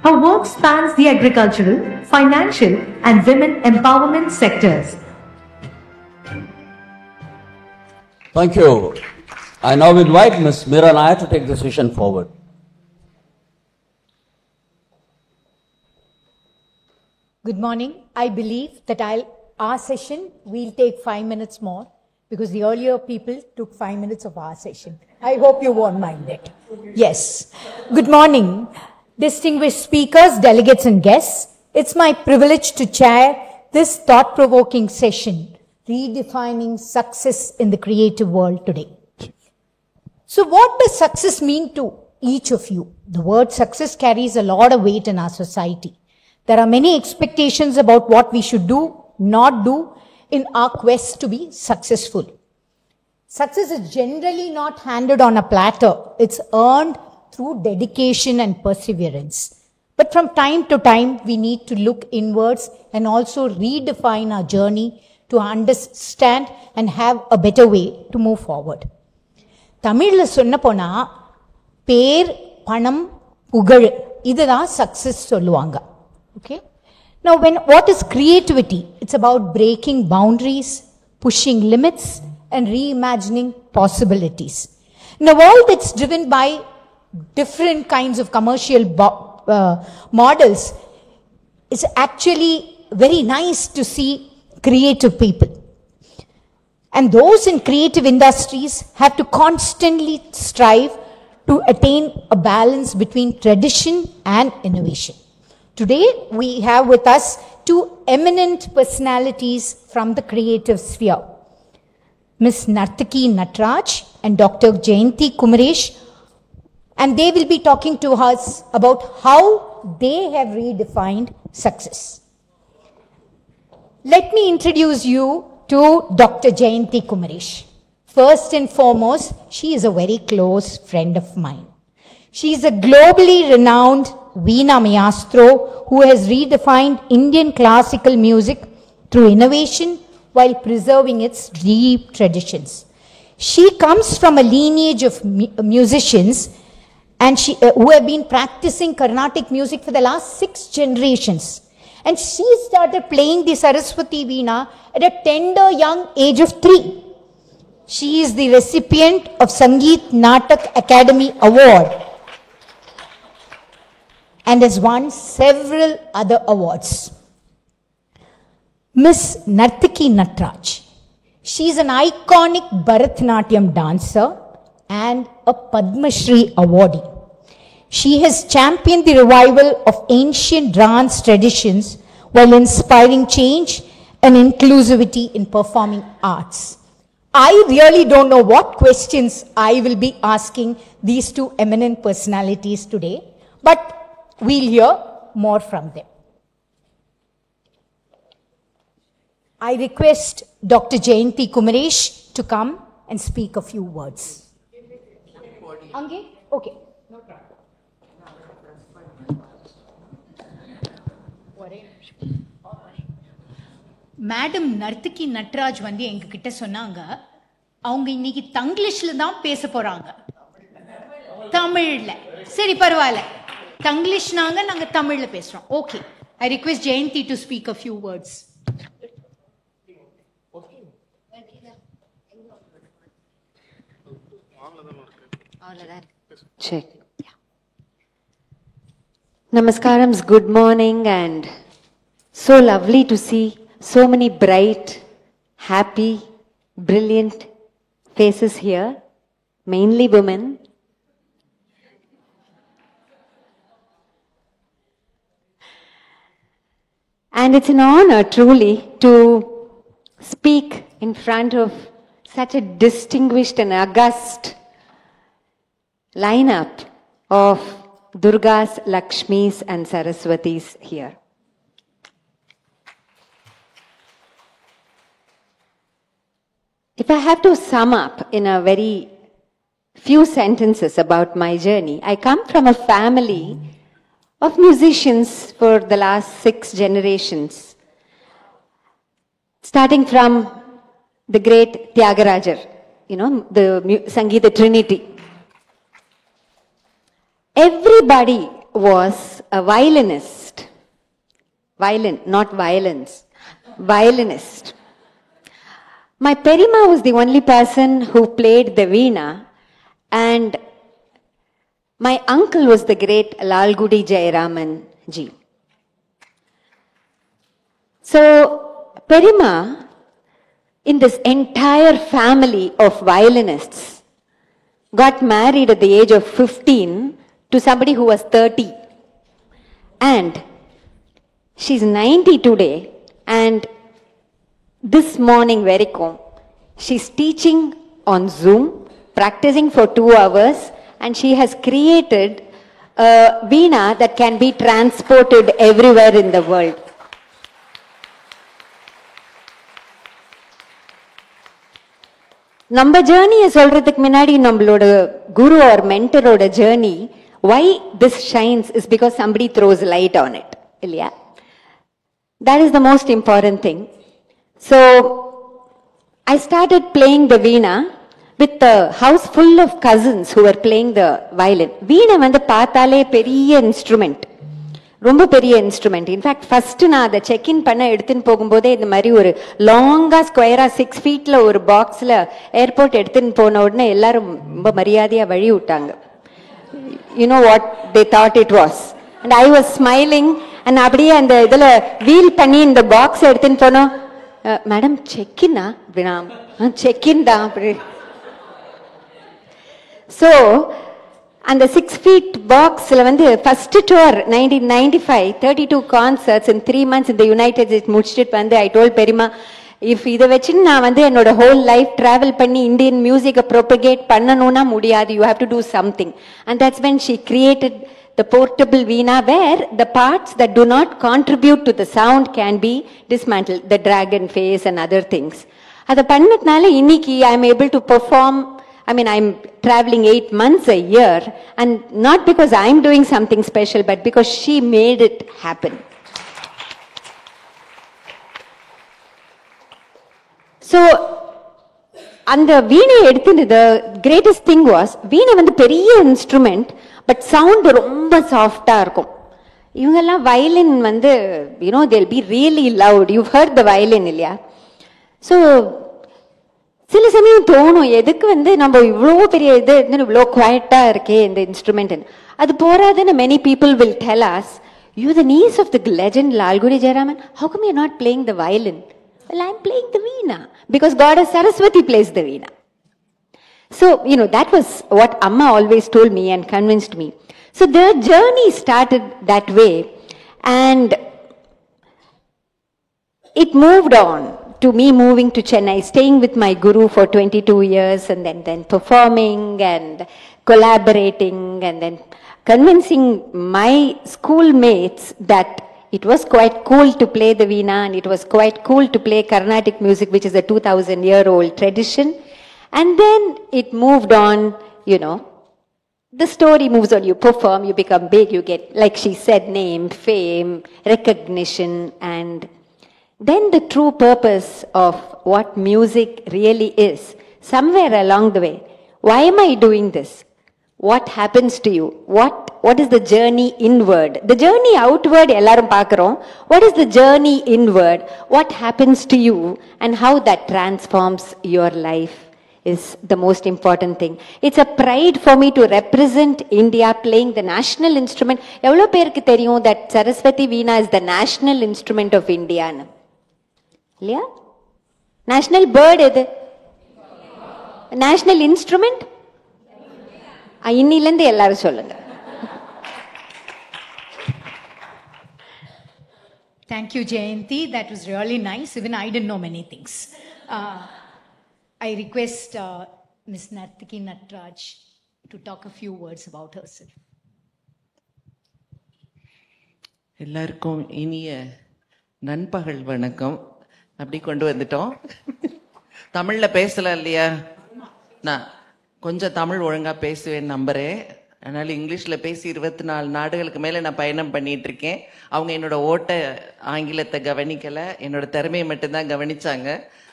Her work spans the agricultural, financial, and women empowerment sectors. Thank you. I now invite Ms. Meera Nair to take the session forward. Good morning. I believe that our session will take 5 minutes more because the earlier people took 5 minutes of our session. I hope you won't mind it. Yes. Good morning, distinguished speakers, delegates and guests. It's my privilege to chair this thought-provoking session, Redefining Success in the Creative World today. So what does success mean to each of you? The word success carries a lot of weight in our society. There are many expectations about what we should do, not do in our quest to be successful. Success is generally not handed on a platter. It's earned through dedication and perseverance. But from time to time, we need to look inwards and also redefine our journey to understand and have a better way to move forward. தமிழ்ல சொன்ன போனா பேர் பணம் புகழ் இதுதான் success சொல்லுவாங்க. Okay. Now, what is creativity? It's about breaking boundaries, pushing limits, and reimagining possibilities. In a world that's driven by different kinds of commercial models, it's actually very nice to see creative people. And those in creative industries have to constantly strive to attain a balance between tradition and innovation. Today, we have with us two eminent personalities from the creative sphere, Ms. Nartaki Natraj and Dr. Jayanti Kumaresh, and they will be talking to us about how they have redefined success. Let me introduce you to Dr. Jayanti Kumaresh. First and foremost, she is a very close friend of mine. She is a globally renowned Veena maestro who has redefined Indian classical music through innovation while preserving its deep traditions. She comes from a lineage of musicians and who have been practicing Carnatic music for the last 6 generations. And she started playing the Saraswati Veena at a tender young age of 3. She is the recipient of Sangeet Natak Academy Award and has won several other awards. Ms. Nartaki Natraj. She is an iconic Bharatanatyam dancer and a Padma Shri awardee. She has championed the revival of ancient dance traditions while inspiring change and inclusivity in performing arts. I really don't know what questions I will be asking these two eminent personalities today, but we'll hear more from them. I request Dr. Jayanti Kumaresh to come and speak a few words. Okay. Madam Narthaki Natraj வந்து எங்ககிட்ட சொன்னாங்க அவங்க இன்னைக்கு தங்கிலீஷ்ல தான் பேச போறாங்க. தமிழ்ல சரி பரவாயில்ல, தங்கிலீஷ்னாங்க, நாங்க தமிழ்ல பேசுறோம். Okay, I request Jayanthi to speak a few words. Check. Yeah. Namaskarams, good morning, and so lovely to see so many bright, happy, brilliant faces here, mainly women. And it's an honor truly to speak in front of such a distinguished and august lineup of Durgas, Lakshmis and Saraswatis here. If I have to sum up in a very few sentences about my journey, I come from a family of musicians for the last 6 generations, starting from the great Tyagarajar, the Sangeeta Trinity. Everybody was a violinist. Violin, not violence. Violinist. My Perima was the only person who played the veena, and my uncle was the great Lalgudi Jayaraman ji. So, Perima, in this entire family of violinists, got married at the age of 15 to somebody who was 30. And she's 90 today, and this morning, she's teaching on Zoom, practicing for 2 hours, and she has created a veena that can be transported everywhere in the world. நம்ம ஜேர்னியை சொல்றதுக்கு முன்னாடி நம்மளோட குரு or mentor journey, why this shines is because somebody throws light on it. இல்லையா? That is the most important thing. So, I started playing the veena with a house full of cousins who were playing the violin. Veena வந்து பார்த்தாலே பெரிய instrument, ரொம்ப பெரிய instrument. In fact first நான் அதை check in பண்ண எடுத்துன்னு போகும்போதே இந்த மாதிரி ஒரு லாங்கா ஸ்கொயரா 6 feetல ஒரு பாக்ஸ்ல ஏர்போர்ட் எடுத்துன்னு போன உடனே எல்லாரும் ரொம்ப மரியாதையா வழி விட்டாங்க. You know what they thought it was, and I was smiling, and அப்படியே அந்த இதுல வீல் பண்ணி இந்த பாக்ஸ் எடுத்துன்னு போனோம். மேடம் செக்கின்னா அப்படின்னா செக்கின் தான் அப்படி. ஸோ அந்த 6 feet பாக்ஸ்ல வந்து first tour 1995 32 concerts in 3 months in the United States முடிச்சுட்டு வந்து I told பெரியமா, இஃப் இதை வச்சு நான் வந்து என்னோட ஹோல் லைஃப் டிராவல் பண்ணி இந்தியன் மியூசிக்கை ப்ரொபகேட் பண்ணணும்னா முடியாது, you have to do something. And that's when she created the portable veena, where the parts that do not contribute to the sound can be dismantled, the dragon face and other things. Adha pannadnaala inniki I am able to perform. I mean, I'm traveling 8 months a year, and not because I'm doing something special, but because she made it happen. So, and the veena eduthu, the greatest thing was, veena vandu periya instrument, but sound ரொம்ப சாஃப்டா இருக்கும். இவங்கெல்லாம் violin வந்து they'll be really loud. You've heard the violin இல்லையா? So சில சமயம் தோணும், எதுக்கு வந்து நம்ம இவ்வளோ பெரிய இது இவ்வளோ குவாய்ட்டா இருக்கே இந்த இன்ஸ்ட்ருமெண்ட். அது போறாதுன்னு many people will tell us, you're the niece of the legend Lalgudi Jayaraman, how come you're not playing the violin? Well, I'm playing the veena because Goddess Saraswati plays the veena. So, that was what Amma always told me and convinced me. So the journey started that way, and it moved on to me moving to Chennai, staying with my guru for 22 years, and then performing and collaborating, and then convincing my schoolmates that it was quite cool to play the veena, and it was quite cool to play Carnatic music, which is a 2000-year-old tradition. And then it moved on, the story moves on. You perform, you become big, you get, like she said, name, fame, recognition, and then the true purpose of what music really is, somewhere along the way, why am I doing this? What happens to you? What is the journey inward? The journey outward, ellarum paakrom. What is the journey inward? What happens to you and how that transforms your life is the most important thing. It's a pride for me to represent India playing the national instrument. Evlo perukku theriyum that Saraswati Veena is the national instrument of India nu? Illaya? National bird edu? National instrument? இன்னிலேருந்து எல்லாரும் சொல்லுங்க. Thank you, Jayanti. That was really nice. Even I didn't know many things. I request Ms. Nartiki Natraj to talk a few words about herself. எல்லாருக்கும் இனிய நண்பகல் வணக்கம். அப்படி கொண்டு வந்துட்டோம். தமிழ்ல பேசலாம் இல்லையா? நான் கொஞ்சம் தமிழ் ஒழுங்கா பேசுவேன் நம்புறேன். அதனால இங்கிலீஷ்ல பேசி 24 நாடுகளுக்கு மேல நான் பயணம் பண்ணிட்டு இருக்கேன். அவங்க என்னோட ஓட்ட ஆங்கிலத்தை கவனிக்கல, என்னோட திறமையை மட்டும்தான் கவனிச்சாங்க.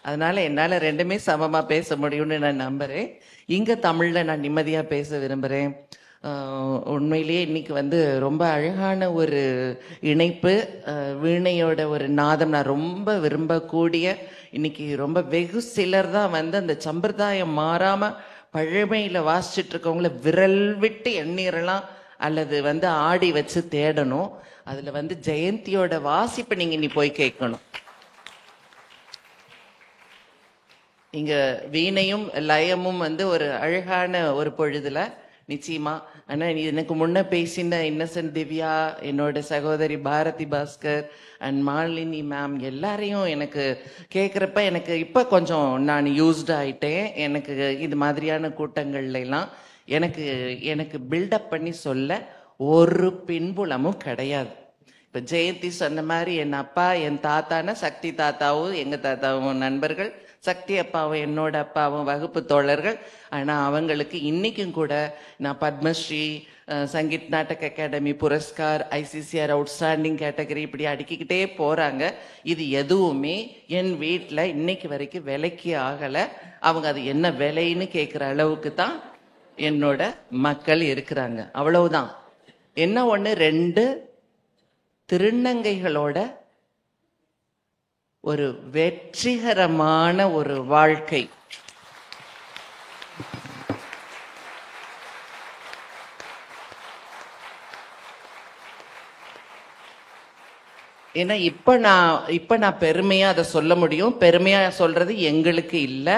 அதனால என்னால ரெண்டுமே சமமா பேச முடியும்னு நான் நம்புறேன். இங்க தமிழ்ல நான் நிம்மதியா பேச விரும்புறேன். உண்மையிலேயே இன்னைக்கு ரொம்ப அழகான ஒரு இணைப்பு. வீணையோட ஒரு நாதம் நான் ரொம்ப விரும்பக்கூடிய, இன்னைக்கு ரொம்ப வெகு சிலர் தான் அந்த சம்பிரதாயம் மாறாம பழமையில வாசிச்சுட்டு இருக்கவங்கள விரல் விட்டு எண்ணீரலாம் அல்லது ஆடி வச்சு தேடணும். அதுல ஜெயந்தியோட வாசிப்பு நீங்க இனி போய் கேட்கணும். இங்க வீணையும் லயமும் ஒரு அழகான ஒரு பொழுதுல நிச்சயமா. ஆனா எனக்கு முன்ன பேசின இன்னசென்ட் திவ்யா, என்னோட சகோதரி பாரதி பாஸ்கர் அண்ட் மாலினி மேம் எல்லாரையும் எனக்கு கேட்குறப்ப எனக்கு இப்ப கொஞ்சம் நான் யூஸ்ட் ஆயிட்டேன். எனக்கு இது மாதிரியான கூட்டங்கள்ல எல்லாம் எனக்கு பில்டப் பண்ணி சொல்ல ஒரு பின்புலமும் கிடையாது. இப்ப ஜெயந்தி சொன்ன மாதிரி என் அப்பா என் தாத்தான சக்தி தாத்தாவும் எங்க தாத்தாவும் நண்பர்கள், சக்தி அப்பாவும் என்னோட அப்பாவும் வகுப்பு தோழர்கள். ஆனா அவங்களுக்கு இன்னைக்கும் கூட நான் Padmashri, Sangeet Natak academy Puraskar, ICCR outstanding category இப்படி அடுக்கிக்கிட்டே போறாங்க. இது எதுவுமே என் வீட்டில் இன்னைக்கு வரைக்கும் விலைக்கு ஆகல. அவங்க அது என்ன விலைன்னு கேட்குற அளவுக்கு தான் என்னோட மக்கள் இருக்கிறாங்க. அவ்வளவுதான். என்ன ஒண்ணு, 2 திருநங்கைகளோட ஒரு வெற்றிகரமான ஒரு வாழ்க்கை. ஏன்னா இப்ப நான் பெருமையா அதை சொல்ல முடியும். பெருமையா சொல்றது எங்களுக்கு இல்ல.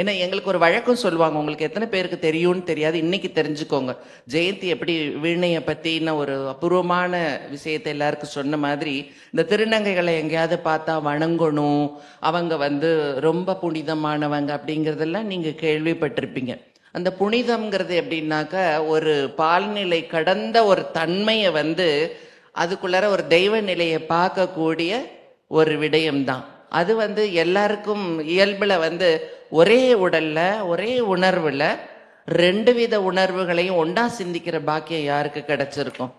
ஏன்னா எங்களுக்கு ஒரு வழக்கம் சொல்லுவாங்க, உங்களுக்கு எத்தனை பேருக்கு தெரியும்னு தெரியாது, இன்னைக்கு தெரிஞ்சுக்கோங்க. ஜெயந்தி எப்படி வீணைய பத்தின ஒரு அபூர்வமான விஷயத்தை எல்லாருக்கும் சொன்ன மாதிரி, இந்த திருநங்கைகளை எங்கேயாவது பார்த்தா வணங்கணும், அவங்க ரொம்ப புனிதமானவங்க அப்படிங்கறதெல்லாம் நீங்க கேள்விப்பட்டிருப்பீங்க. அந்த புனிதம்ங்கிறது எப்படின்னாக்க ஒரு பால்நிலை கடந்த ஒரு தன்மையை அதுக்குள்ளார ஒரு தெய்வ நிலையை பார்க்கக்கூடிய ஒரு விடயம்தான். அது எல்லாருக்கும் இயல்புல ஒரே உடல்ல ஒரே உணர்வுல 2 வித உணர்வுகளையும் ஒன்னா சிந்திக்கிற பாக்கியம் யாருக்கு கிடைச்சிருக்கும்?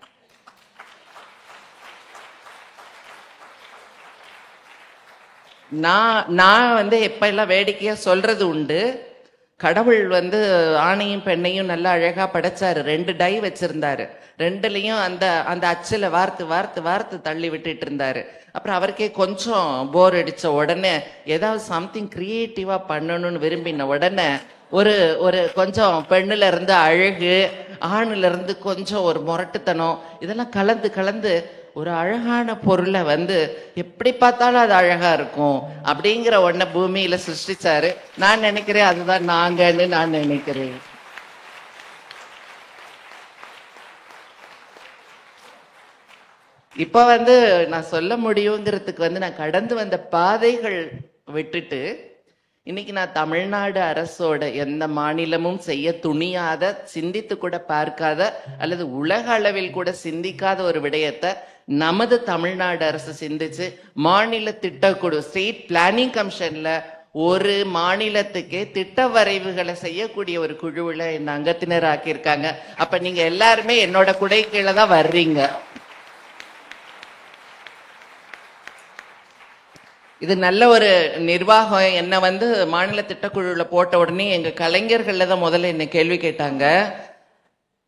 நான் எப்ப எல்லாம் வேடிக்கையா சொல்றது உண்டு, கடவுள் ஆணையும் பெண்ணையும் நல்லா அழகா படைச்சாரு. 2 டை வச்சிருந்தாரு. 2லயும் அந்த அச்சில வார்த்து தள்ளி விட்டுட்டு இருந்தாரு. அப்புறம் அவருக்கே கொஞ்சம் போர் அடிச்ச உடனே ஏதாவது சம்திங் கிரியேட்டிவா பண்ணணும்னு விரும்பின உடனே ஒரு கொஞ்சம் பெண்ணுல இருந்து அழகு, ஆணுல இருந்து கொஞ்சம் ஒரு முரட்டுத்தனம், இதெல்லாம் கலந்து ஒரு அழகான பொருளை எப்படி பார்த்தாலும் அது அழகா இருக்கும் அப்படிங்கிற ஒன்ன பூமியில சிருஷ்டிச்சாரு. நான் நினைக்கிறேன் அதுதான் நாங்கன்னு நான் நினைக்கிறேன். இப்ப நான் சொல்ல முடியுங்கிறதுக்கு நான் கடந்து வந்த பாதைகள் விட்டுட்டு இன்னைக்கு நான் தமிழ்நாடு அரசோட எந்த மாநிலமும் செய்ய துணியாத, சிந்தித்து கூட பார்க்காத அல்லது உலக அளவில் கூட சிந்திக்காத ஒரு விடயத்தை நமது தமிழ்நாடு அரசு சிந்திச்சு மாநில திட்டக்குழு ஸ்டேட் பிளானிங் கமிஷன்ல ஒரு மாநிலத்துக்கே திட்ட வரைவுகளை செய்யக்கூடிய ஒரு குழுவுல என்ன அங்கத்தினர் ஆக்கியிருக்காங்க. அப்ப நீங்க எல்லாருமே என்னோட குடை கீழே தான் வர்றீங்க. இது நல்ல ஒரு நிர்வாகம். என்ன வந்து மாநில திட்டக்குழுல போட்ட உடனே எங்க கலைஞர்கள்ல தான் முதல்ல என்ன கேள்வி கேட்டாங்க.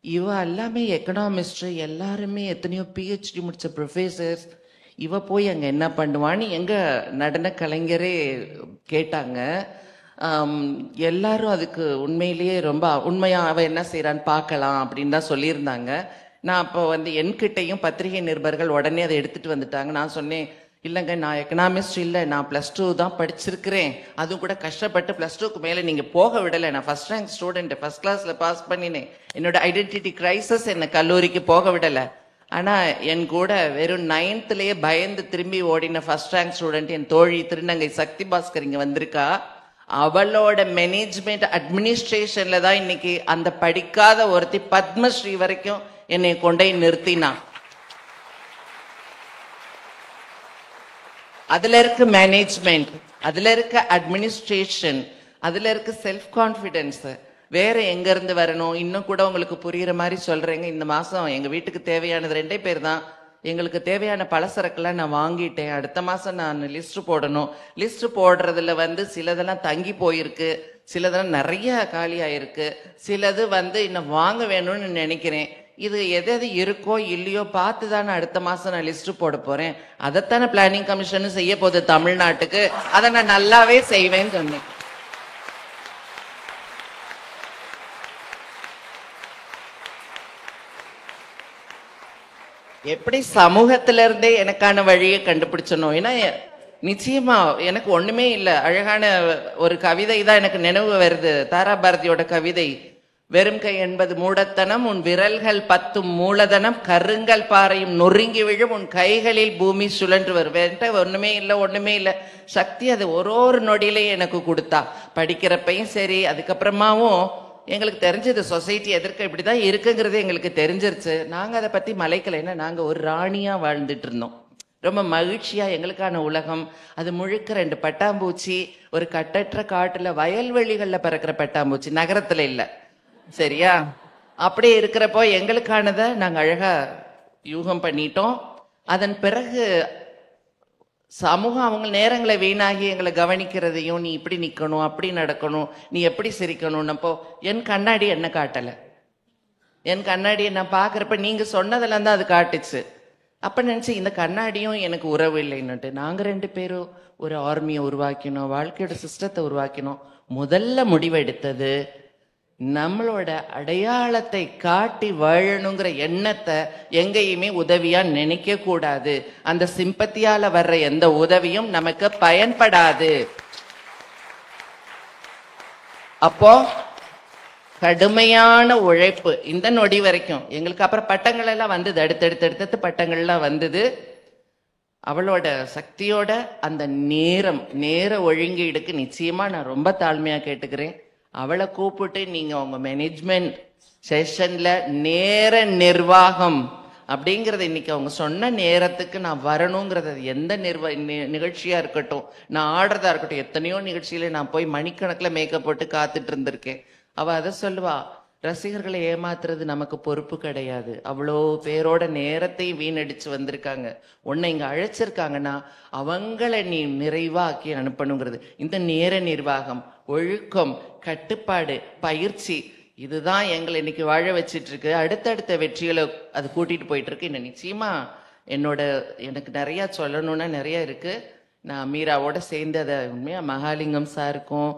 இவ எல்லாமே எக்கனாமிஸ்ட், எல்லாருமே எத்தனையோ PhD முடிச்ச ப்ரொஃபசர்ஸ், இவ போய் அங்க என்ன பண்ணுவான்னு எங்க நடன கலைஞரே கேட்டாங்க. எல்லாரும் அதுக்கு உண்மையிலேயே ரொம்ப உண்மையா அவ என்ன செய்யறான்னு பார்க்கலாம் அப்படின்னு தான் சொல்லியிருந்தாங்க. நான் அப்போ வந்து என்கிட்டையும் பத்திரிகை நிருபர்கள் உடனே அதை எடுத்துட்டு வந்துட்டாங்க. நான் சொன்னேன், இல்லைங்க நான் எக்கனாமிஸ்ட் இல்லை, நான் +2 தான் படிச்சிருக்கிறேன், அதுவும் கூட கஷ்டப்பட்டு +2க்கு மேலே நீங்கள் போக விடலை. நான் ஃபர்ஸ்ட் ரேங்க் ஸ்டூடெண்ட், ஃபர்ஸ்ட் கிளாஸில் பாஸ் பண்ணினேன். என்னோட ஐடென்டிட்டி கிரைசஸ் என்னை கல்லூரிக்கு போக விடலை. ஆனால் என் கூட வெறும் 9th பயந்து திரும்பி ஓடின ஃபர்ஸ்ட் ரேங்க் ஸ்டூடெண்ட் என் தோழி திருநங்கை சக்தி பாஸ்கர் இங்கே வந்திருக்கா. அவளோட மேனேஜ்மெண்ட் அட்மினிஸ்ட்ரேஷன்ல தான் இன்னைக்கு அந்த படிக்காத ஒருத்தி பத்மஸ்ரீ வரைக்கும் என்னை கொண்டே நிறுத்தினா. அதுல இருக்க மேனேஜ்மெண்ட், அதுல இருக்க அட்மினிஸ்ட்ரேஷன், அதுல இருக்க செல்ஃப் கான்பிடன்ஸ் வேற எங்க இருந்து வரணும்? இன்னும் கூட உங்களுக்கு புரியுற மாதிரி சொல்றேங்க. இந்த மாசம் எங்க வீட்டுக்கு தேவையானது 2 பேர் தான். எங்களுக்கு தேவையான பலசரக்கெல்லாம் நான் வாங்கிட்டேன். அடுத்த மாசம் நான் லிஸ்ட் போடணும். லிஸ்ட் போடுறதுல வந்து சிலதெல்லாம் தங்கி போயிருக்கு, சிலதெல்லாம் நிறைய காலி ஆயிருக்கு, சிலது வந்து இன்னும் வாங்க வேணும்னு நினைக்கிறேன். இது எது எது இருக்கோ இல்லையோ பார்த்து தானே அடுத்த மாசம் நான் லிஸ்ட் போட போறேன். அதைத்தானே பிளானிங் கமிஷன் செய்ய போகுது தமிழ்நாட்டுக்கு. அதை நான் நல்லாவே செய்வேன்னு சொன்னேன். எப்படி சமூகத்தில இருந்தே எனக்கான வழியை கண்டுபிடிச்சணும். ஏன்னா நிச்சயமா எனக்கு ஒண்ணுமே இல்லை. அழகான ஒரு கவிதை தான் எனக்கு நினைவு வருது, தாரா பாரதியோட கவிதை. வெறும் கை என்பது மூடத்தனம், உன் விரல்கள் 10 மூலதனம், கருங்கல் பாறையும் நொறுங்கி விழும் உன் கைகளில் பூமி சுழன்று வரும். ஒண்ணுமே இல்லை. சக்தி அது ஒரு நொடியிலேயே எனக்கு கொடுத்தா. படிக்கிறப்பையும் சரி, அதுக்கப்புறமாவும் எங்களுக்கு தெரிஞ்சது சொசைட்டி எதிர்க்க இப்படிதான் இருக்குங்கிறது எங்களுக்கு தெரிஞ்சிருச்சு. நாங்க அதை பத்தி மலைக்கல. ஏன்னா நாங்க ஒரு ராணியா வாழ்ந்துட்டு இருந்தோம், ரொம்ப மகிழ்ச்சியா. எங்களுக்கான உலகம் அது முழுக்க 2 பட்டாம்பூச்சி, ஒரு கட்டற்ற காட்டுல வயல்வெளிகள்ல பறக்கிற பட்டாம்பூச்சி, நகரத்துல இல்ல. சரியா? அப்படி இருக்கிறப்போ எங்களுக்கானதை நாங்க அழகா யூகம் பண்ணிட்டோம். அதன் பிறகு சமூகம் அவங்க நேரங்களை வீணாகி எங்களை கவனிக்கிறதையும், நீ இப்படி நிக்கணும், அப்படி நடக்கணும், நீ எப்படி சிரிக்கணும்னப்போ என் கண்ணாடி என்ன காட்டல. என் கண்ணாடியை நான் பாக்குறப்ப நீங்க சொன்னதெல்லாம் தான் அது காட்டுச்சு. அப்ப நினைச்சு இந்த கண்ணாடியும் எனக்கு உறவு இல்லைன்னுட்டு நாங்க 2 பேரும் ஒரு ஆர்மியை உருவாக்கினோம், வாழ்க்கையோட சிஸ்டத்தை உருவாக்கினோம். முதல்ல முடிவெடுத்தது நம்மளோட அடையாளத்தை காட்டி வாழணுங்கிற எண்ணத்தை எங்கேயுமே உதவியா நினைக்க கூடாது. அந்த சிம்பத்தியால வர்ற எந்த உதவியும் நமக்கு பயன்படாது. அப்போ கடுமையான உழைப்பு இந்த நொடி வரைக்கும் எங்களுக்கு. அப்புறம் பட்டங்கள் எல்லாம் வந்தது, அடுத்தடுத்து பட்டங்கள்லாம் வந்தது. அவளோட சக்தியோட அந்த நேர ஒழுங்கீடுக்கு நிச்சயமா நான் ரொம்ப தாழ்மையா கேட்டுக்கிறேன். அவளை கூப்பிட்டு நீங்க உங்க மேனேஜ்மெண்ட் செஷன்ல நேர நிர்வாகம் அப்படிங்கறது இன்னைக்கு அவங்க சொன்ன நேரத்துக்கு நான் வரணுங்கிறது, எந்த நிகழ்ச்சியா இருக்கட்டும், நான் ஆடுறதா இருக்கட்டும், எத்தனையோ நிகழ்ச்சியில நான் போய் மணிக்கணக்கில் மேக்கப் போட்டு காத்துட்டு இருந்திருக்கேன். அவ அதை சொல்லுவா, ரசிகர்களை ஏமாத்துறது நமக்கு பொறுப்பு கிடையாது. அவ்வளோ பேரோட நேரத்தையும் வீணடிச்சு வந்திருக்காங்க, உன்னை இங்க அழைச்சிருக்காங்கன்னா அவங்களை நீ நிறைவாக்கி அனுப்பணுங்கிறது. இந்த நேர நிர்வாகம், ஒழுக்கம், கட்டுப்பாடு, பயிற்சி, இதுதான் எங்களை இன்னைக்கு வாழ வச்சிட்டு இருக்கு. அடுத்தடுத்த வெற்றிகளை அது கூட்டிட்டு போயிட்டு இருக்கு. இன்னும் நிச்சயமா எனக்கு நிறைய சொல்லணும்னா நிறைய இருக்கு. நான் மீராவோட சேர்ந்து அதை உண்மையா மகாலிங்கம் சாருக்கும்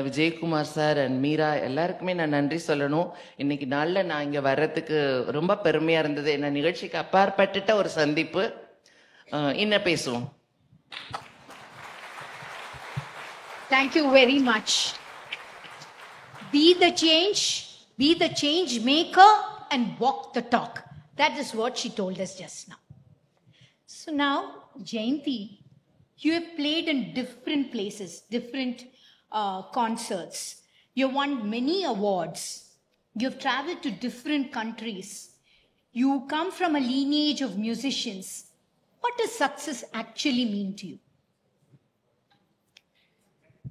விஜயகுமார் சார் அண்ட் மீரா எல்லாருக்குமே நான் நன்றி சொல்லணும். இன்னைக்கு நாள்ல நான் இங்க வர்றதுக்கு ரொம்ப பெருமையா இருந்தது. என்ன நிகழ்ச்சிக்கு அப்பாற்பட்ட ஒரு சந்திப்பு. இன்னும் பேசுவோம். Thank you very much. Be the change maker and walk the talk. That is what she told us just now. So now, Jayanti, you have played in different places, different concerts. You have won many awards. You have traveled to different countries. You come from a lineage of musicians. What does success actually mean to you?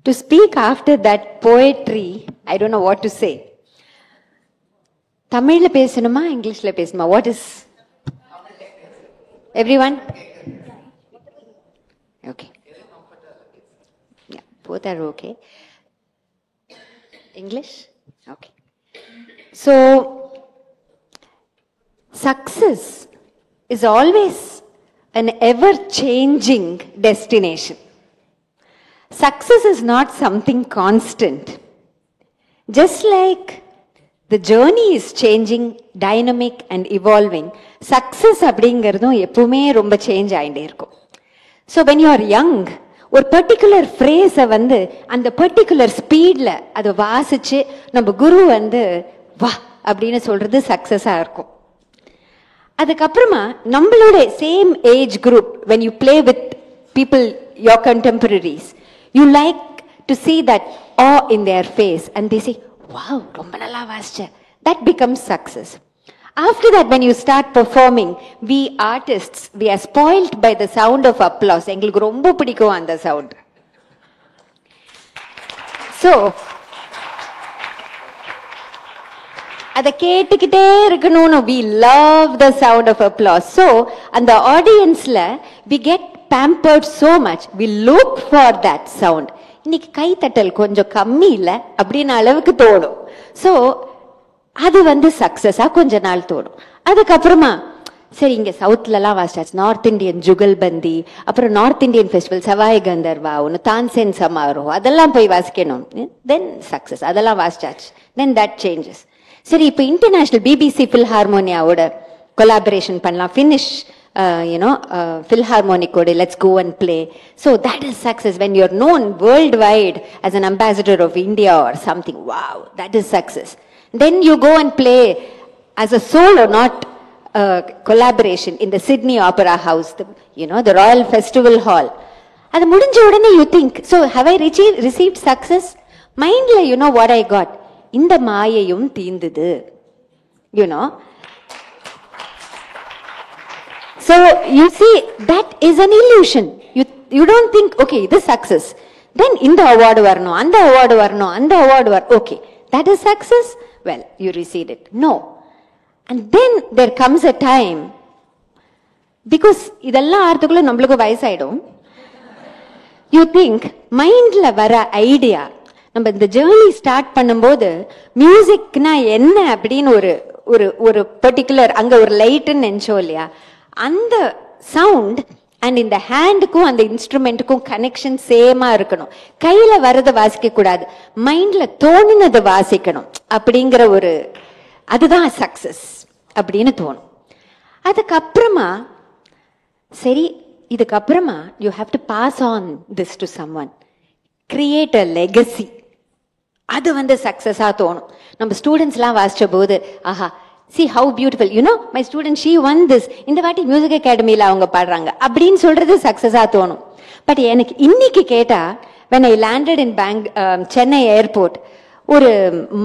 To speak after that poetry, I don't know what to say. Tamil பேசணுமா இங்கிலீஷ்ல பேசணுமா? What is everyone? Okay. Both are okay. English? Okay. So, success is always an ever-changing destination. Success is not something constant. Just like the journey is changing, dynamic and evolving, success அப்படிங்கிறதும் எப்பவுமே ரொம்ப change ஆகிட்டே இருக்கும். So when you are young, ஒரு particular ஃப்ரேஸை வந்து அந்த particular ஸ்பீட்ல அதை வாசிச்சு நம்ம குரு வந்து வா அப்படின்னு சொல்றது சக்சஸா இருக்கும். அதுக்கப்புறமா நம்மளோட same age group, when you play with people, your contemporaries, you like to see that awe in their face and they say, wow, ரொம்ப நல்லா வாசிச்ச. That becomes success. After that, when you start performing, we artists, we are spoiled by the sound of applause. எங்களுக்கு ரொம்ப பிடிக்கும் அந்த sound. So, அதை கேட்டுக்கிட்டே இருக்கணும்னு, we love the sound of applause. So, அந்த ஆடியன்ஸ்ல we get pampered so much, we look for that sound. இன்னைக்கு கைத்தட்டல் கொஞ்சம் கம்மி இல்லை அப்படின்னு அளவுக்கு தோணும். ஸோ அது வந்து சக்சஸா கொஞ்ச நாள் தோணும். அதுக்கப்புறமா சரி இங்க சவுத்லலாம் வாசிச்சாச்சு, நார்த் இந்தியன் ஜுகல்பந்தி, அப்புறம் north Indian festival Sawai Gandharva, ஒன்று தான்சேன் சமாரோ, அதெல்லாம் போய் வாசிக்கணும். தென் சக்சஸ், அதெல்லாம் வாசிச்சாச்சு. தென் தட் சேஞ்சஸ். சரி இப்போ இன்டர்நேஷனல் பிபிசி ஃபில்ஹார்மோனியாவோட கொலாபரேஷன் பண்ணலாம், finish Philharmonic code, let's go and play. So that is success. When you're known worldwide as an ambassador of India or something, wow, that is success. Then you go and play as a solo, not collaboration, in the Sydney Opera House, the Royal Festival Hall. அது முடிஞ்ச உடனே you think, so have I received success? Mindல you know what I got? இந்த மாயையும் தீந்தது. So you see, that is an illusion. You don't think, okay, this success. Then இந்த award வரணும், அந்த award வரணும், அந்த award okay, that is success. Well, you received it. No. And then there comes a time, because இதெல்லாம் ஆறதுக்குள்ள நம்மளுக்கு வயசாயிடும். You think மைண்ட்ல வர idea, நம்ம இந்த ஜேர்னி ஸ்டார்ட் பண்ணும்போது மியூசிக்னா என்ன அப்படின்னு ஒரு பர்டிகுலர் அங்க ஒரு லைட்னு நினைச்சோம் இல்லையா, அந்த சவுண்ட் அண்ட் இந்த ஹேண்டுக்கும் அந்த இன்ஸ்ட்ருமெண்ட்டுக்கும் கனெக்ஷன் சேமா இருக்கணும். கையில வரதை வாசிக்க கூடாது, மைண்ட்ல தோணுனதை வாசிக்கணும் அப்படிங்கிற அதுதான் சக்சஸ் அப்படின்னு தோணும். அதுக்கப்புறமா சரி, இதுக்கப்புறமா you have to pass on this to someone, create a legacy. அது சக்சஸா தோணும். நம்ம ஸ்டூடெண்ட்ஸ்லாம் வாசிச்ச போது, ஆஹா, see how beautiful, my student, she won this, இந்த வாட்டி மியூசிக் அகாடமியில அவங்க பாடுறாங்க அப்படின்னு சொல்றது சக்சஸா தோணும். பட் எனக்கு இன்னைக்கு கேட்டா, when I landed in Chennai airport, ஒரு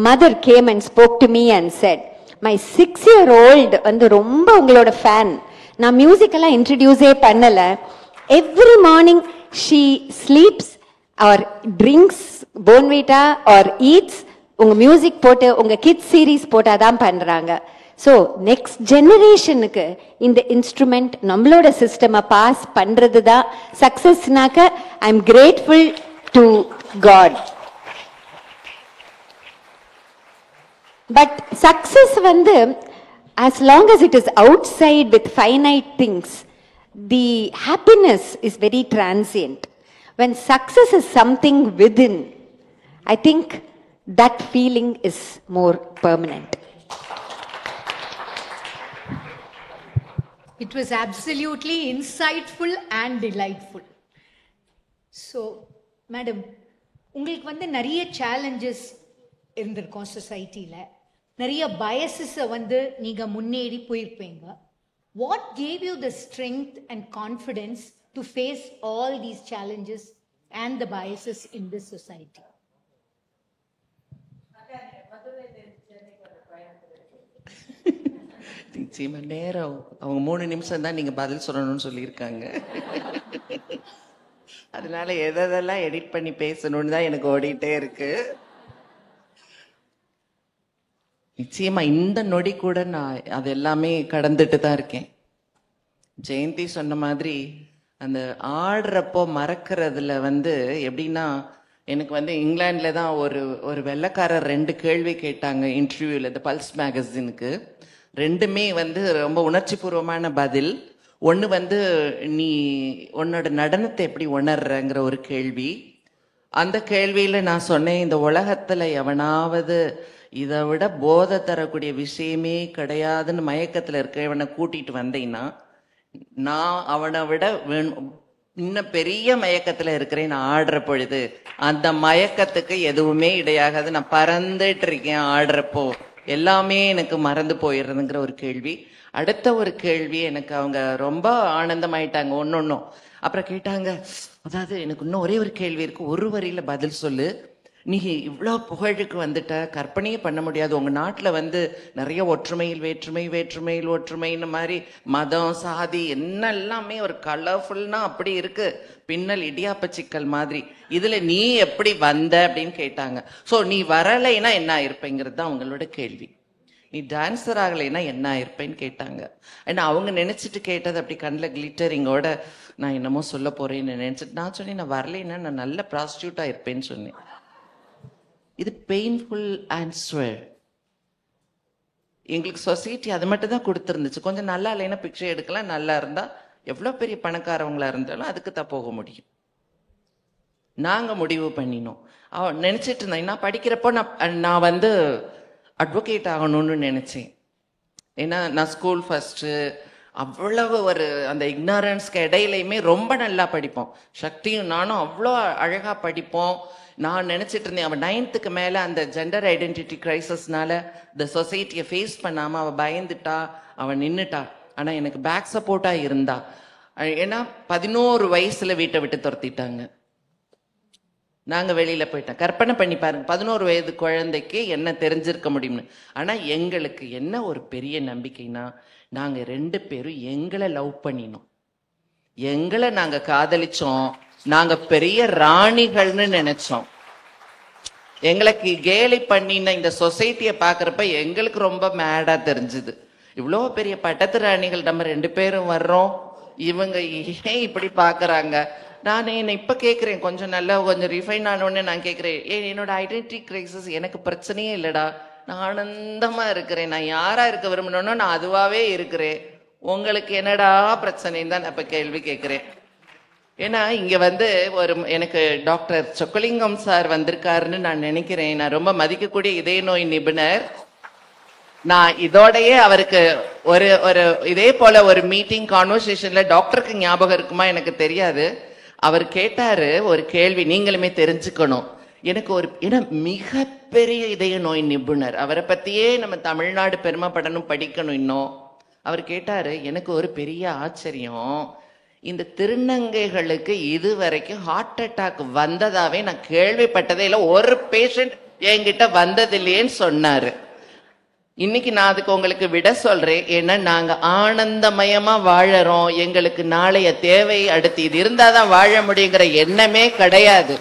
mother came and spoke to me and said, my 6-year-old ரொம்ப உங்களோட ஃபேன், நான் மியூசிக் எல்லாம் இன்ட்ரடியூஸே பண்ணல, every morning she sleeps or drinks Bonvita or eats உங்க மியூசிக் போட்டு உங்க கிட்ஸ் சீரீஸ் போட்டாதான் பண்றாங்க. ஸோ நெக்ஸ்ட் ஜெனரேஷனுக்கு இந்த இன்ஸ்ட்ருமெண்ட் நம்மளோட சிஸ்டமை பாஸ் பண்றது தான் சக்சஸ்னாக்க I am grateful to God. But success as long as it is outside with finite things, the happiness is very transient. When success is something within, I think that feeling is more permanent. It was absolutely insightful and delightful. So, madam, உங்களுக்கு நிறைய challenges இருந்திருக்கும் சொசைட்டில, நிறைய biases நீங்க முன்னேறி போயிருப்பீங்க. What gave you the strength and confidence to face all these challenges and the biases in this society? நிச்சயமா நேரம் அவங்க 3 நிமிஷம் தான் நீங்க பதில் சொல்லணும்னு சொல்லியிருக்காங்க. அதனால எதெல்லாம் எடிட் பண்ணி பேசணும்னு தான் எனக்கு ஓடிட்டே இருக்கு. நிச்சயமா இந்த நொடி கூட நான் அது எல்லாமே கடந்துட்டு தான் இருக்கேன். ஜெயந்தி சொன்ன மாதிரி அந்த ஆடுறப்போ மறக்கிறதுல எப்படின்னா எனக்கு வந்து இங்கிலாந்துல தான் ஒரு வெள்ளைக்காரர் 2 கேள்வி கேட்டாங்க இன்டர்வியூல, இந்த பல்ஸ் மேகசினுக்கு. ரெண்டுமே வந்து ரொம்ப உணர்ச்சி பூர்வமான பதில். ஒன்று வந்து நீ உன்னோட நடனத்தை எப்படி உணர்றங்கிற ஒரு கேள்வி. அந்த கேள்வியில நான் சொன்னேன், இந்த உலகத்துல எவனாவது இதை விட போதை தரக்கூடிய விஷயமே கிடையாதுன்னு மயக்கத்துல இருக்கிறவனை கூட்டிட்டு வந்தேன்னா, நான் அவனை விட இன்னும் பெரிய மயக்கத்துல இருக்கிறேன். நான் ஆடுற பொழுது அந்த மயக்கத்துக்கு எதுவுமே இடையாகாது. நான் பறந்துட்டு இருக்கேன் ஆடுறப்போ, எல்லாமே எனக்கு மறந்து போயிடுறதுங்கிற ஒரு கேள்வி. அடுத்த ஒரு கேள்வி எனக்கு அவங்க ரொம்ப ஆனந்தமாயிட்டாங்க ஒன்னொன்னும். அப்புறம் கேட்டாங்க, அதாவது எனக்கு இன்னும் ஒரே ஒரு கேள்வி இருக்கு, ஒரு வரியில பதில் சொல்லு. நீ இவ்வளோ புகழுக்கு வந்துட்ட, கற்பனையே பண்ண முடியாது. உங்க நாட்டுல வந்து நிறைய ஒற்றுமையில் வேற்றுமை, வேற்றுமையில் ஒற்றுமைன்னு மாதிரி மதம் சாதி என்ன எல்லாமே ஒரு கலர்ஃபுல்னா அப்படி இருக்கு, பின்னல் இடியாப்ப சிக்கல் மாதிரி. இதுல நீ எப்படி வந்த அப்படின்னு கேட்டாங்க. ஸோ நீ வரலைன்னா என்ன ஆயிருப்பேங்கிறது தான் அவங்களோட கேள்வி. நீ டான்ஸர் ஆகலைன்னா என்ன ஆயிருப்பேன்னு கேட்டாங்க. ஏன்னா அவங்க நினைச்சிட்டு கேட்டது அப்படி கண்ணில் கிளிட்டரிங்கோட நான் என்னமோ சொல்ல போறேன்னு நினைச்சிட்டு நான் சொன்னேன், நான் வரலைன்னா நான் நல்ல ப்ராஸ்டியூட்டா இருப்பேன்னு சொன்னேன். இது பெயின்ஃபுல் ஆன்சர். எங்களுக்கு சொசைட்டி அது மட்டும் தான் கொடுத்துருந்துச்சு. கொஞ்சம் நல்லா இல்லைன்னா பிக்சர் எடுக்கலாம், நல்லா இருந்தா எவ்வளோ பெரிய பணக்காரவங்களா இருந்தாலும் அதுக்கு தான் போக முடியும். நாங்க முடிவு பண்ணினோம். நினைச்சிட்டு இருந்தேன், நான் படிக்கிறப்போ நான் வந்து அட்வொகேட் ஆகணும்னு நினைச்சேன். ஏன்னா நான் ஸ்கூல் ஃபர்ஸ்ட், அவ்வளவு ஒரு அந்த இக்னாரன்ஸ்க்கு இடையிலையுமே ரொம்ப நல்லா படிப்போம். சக்தியும் நானும் அவ்வளோ அழகா படிப்போம். நான் நினைச்சிட்டு இருந்தேன், அவன் 9th மேல அந்த ஜெண்டர் ஐடென்டிட்டி கிரைசிஸ்னால இந்த சொசைட்டியை ஃபேஸ் பண்ணாம அவ பயந்துட்டா, அவன் நின்னுட்டா. ஆனா எனக்கு பேக் சப்போர்ட்டா இருந்தா. ஏன்னா 11 வயசுல வீட்டை விட்டு துரத்திட்டாங்க. நாங்க வெளியில போயிட்டோம். கற்பனை பண்ணி பாருங்க, 11 வயது குழந்தைக்கு என்ன தெரிஞ்சிருக்க முடியும்னு. ஆனா எங்களுக்கு என்ன ஒரு பெரிய நம்பிக்கைனா, நாங்க 2 பேரும் எங்களை லவ் பண்ணினோம், எங்களை நாங்க காதலிச்சோம், நாங்க பெரிய ராணிகள்னு நினைச்சோம். எங்களுக்கு கேலி பண்ணின இந்த சொசைட்டியை பாக்குறப்ப எங்களுக்கு ரொம்ப மேடா தெரிஞ்சுது. இவ்வளோ பெரிய பட்டத்து ராணிகள் நம்ம 2 பேரும் வர்றோம், இவங்க ஏன் இப்படி பாக்குறாங்க. நான் என்ன இப்ப கேட்கிறேன், கொஞ்சம் நல்லா கொஞ்சம் ரிஃபைன் ஆனோடனே நான் கேட்கிறேன், என்னோட ஐடென்டிட்டி கிரைசிஸ் எனக்கு பிரச்சனையே இல்லடா, நான் ஆனந்தமா இருக்கிறேன், நான் யாரா இருக்க விரும்பணும்னோ நான் அதுவாவே இருக்கிறேன், உங்களுக்கு என்னடா பிரச்சனைன்னு தான் இப்ப கேள்வி கேட்கிறேன். ஏன்னா இங்க வந்து எனக்கு டாக்டர் சொக்கலிங்கம் சார் வந்திருக்காருன்னு நான் நினைக்கிறேன். நான் ரொம்ப மதிக்கக்கூடிய இதய நோய் நிபுணர். நான் இதோடயே அவருக்கு ஒரு இதே போல ஒரு மீட்டிங் கான்வர்சேஷன்ல டாக்டருக்கு ஞாபகம் இருக்குமா எனக்கு தெரியாது, அவர் கேட்டாரு ஒரு கேள்வி, நீங்களுமே தெரிஞ்சுக்கணும். எனக்கு ஏன்னா மிகப்பெரிய இதய நோய் நிபுணர், அவரை பத்தியே நம்ம தமிழ்நாடு பெருமைப்படணும், படிக்கணும் இன்னும். அவர் கேட்டாரு, எனக்கு ஒரு பெரிய ஆச்சரியம், இந்த திருநங்கைகளுக்கு இதுவரைக்கும் ஹார்ட் அட்டாக் வந்ததாவே நான் கேள்விப்பட்டதே இல்லை, ஒரு பேஷண்ட் என்கிட்ட வந்ததில்லையேன்னு சொன்னாரு. இன்னைக்கு நான் அதுக்கு உங்களுக்கு விட சொல்றேன். ஏன்னா நாங்க ஆனந்தமயமா வாழறோம், எங்களுக்கு நாளைய தேவை அடுத்து இது இருந்தாதான் வாழ முடியுங்கிற எண்ணமே கிடையாது.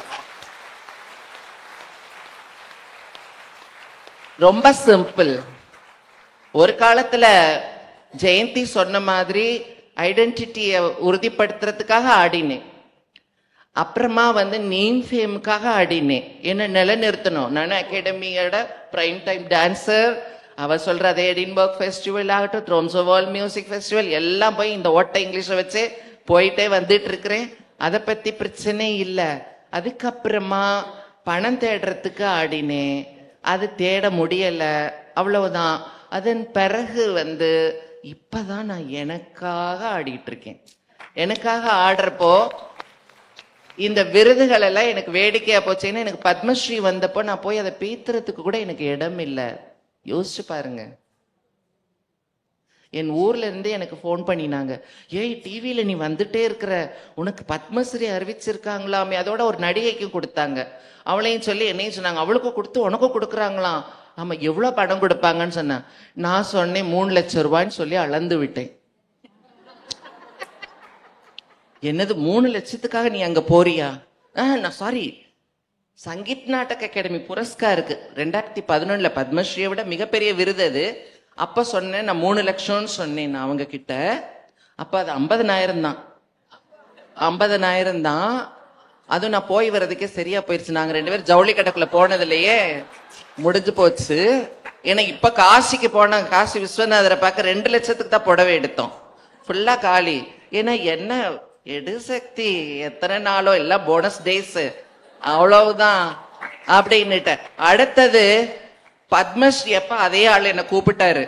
ரொம்ப சிம்பிள். ஒரு காலத்துல ஜெயந்தி சொன்ன மாதிரி ஐடென்டிட்டியை உறுதிப்படுத்துறதுக்காக ஆடினேன். அப்புறமா வந்து நேம் ஃபேமுக்காக ஆடினேன். என்ன நிலைநிறுத்தணும், நான் அகாடமியோட பிரைம் டைம் டான்சர். அவ சொல்ற அதே எடின்பர்க் ஃபெஸ்டிவல் ஆகட்டும், thrones of world music festival எல்லாம் போய் இந்த ஓட்ட இங்கிலீஷை வச்சு போயிட்டே வந்துட்டு இருக்கிறேன். அதை பத்தி பிரச்சனை இல்லை. அதுக்கப்புறமா பணம் தேடுறதுக்கு ஆடினேன், அது தேட முடியல, அவ்வளவுதான். அதன் பிறகு வந்து இப்பதான் நான் எனக்காக ஆடிட்டு இருக்கேன். எனக்காக ஆடுறப்போ இந்த விருதுகள் எல்லாம் எனக்கு வேடிக்கையா போச்சுன்னா, எனக்கு பத்மஸ்ரீ வந்தப்போ நான் போய் அதை பேத்துறதுக்கு கூட எனக்கு இடம் இல்லை. யோசிச்சு பாருங்க. என் ஊர்ல இருந்து எனக்கு போன் பண்ணினாங்க, ஏய் டிவியில நீ வந்துட்டே இருக்கிற, உனக்கு பத்மஸ்ரீ அறிவிச்சிருக்காங்களாமே, அதோட ஒரு நடிகைக்கும் கொடுத்தாங்க, அவளையும் சொல்லி என்னையும் சொன்னாங்க, அவளுக்கும் கொடுத்து உனக்கும் கொடுக்குறாங்களாம். ஆமா, எவ்வளவு பணம் கொடுப்பாங்கன்னு சொன்னேன். நான் சொன்னேன் 3 லட்சம் ரூபாய்ன்னு சொல்லி அளந்து விட்டேன். என்னது 3 லட்சத்துக்காக நீ அங்க போறியா? நான் சாரி, சங்கீத் நாடக அகாடமி புரஸ்காருக்கு 2011 பத்மஸ்ரீயை விட மிகப்பெரிய விருது அது. அப்ப சொன்னேன் நான் 3 லட்சம்னு சொன்னேன் நான் அவங்க கிட்ட. அப்ப அது 50,000 தான். 50,000 தான். அதுவும் நான் போய் வர்றதுக்கே சரியா போயிருச்சு. நாங்க 2 பேரும் ஜவுளி கடைக்குள்ள போனதுலயே முடிஞ்சு போச்சு. ஏன்னா இப்ப காசிக்கு போனாங்க, காசி விஸ்வநாதரை பார்க்க 2 லட்சத்துக்கு தான் புடவை எடுத்தோம். ஃபுல்லா காலி. ஏன்னா என்ன எடு சக்தி, எத்தனை நாளோ எல்லாம் போனஸ் டேஸ், அவ்வளவுதான் அப்படின்னுட்ட. அடுத்தது பத்மஸ்ரீ அப்ப அதே ஆள் என்ன கூப்பிட்டாரு.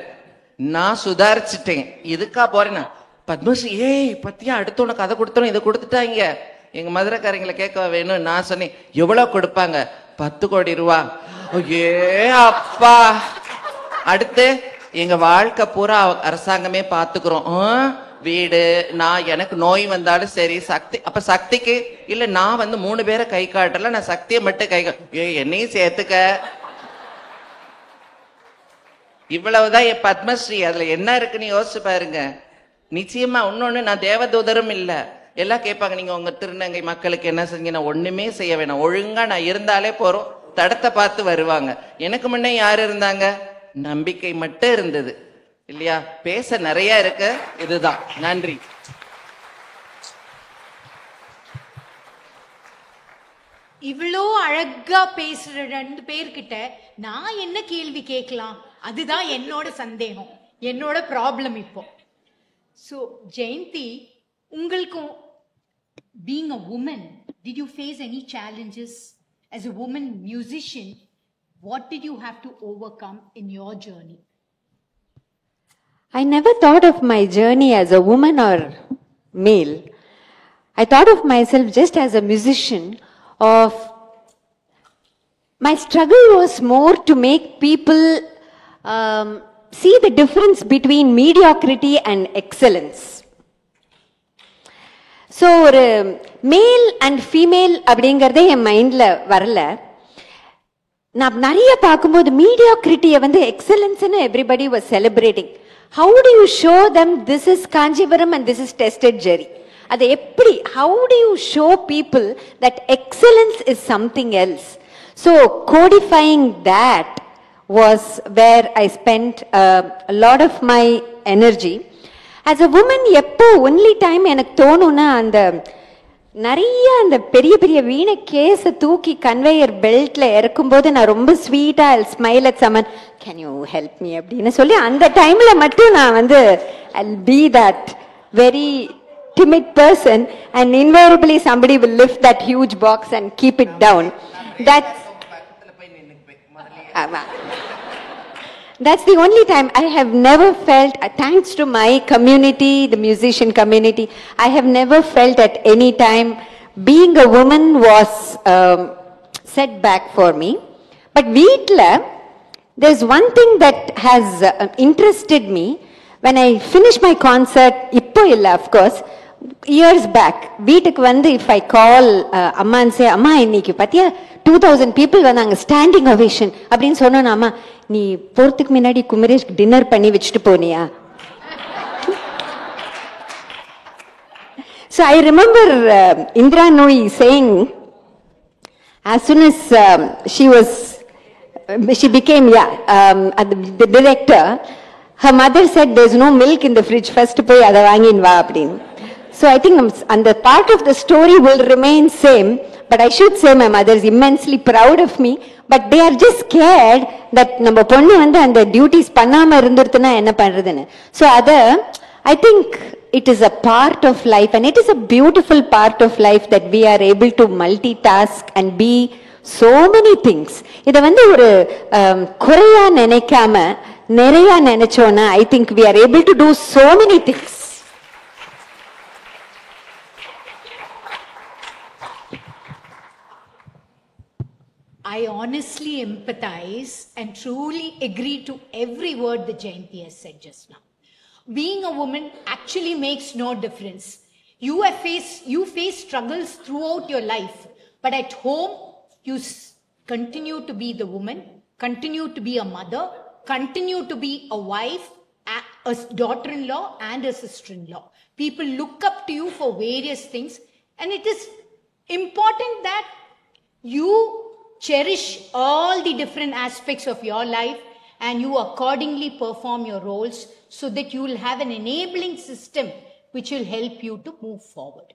நான் சுதாரிச்சுட்டேன். இதுக்கா போறேன்னா பத்மஸ்ரீ ஏய் பத்தியா அடுத்தவன கதை கொடுத்தோம், இதை கொடுத்துட்டாங்க, எங்க மதுரைக்காரங்களை கேட்க வேணும். நான் சொன்னேன் எவ்வளவு கொடுப்பாங்க? 10 கோடி ரூபா. ஏ அப்பா. அடுத்து எங்க வாழ்க்கை பூரா அரசாங்கமே பாத்துக்கிறோம். வீடு, நான் எனக்கு நோய் வந்தாலும் சரி சக்தி, அப்ப சக்திக்கு இல்ல நான் 3 பேரை கை காட்டல, நான் சக்தியை மட்டும் கை என்னையும் சேர்த்துக்க. இவ்வளவுதான் என் பத்மஸ்ரீ. அதுல என்ன இருக்குன்னு யோசிச்சு பாருங்க. நிச்சயமா இன்னொன்னு, நான் தேவதூதரும் இல்ல. எல்லாம் கேட்பாங்க நீங்க உங்க திருநங்கை மக்களுக்கு என்ன செஞ்சீங்க? நான் ஒண்ணுமே செய்ய வேணாம், ஒழுங்கா நான் இருந்தாலே போறோம், தடத்தை பார்த்து வருவாங்க. எனக்கு முன்னே யாரு இருந்தாங்க? நம்பிக்கை மட்டும் இருந்தது இல்லையா? பேச நிறைய இருக்கு. இதுதான். நன்றி. இவ்வளோ அழகா பேசுற 2 பேர்கிட்ட நான் என்ன கேள்வி கேட்கலாம்? அதுதான் என்னோட சந்தேகம், என்னோட ப்ராப்ளம் இப்போ. ஸோ ஜெயந்தி, உங்களுக்கும் being a woman, did you face any challenges as a woman musician? What did you have to overcome in your journey? I never thought of my journey as a woman or male. I thought of myself just as a musician. My struggle was more to make people see the difference between mediocrity and excellence. So ஒரு male and female அப்படிங்கறதே என் மைண்ட்ல வரல. நான் நிறைய பார்க்கும்போது மீடியாக்ரிட்டியை எக்ஸலன்ஸ்னு everybody was celebrating. How do you show them this is Kanchipuram and this is tested zari? அது எப்படி? How do you show people that excellence is something else? So codifying that was where I spent a lot of my energy. As a woman, எப்போ only time எனக்கு தோணும்னா, அந்த நிறைய அந்த பெரிய பெரிய வீணை கேஸை தூக்கி கன்வேயர் பெல்ட்ல இறக்கும்போது நான் ரொம்ப ஸ்வீட்டா smile at someone, can you help me அப்படின்னு சொல்லி அந்த டைம்ல மட்டும் நான் I'll be that very timid person and invariably somebody will lift that huge box and keep it down. That's the only time. I have never felt, thanks to my community, the musician community, I have never felt at any time being a woman was set back for me. But veetla, there's one thing that has interested me. When I finish my concert, ippo illa of course, years back, வீட்டுக்கு if I call amma and say, amma இன்னைக்கு பாத்தியா 2000 people வந்தாங்க, standing ovation அப்படின்னு சொன்னா, அம்மா நீ போறதுக்கு முன்னாடி குமரேஷ் டின்னர் பண்ணி வச்சுட்டு போனியா? So I remember Indra Nooyi saying, as soon as she became the director, her mother said, there's no milk in the fridge, first போய் அதை வாங்கின்னு வா அப்படின்னு. So I think and the part of the story will remain same, but I should say my mother is immensely proud of me, but they are just scared that நம்ம பொண்ணு அந்த duties பண்ணாம இருந்துருதுன்னா என்ன பண்றதுன்னு. So I think it is a part of life, and it is a beautiful part of life that we are able to multitask and be so many things. இத ஒரு குறையா நினைக்காம நிறைய நினைச்சோன்னா I think we are able to do so many things. I honestly empathize and truly agree to every word that Jayanti has said just now. Being a woman actually makes no difference. You face struggles throughout your life, but at home you continue to be the woman, continue to be a mother, continue to be a wife, a daughter-in-law and a sister-in-law. People look up to you for various things, and it is important that you cherish all the different aspects of your life and you accordingly perform your roles so that you will have an enabling system which will help you to move forward.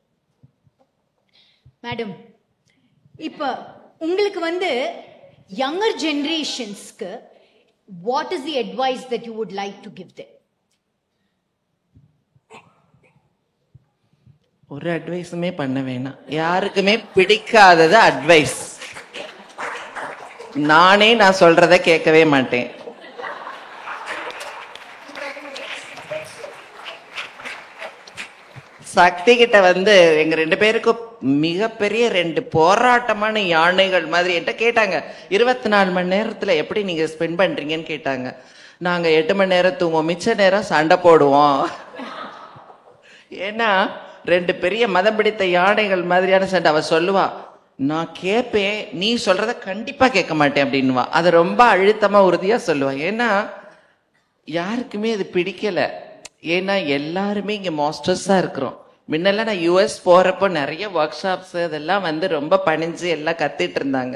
Madam, இப்போ உங்களுக்கு வந்து younger generationsக்கு what is the advice that you would like to give them? ஒரு அட்வைஸுமே பண்ண வேணாம். யாருக்குமே பிடிக்காதது advice. நான் சொல்றத கேட்கவே மாட்டேன். சக்தி கிட்ட வந்து எங்க 2 பேருக்கும் மிகப்பெரிய 2 போராட்டமான யானைகள் மாதிரி என்கிட்ட கேட்டாங்க, 24 மணி நேரத்துல எப்படி நீங்க ஸ்பெண்ட் பண்றீங்கன்னு கேட்டாங்க. நாங்க 8 மணி நேரம் தூங்குவோம், மிச்ச நேரம் சண்டை போடுவோம். ஏன்னா 2 பெரிய மதம் பிடித்த யானைகள் மாதிரியான சண்டை. அவ சொல்லுவா, நான் கேட்பேன், நீ சொல்றத கண்டிப்பா கேட்க மாட்டேன் அப்படின்னுவா. அதை ரொம்ப அழுத்தமா உறுதியா சொல்லுவா. ஏன்னா யாருக்குமே அது பிடிக்கல. ஏன்னா எல்லாருமே இங்க மாஸ்டர்ஸா இருக்கிறோம். முன்னெல்லாம் நான் US போறப்போ நிறைய ஒர்க் ஷாப்ஸ் அதெல்லாம் வந்து ரொம்ப பணிஞ்சு எல்லாம் கத்துட்டு இருந்தாங்க.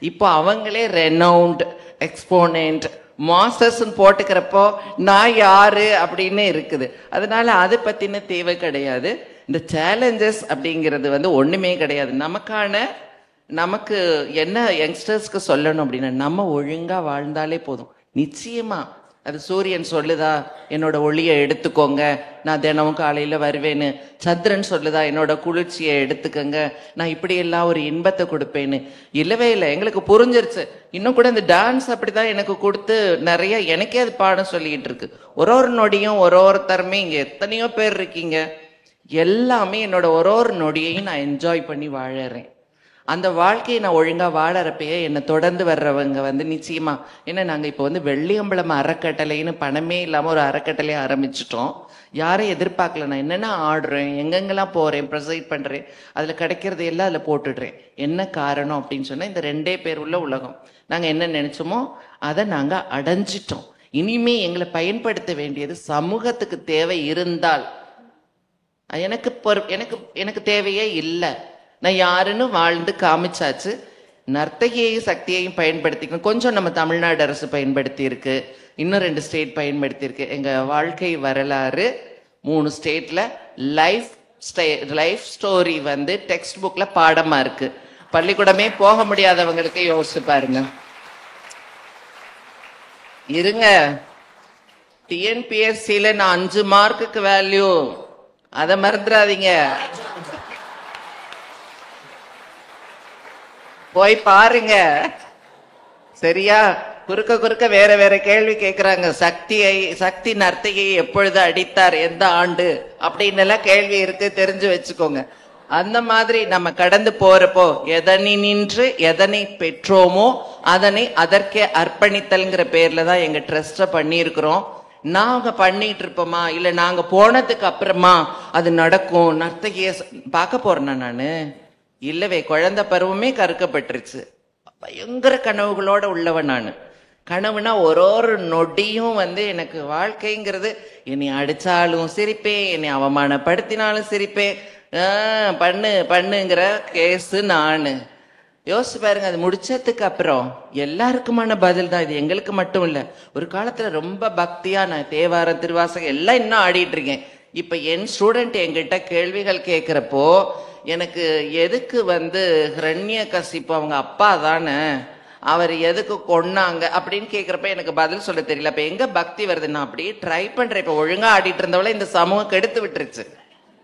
இப்போ அவங்களே ரெனவுண்ட் எக்ஸ்போனன்ட் மாஸ்டர்ஸ் போட்டுக்கிறப்போ நான் யாரு அப்படின்னு இருக்குது. அதனால அது பத்தின தேவை கிடையாது. இந்த சேலஞ்சஸ் அப்படிங்கிறது வந்து ஒண்ணுமே கிடையாது. நமக்கு என்ன யங்ஸ்டர்ஸ்க்கு சொல்லணும் அப்படின்னா, நம்ம ஒழுங்கா வாழ்ந்தாலே போதும். நிச்சயமா அது சூரியன் சொல்லுதா என்னோட ஒளியை எடுத்துக்கோங்க, நான் தினமும் காலையில வருவேன்னு. சந்திரன் சொல்லுதா என்னோட குளிர்ச்சியை எடுத்துக்கங்க, நான் இப்படி எல்லாம் ஒரு இன்பத்தை கொடுப்பேன்னு. இல்லவே இல்லை, எங்களுக்கு புரிஞ்சிருச்சு. இன்னும் கூட இந்த டான்ஸ் அப்படிதான் எனக்கு கொடுத்து நிறைய எனக்கே அது பாடம் சொல்லிக்கிட்டு இருக்கு. ஒரு நொடியும் ஒருத்தருமே இங்க எத்தனையோ பேர் இருக்கீங்க, எல்லாமே என்னோட ஒரு நொடியையும் நான் என்ஜாய் பண்ணி வாழறேன். அந்த வாழ்க்கையை நான் ஒழுங்கா வாழறப்பயே என்னை தொடர்ந்து வர்றவங்க வந்து நிச்சயமா, ஏன்னா நாங்க இப்போ வந்து வெள்ளியம்பலம் அறக்கட்டளைன்னு பணமே இல்லாம ஒரு அறக்கட்டளையை ஆரம்பிச்சிட்டோம். யாரையும் எதிர்பார்க்கல. நான் என்னென்ன ஆடுறேன், எங்கெங்கெல்லாம் போறேன், ப்ரெசைட் பண்றேன், அதுல கிடைக்கிறது எல்லாம் அதுல போட்டுடுறேன். என்ன காரணம் அப்படின்னு சொன்னா, இந்த 2 பேர் உள்ள உலகம். நாங்க என்ன நினைச்சோமோ அதை நாங்க அடைஞ்சிட்டோம். இனிமே எங்களை பயன்படுத்த வேண்டியது சமூகத்துக்கு தேவை இருந்தால், எனக்கு தேவையே இல்லை, நான் யாருன்னு வாழ்ந்து காமிச்சாச்சு. நர்த்தகியையும் சக்தியையும் பயன்படுத்திக்கணும். கொஞ்சம் நம்ம தமிழ்நாடு அரசு பயன்படுத்தி இருக்கு, இன்னும் 2 ஸ்டேட் பயன்படுத்தி இருக்கு. எங்க வாழ்க்கை வரலாறு 3 ஸ்டேட்ல லைஃப் ஸ்டோரி வந்து டெக்ஸ்ட் புக்ல பாடமா இருக்கு. பள்ளிக்கூடமே போக முடியாதவங்களுக்கு யோசிச்சு பாருங்க. இருங்க, டிஎன்பிஎஸ்சில நான் 5 மார்க்குக்கு வேல்யூ, அதை மறந்துடாதீங்க. போய் பாருங்க சரியா. குறுக்க வேற வேற கேள்வி கேட்கிறாங்க. சக்தி நர்த்தகியை எப்பொழுது அடித்தார், எந்த ஆண்டு அப்படின்னு எல்லாம் கேள்வி இருக்கு, தெரிஞ்சு வச்சுக்கோங்க. அந்த மாதிரி நம்ம கடந்து போறப்போ எதனை நின்று எதனை பெற்றோமோ அதனை அதற்கே அர்ப்பணித்தல்ங்கிற பேர்ல தான் எங்க ட்ரஸ்ட பண்ணியிருக்கிறோம். நாங்க பண்ணிட்டு இருப்போமா இல்ல நாங்க போனதுக்கு அப்புறமா அது நடக்கும், நர்த்தகிய பார்க்க போறேன்னா நானு இல்லவே. குழந்தை பருவமே கருக்கப்பட்டுருச்சு. பயங்கர கனவுகளோட உள்ளவன் நானு. கனவுனா ஒரு நொடியும் வந்து எனக்கு வாழ்க்கைங்கிறது, என்னை அடிச்சாலும் சிரிப்பேன், என்னை அவமானப்படுத்தினாலும் சிரிப்பேன், பண்ணுங்கிற கேஸு நானு. யோசிச்சு பாருங்க, அது முடிச்சதுக்கு அப்புறம் எல்லாருக்குமான பதில் தான். இது எங்களுக்கு மட்டும் இல்ல. ஒரு காலத்துல ரொம்ப பக்தியா நான் தேவாரம் திருவாசகம் எல்லாம் இன்னும் ஆடிட்டு இருக்கேன். இப்ப என் ஸ்டூடெண்ட் என்கிட்ட கேள்விகள் கேட்கிறப்போ, எனக்கு எதுக்கு வந்து ஹிரண்யகசிப்பு அவங்க அப்பா தானே, அவர் எதுக்கு கொன்னாங்க அப்படின்னு கேட்கிறப்ப எனக்கு பதில் சொல்ல தெரியல. இப்ப எங்க பக்தி வருது? நான் அப்படியே ட்ரை பண்றேன். இப்ப ஒழுங்கா ஆடிட்டு இருந்தவளை இந்த சமூகம் கெடுத்து விட்டுருச்சு.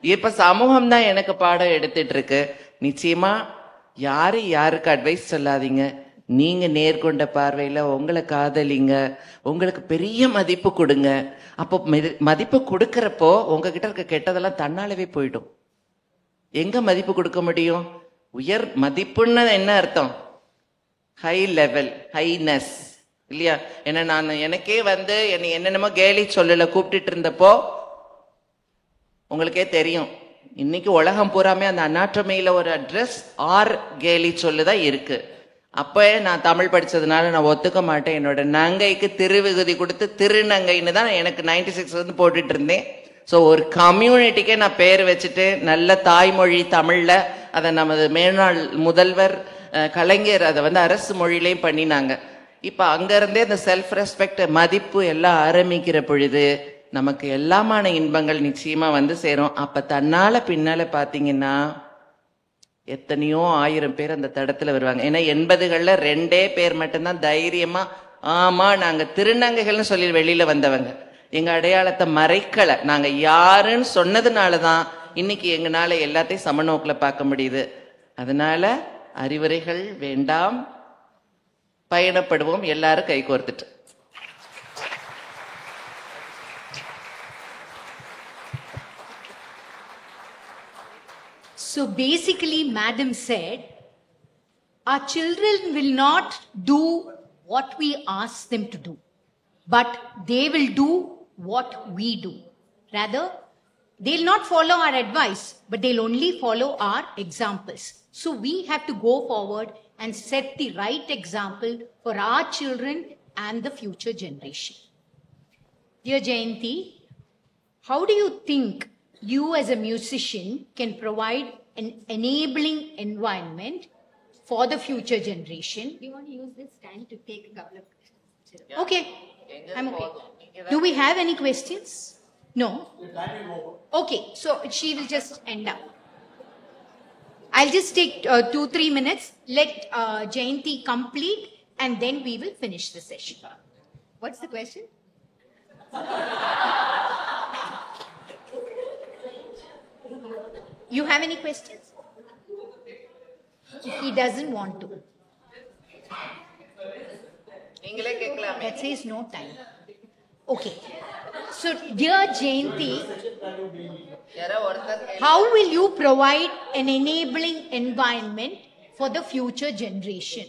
இப்ப சமூகம் தான் எனக்கு பாடம் எடுத்துட்டு இருக்கு. நிச்சயமா யாருக்கு அட்வைஸ் சொல்லாதீங்க. நீங்க நேர்கொண்ட பார்வையில உங்களை காதலிங்க, உங்களுக்கு பெரிய மதிப்பு கொடுங்க. அப்போ மதிப்பு கொடுக்கறப்போ உங்ககிட்ட இருக்க கெட்டதெல்லாம் தன்னாலவே போயிடும். எங்க மதிப்பு கொடுக்க முடியும்? உயர் மதிப்புன்னு என்ன அர்த்தம்? ஹை லெவல், ஹைனஸ் இல்லையா? ஏன்னா எனக்கே வந்து என்னென்னமோ கேலி சொல்லல கூப்பிட்டு இருந்தப்போ உங்களுக்கே தெரியும். இன்னைக்கு உலகம் பூராமே அந்த அனாட்டமியில ஒரு அட்ரஸ் கேலி சொல்லுதான் இருக்கு. அப்ப நான் தமிழ் படிச்சதுனால நான் ஒத்துக்க மாட்டேன். என்னோட நங்கைக்கு திருவிகுதி கொடுத்து திருநங்கைன்னு தான் எனக்கு 96 வந்து போட்டுட்டு இருந்தேன். ஸோ ஒரு கம்யூனிட்டிக்கே நான் பேர் வச்சுட்டு நல்ல தாய்மொழி தமிழ்ல அதை நமது மேல்நாள் முதல்வர் கலைஞர் அதை வந்து அரசு மொழியிலையும் பண்ணினாங்க. இப்ப அங்க இருந்தே அந்த செல்ஃப் ரெஸ்பெக்ட் மதிப்பு எல்லாம் ஆரம்பிக்கிற பொழுது நமக்கு எல்லாமான இன்பங்கள் நிச்சயமா வந்து சேரும். அப்ப தன்னால பின்னால பாத்தீங்கன்னா எத்தனையோ 1000 பேர் அந்த தடத்துல வருவாங்க. ஏன்னா 80களில் 2 பேர் மட்டும்தான் தைரியமா ஆமா நாங்க திருநங்கைகள்னு சொல்லி வெளியில வந்தவங்க. எங்க அடையாளத்தை மறைக்கல. நாங்க யாருன்னு சொன்னதுனாலதான் இன்னைக்கு எங்களால எல்லாத்தையும் சமநோக்கில் பார்க்க முடியுது. அதனால அறிவுரைகள் வேண்டாம், பயணப்படுவோம் எல்லாரும் கை கோர்த்துட்டு. So basically, Madam said, our children will not do what we ask them to do, but they will do what we do. Rather, they'll not follow our advice, but they'll only follow our examples. So we have to go forward and set the right example for our children and the future generation. Dear Jayanti, how do you think you as a musician can provide an enabling environment for the future generation? We want to use this time to take a couple of questions. Okay, I'm okay. Do we have any questions? No? Okay, so she will just end up. I'll just take 2-3 minutes, let Jayanti complete, and then we will finish the session. What's the question? You have any questions? He doesn't want to. That says no time. Okay. So, dear Jayanti, how will you provide an enabling environment for the future generation?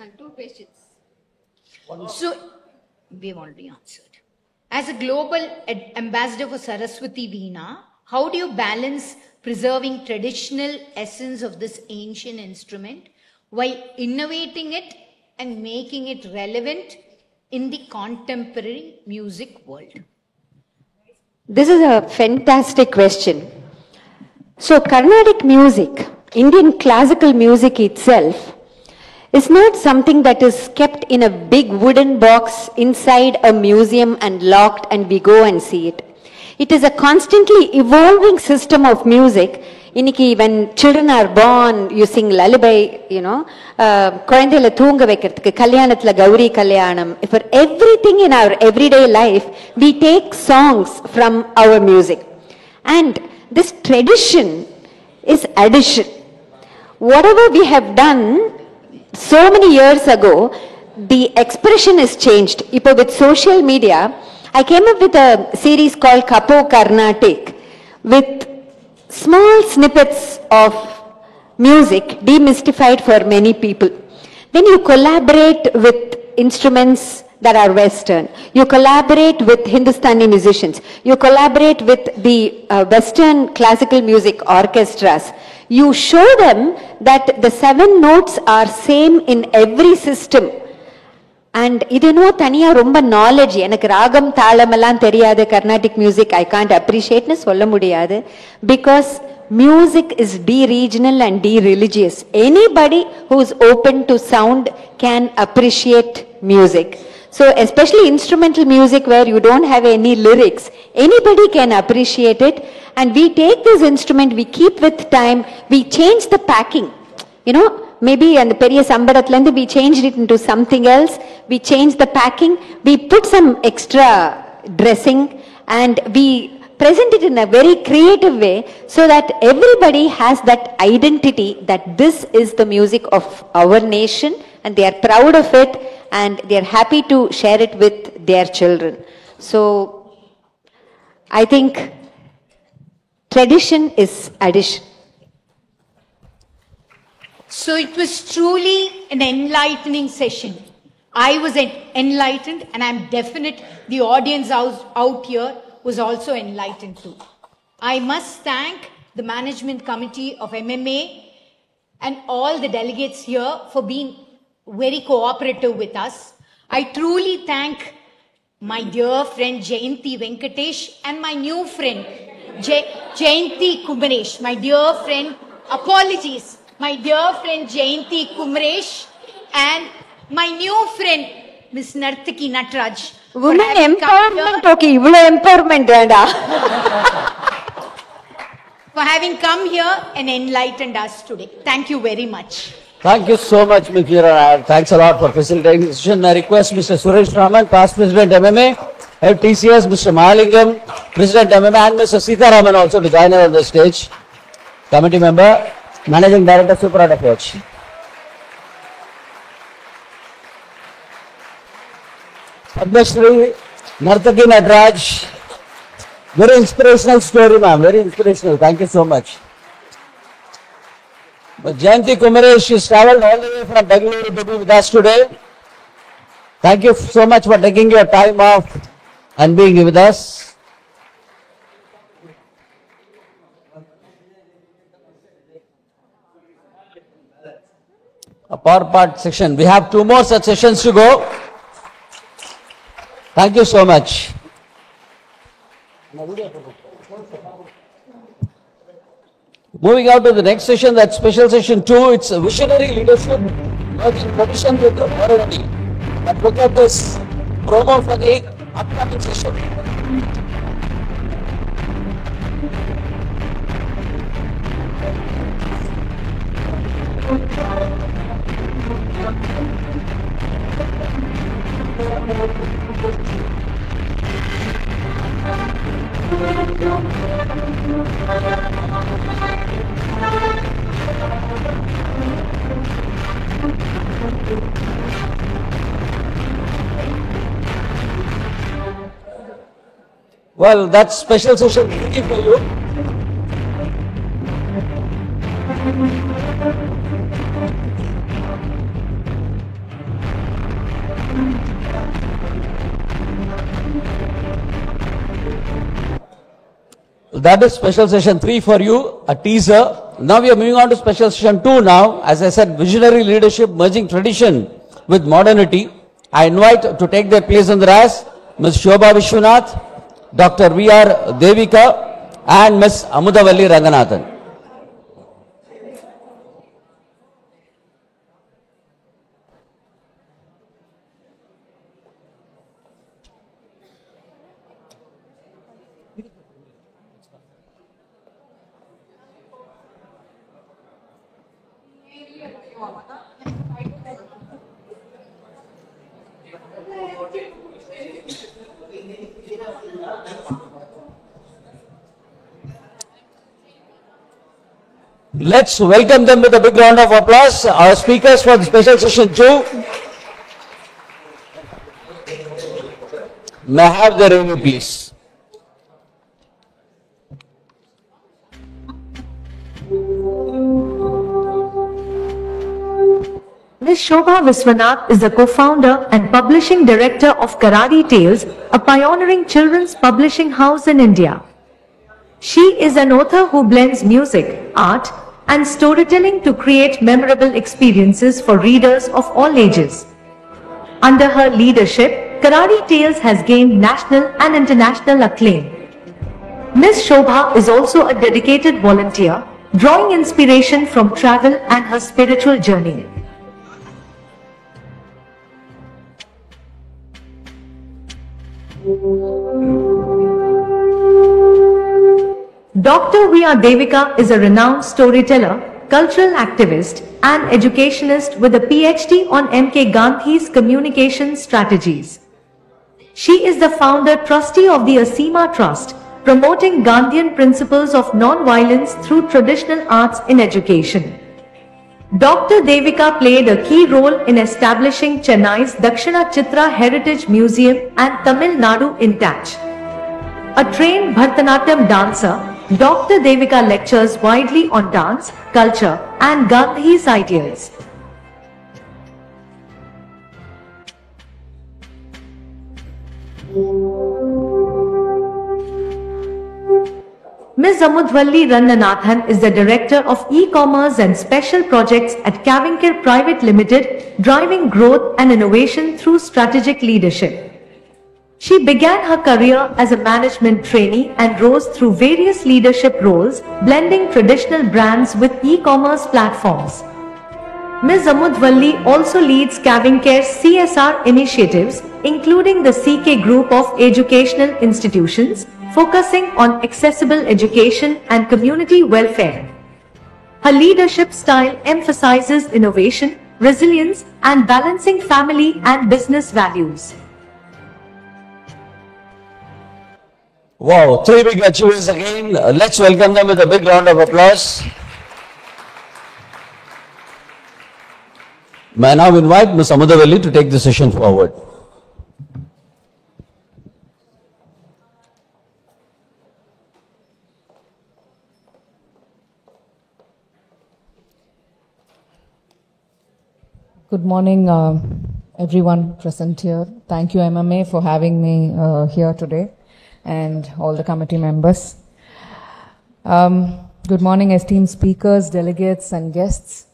And 2 questions. So, we've already answered. As a global ambassador for Saraswati Veena, how do you balance preserving traditional essence of this ancient instrument while innovating it and making it relevant in the contemporary music world? This is a fantastic question. So Carnatic music, Indian classical music itself, is not something that is kept in a big wooden box inside a museum and locked and we go and see it. It is a constantly evolving system of music. Iniki, when children are born, you sing lullaby, குழந்தையில தூங்க வைக்கிறதுக்கு கல்யாணத்துல கௌரி கல்யாணம். For everything in our everyday life, we take songs from our music. And this tradition is addition. Whatever we have done so many years ago, the expression is changed. Ipo with social media, I came up with a series called Kapo Carnatic with small snippets of music demystified for many people. Then you collaborate with instruments that are Western. You collaborate with Hindustani musicians. You collaborate with the Western classical music orchestras. You show them that the 7 notes are same in every system. And ideno thaniya romba knowledge, எனக்கு ராகம் தாளம் எல்லாம் தெரியாது, Carnatic music I can't appreciate nu solla mudiyadu, because music is de-regional and de-religious. Anybody who is open to sound can appreciate music. So especially instrumental music where you don't have any lyrics, anybody can appreciate it. And we take this instrument, we keep with time, we change the packing. Maybe and the Periya Sambarathlandi we changed it into something else. We changed the packing, we put some extra dressing, and we present it in a very creative way so that everybody has that identity that this is the music of our nation and they are proud of it and they are happy to share it with their children. So I think tradition is addition. So it was truly an enlightening session. I was enlightened, and I'm definite the audience out here was also enlightened too. I must thank the management committee of MMA and all the delegates here for being very cooperative with us. I truly thank my dear friend Jayanti Venkatesh and my new friend Jayanti Kumaresh. My dear friend, apologies. My dear friend Jayanti Kumaresh and my new friend Miss Nartaki Natraj. Women empowerment, okay, ivlo empowerment venda. for having come here and enlightened us today. Thank you very much. Thank you so much, Ms. Meera. Thanks a lot for facilitating this session. I request Mr. Suresh Raman, past President MMA, Head TCS, Mr. Mahalingam, President MMA, and Mr. Sita Raman also to join us on the stage. Committee member, Managing Director, Super Art Approach. Padmashri, Nartaki Natraj. Very inspirational story, ma'am. Very inspirational. Thank you so much. But Jayanti Kumaresh, she's traveled all the way from Bengaluru to be with us today. Thank you so much for taking your time off and being with us. A power part section. We have 2 more such sessions to go. Thank you so much. Moving out to the next session, that's special session 2. It's a visionary leadership merging tradition with the modernity. But look at this promo for the upcoming session. Well, that's special session 3 for you. That is special session 3 for you, a teaser. Now we are moving on to special session 2 now. As I said, visionary leadership merging tradition with modernity. I invite to take their place on the dais Ms. Shobha Vishwanath, Dr. V.R. Devika and Ms. Amudavalli Ranganathan. Let's welcome them with a big round of applause. Our speakers for the special session 2. May I have the review, please? Ms. Shobha Vishwanath is the co-founder and publishing director of Karadi Tales, a pioneering children's publishing house in India. She is an author who blends music, art, and storytelling to create memorable experiences for readers of all ages. Under her leadership, Karadi Tales has gained national and international acclaim. Ms. Shobha is also a dedicated volunteer, drawing inspiration from travel and her spiritual journey. Dr. V.R. Devika is a renowned storyteller, cultural activist, and educationist with a PhD on M.K. Gandhi's communication strategies. She is the founder trustee of the Asima Trust, promoting Gandhian principles of non-violence through traditional arts in education. Dr. Devika played a key role in establishing Chennai's Dakshina Chitra Heritage Museum and Tamil Nadu in touch. A trained Bharatanatyam dancer, Dr. Devika lectures widely on dance, culture, and Gandhi's ideals. Ms. Amudavalli Ranganathan is the Director of E-Commerce and Special Projects at Cavinkar Private Limited, driving growth and innovation through strategic leadership. She began her career as a management trainee and rose through various leadership roles, blending traditional brands with e-commerce platforms. Ms. Amudvalli also leads Cavincare's CSR initiatives, including the CK Group of Educational Institutions, focusing on accessible education and community welfare. Her leadership style emphasizes innovation, resilience, and balancing family and business values. Wow, 3 big achievers again. Let's welcome them with a big round of applause. May I now invite Ms. Amudvalli to take the session forward. Good morning, everyone present here. Thank you, MMA, for having me here today, and all the committee members. Good morning, esteemed speakers, delegates, and guests.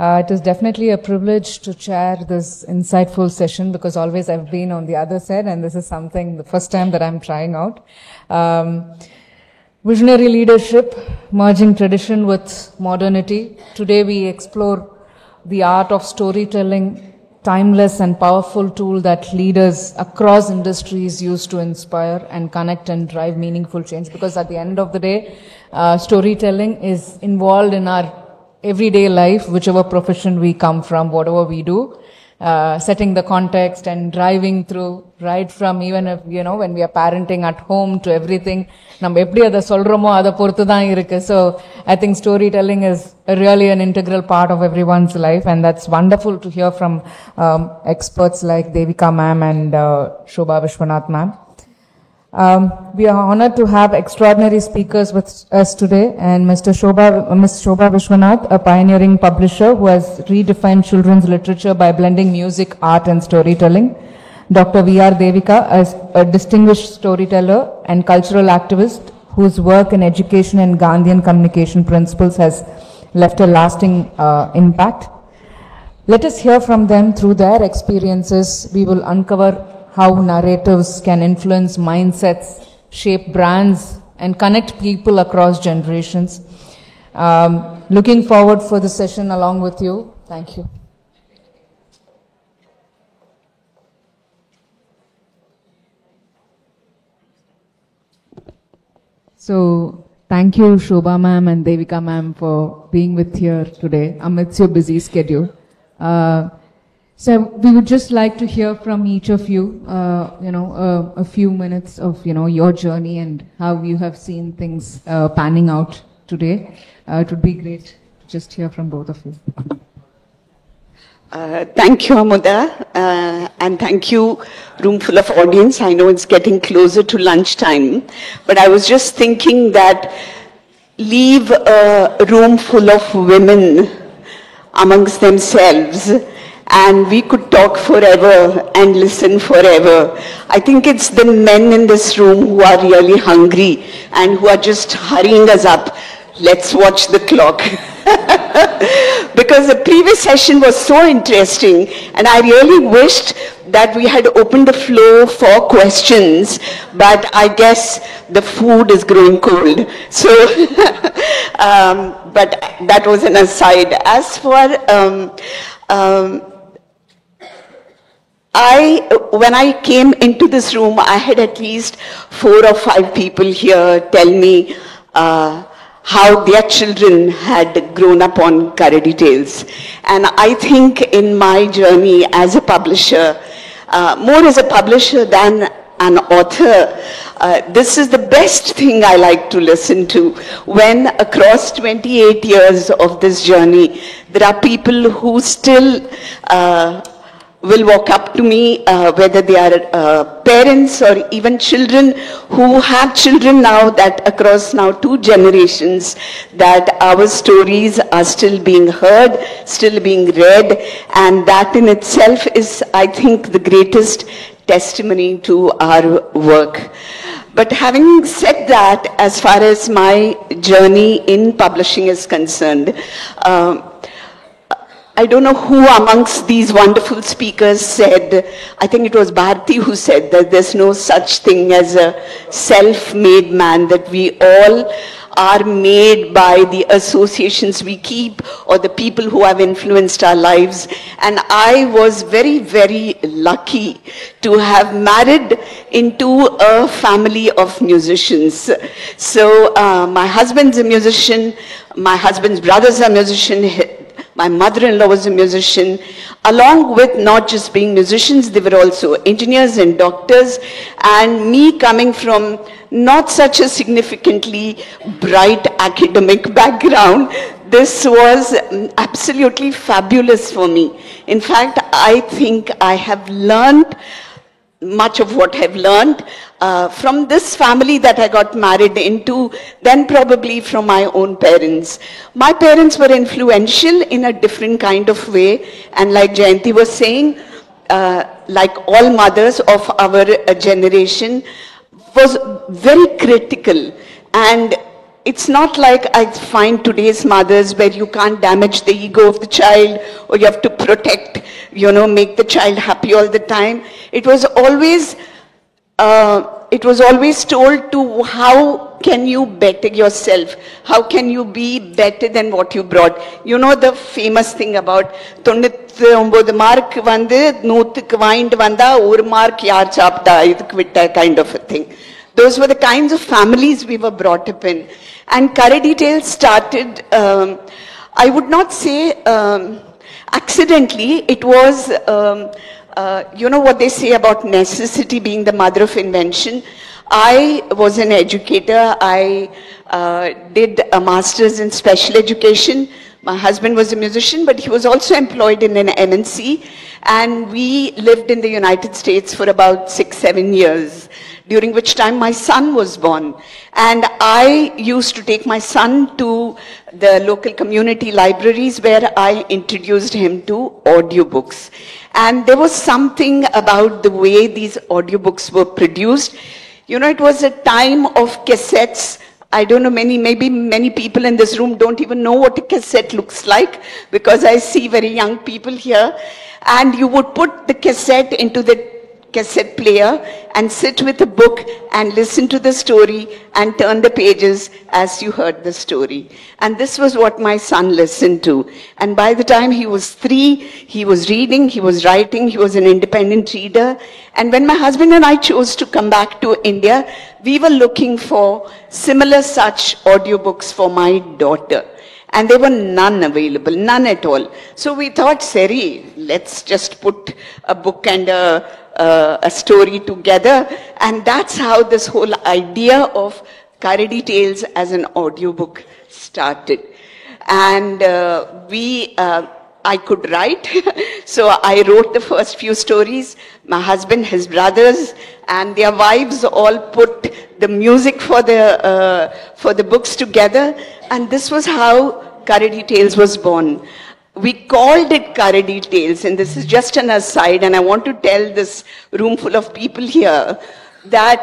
It is definitely a privilege to chair this insightful session, because always I've been on the other side, and this is something, the first time that I'm trying out. Visionary leadership, merging tradition with modernity. Today we explore the art of storytelling, timeless and powerful tool that leaders across industries use to inspire and connect and drive meaningful change. Because at the end of the day, storytelling is involved in our everyday life, whichever profession we come from, whatever we do, setting the context and driving through, right from even if, when we are parenting at home to everything. So I think storytelling is really an integral part of everyone's life, and that's wonderful to hear from experts like Devika ma'am and Shobha Vishwanath ma'am. We are honored to have extraordinary speakers with us today, and Ms. Shobha Vishwanath, a pioneering publisher who has redefined children's literature by blending music, art, and storytelling. Dr. V.R. Devika, a distinguished storyteller and cultural activist whose work in education and Gandhian communication principles has left a lasting impact. Let us hear from them. Through their experiences, we will uncover how narratives can influence mindsets, shape brands, and connect people across generations. Looking forward for the session along with you. Thank you. So, thank you Shobha ma'am and Devika ma'am for being with here today amidst your busy schedule. So we would just like to hear from each of you, a few minutes of, your journey and how you have seen things panning out today. It would be great to just hear from both of you. Thank you, Amuda, and thank you, room full of audience. I know it's getting closer to lunchtime, but I was just thinking that leave a room full of women amongst themselves, and we could talk forever and listen forever. I think it's the men in this room who are really hungry and who are just hurrying us up. Let's watch the clock. Because the previous session was so interesting, and I really wished that we had opened the floor for questions, but I guess the food is growing cold. So, but that was an aside. As for, when I came into this room, I had at least 4 or 5 people here tell me how their children had grown up on Karadi Tales. And I think in my journey as a publisher, more as a publisher than an author, this is the best thing I like to listen to. When across 28 years of this journey, there are people who still will walk up to me, whether they are parents or even children who have children now, that across now 2 generations, that our stories are still being heard, still being read, and that in itself is, I think, the greatest testimony to our work. But having said that, as far as my journey in publishing is concerned, I don't know who amongst these wonderful speakers said, I think it was Bharti who said that there's no such thing as a self-made man, that we all are made by the associations we keep or the people who have influenced our lives. And I was very, very lucky to have married into a family of musicians. So my husband's a musician, my husband's brothers are musicians, my mother-in-law was a musician. Along with not just being musicians, they were also engineers and doctors. And me coming from not such a significantly bright academic background, this was absolutely fabulous for me. In fact, I think I have learned much of what I've learned from this family that I got married into, then probably from my own parents. My parents were influential in a different kind of way, and like Jayanti was saying, like all mothers of our generation, was very critical. And it's not like I find today's mothers where you can't damage the ego of the child or you have to protect, make the child happy all the time. It was always told to how can you better yourself? How can you be better than what you brought? You know the famous thing about 99 mark vandu 100க்கு வாங்கிட்டு வந்தா ஒரு mark யார் சாப்பிட்டா இதுக்கு விட்ட kind of a thing. Those were the kinds of families we were brought up in. And Karadi Tales started, I would not say accidentally, it was, you know what they say about necessity being the mother of invention. I was an educator. I did a master's in special education. My husband was a musician, but he was also employed in an MNC. And we lived in the United States for about 6-7 years, during which time my son was born. And I used to take my son to the local community libraries where I introduced him to audiobooks. And there was something about the way these audiobooks were produced. You know, it was a time of cassettes. I don't know, maybe many people in this room don't even know what a cassette looks like, because I see very young people here. And you would put the cassette into the cassette player and sit with a book and listen to the story and turn the pages as you heard the story. And this was what my son listened to. And by the time he was 3, he was reading, he was writing, he was an independent reader. And when my husband and I chose to come back to India, we were looking for similar such audiobooks for my daughter. And there were none available, none at all. So we thought, Seri, let's just put a book and a story together. And that's how this whole idea of Karadi Tales as an audiobook started. And I could write, so I wrote the first few stories. My husband, his brothers, and their wives all put the music for the books together. And this was how Karadi Tales was born. We called it Karadi Tales, and this is just an aside, and I want to tell this room full of people here that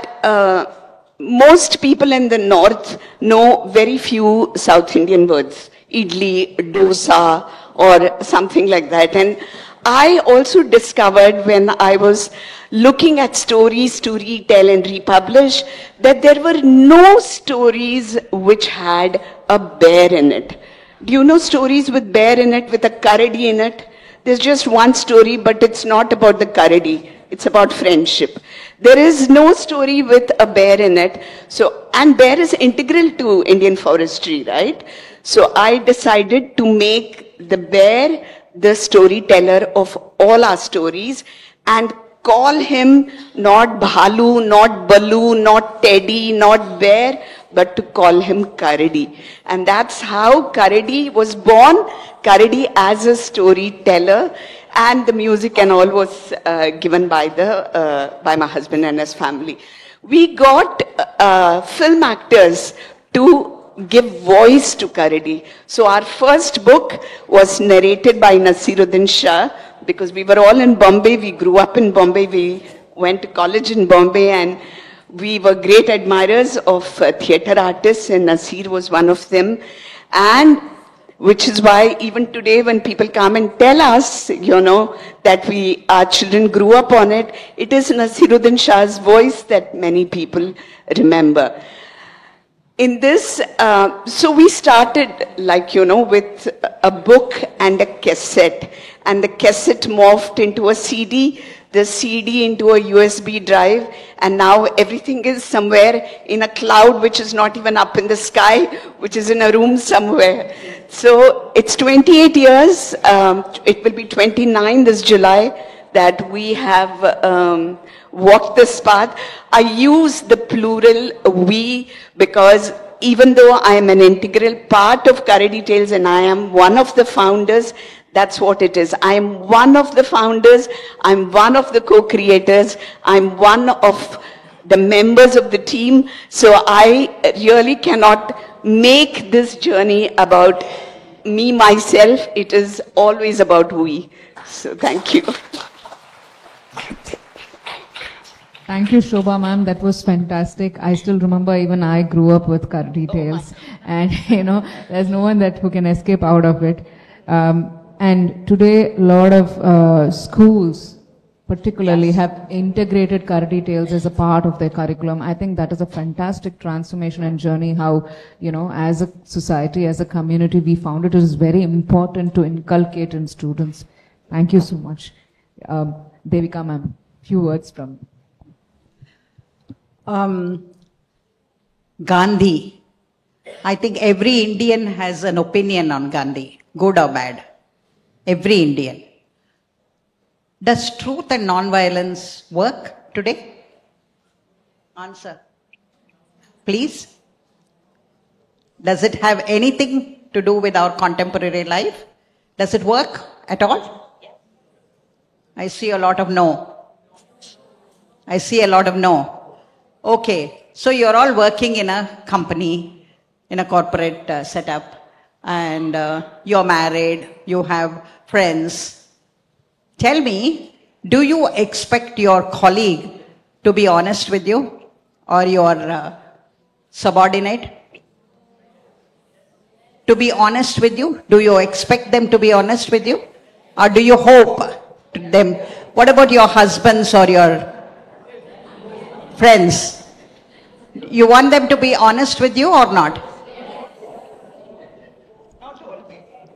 most people in the north know very few South Indian words. Idli, dosa, or something like that. And I also discovered when I was looking at stories to retell and republish that there were no stories which had a bear in it. Do you know stories with bear in it, with a Karadi in it? There's just one story, but it's not about the Karadi. It's about friendship. There is no story with a bear in it. So, and bear is integral to Indian forestry, right? So I decided to make the bear the storyteller of all our stories and call him not Bhalu, not Balu, not Teddy, not Bear, but to call him Karadi. And that's how Karadi was born, Karadi as a storyteller, and the music and all was given by my husband and his family. We got film actors to give voice to Karadi. So our first book was narrated by Nasiruddin Shah, because we were all in Bombay. We grew up in Bombay. We went to college in Bombay, and we were great admirers of theatre artists, and Nasir was one of them. And which is why even today when people come and tell us, you know, that our children grew up on it, it is Nasiruddin Shah's voice that many people remember. in this, so we started with a book and a cassette, and the cassette morphed into a CD, the CD into a USB drive, and now everything is somewhere in a cloud which is not even up in the sky, which is in a room somewhere. So it's 28 years, it will be 29 this July, that we have walked this path. I use the plural we because even though I am an integral part of Curry Details and I am one of the founders, that's what it is. I am one of the founders, I'm one of the co-creators, I'm one of the members of the team. So I really cannot make this journey about me, myself. It is always about we. So thank you. Thank you, Shobha ma'am. That was fantastic. I still remember even I grew up with Curry Details, and there's no one who can escape out of it. And today, a lot of schools, particularly, have integrated Curry Details as a part of their curriculum. I think that is a fantastic transformation and journey. How as a society, as a community, we found it is very important to inculcate in students. Thank you so much, Devika ma'am. Few words from. Gandhi. I think every Indian has an opinion on Gandhi, good or bad. Every Indian. Does truth and non-violence work today? Answer. Please. Does it have anything to do with our contemporary life? Does it work at all? I see a lot of no. I see a lot of no. Okay, so you're all working in a company, in a corporate setup, and you're married, you have friends. Tell me, do you expect your colleague to be honest with you or your subordinate? To be honest with you? Do you expect them to be honest with you? Or do you hope to them? What about your husbands or your friends? You want them to be honest with you or not?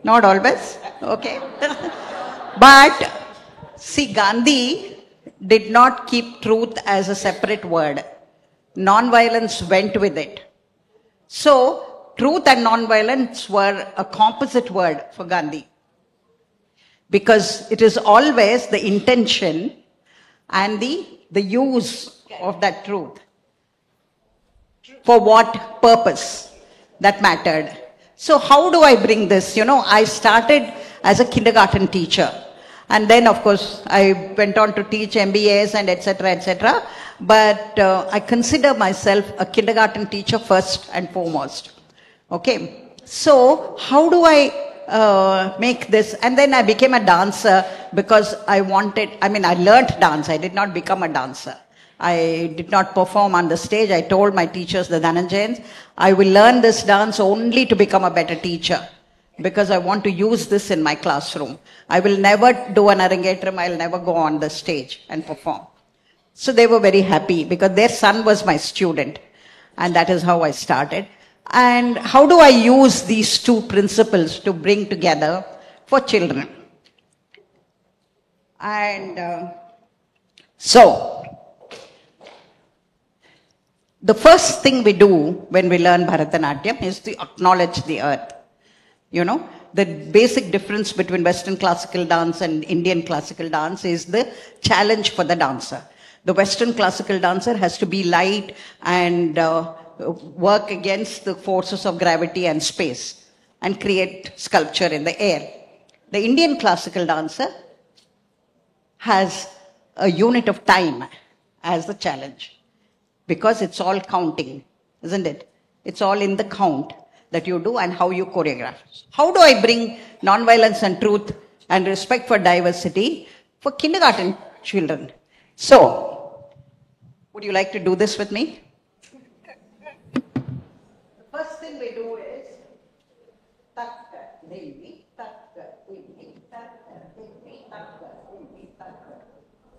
Not always? Okay. But see, Gandhi did not keep truth as a separate word. Non-violence went with it. So, truth and non-violence were a composite word for Gandhi. Because it is always the intention and the use of that truth. For what purpose that mattered. So how do I bring this? I started as a kindergarten teacher. And then, of course, I went on to teach MBAs and etc., etc. But I consider myself a kindergarten teacher first and foremost. Okay. So how do I make this? And then I became a dancer because I learnt dance. I did not become a dancer. I did not perform on the stage. I told my teachers, the Dhananjayans, I will learn this dance only to become a better teacher because I want to use this in my classroom. I will never do an arangetram. I'll never go on the stage and perform. So they were very happy because their son was my student. And that is how I started. And how do I use these two principles to bring together for children? And so, the first thing we do when we learn Bharatanatyam is to acknowledge the earth. The basic difference between Western classical dance and Indian classical dance is the challenge for the dancer. The Western classical dancer has to be light and work against the forces of gravity and space and create sculpture in the air. The Indian classical dancer has a unit of time as the challenge. Because it's all counting, isn't it? It's all in the count that you do and how you choreograph. How do I bring non-violence and truth and respect for diversity for kindergarten children? So, would you like to do this with me? The first thing we do is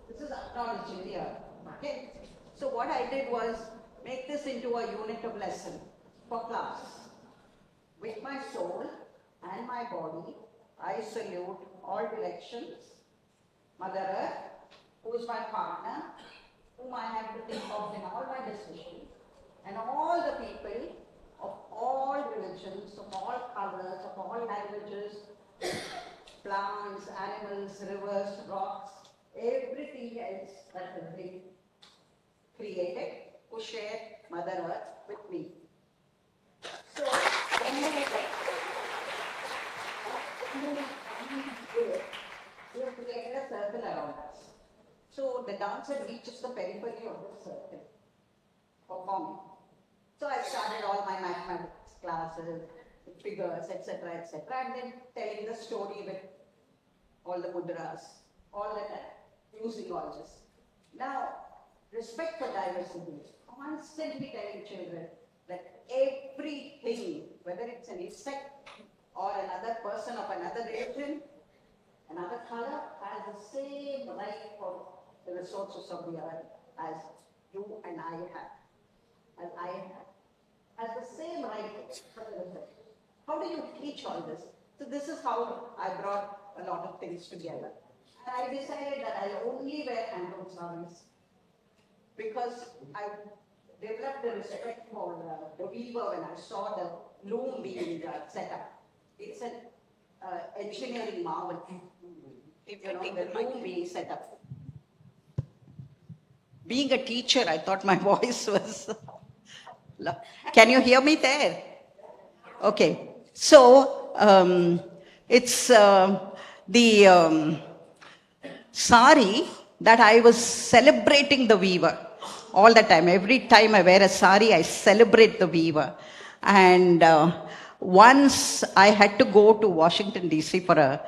this is acknowledging the earth. Okay? So what I did was make this into a unit of lesson. for class. With my soul and my body, I salute all directions. Mother Earth, who is my partner, whom I have to think of in all my decisions, and all the people of all religions, of all colors, of all languages, plants, animals, rivers, rocks, everything else that has been created, who share Mother Earth with me. So, we have created a circle around us. So the dancer reaches the periphery of the circle, performing. So I started all my mathematics classes, figures, etc., etc., and then telling the story with all the mudras, all that, using all this. Now, respect for diversity, constantly telling children that everything, whether it's an insect or another person of another religion, another color, has the same right for the resources of the earth as you and I have, as I have, has the same right for the resources. How do you teach all this? So this is how I brought a lot of things together. And I decided that I only wear handloom sarees because I developed a respect for the weaver when I saw the loom being set up. It's an engineering marvel, the loom being set up. Being a teacher, I thought my voice was... Can you hear me there? Okay. So, it's the sari that I was celebrating the weaver all the time. Every time I wear a sari, I celebrate the weaver. And once I had to go to Washington, D.C. for a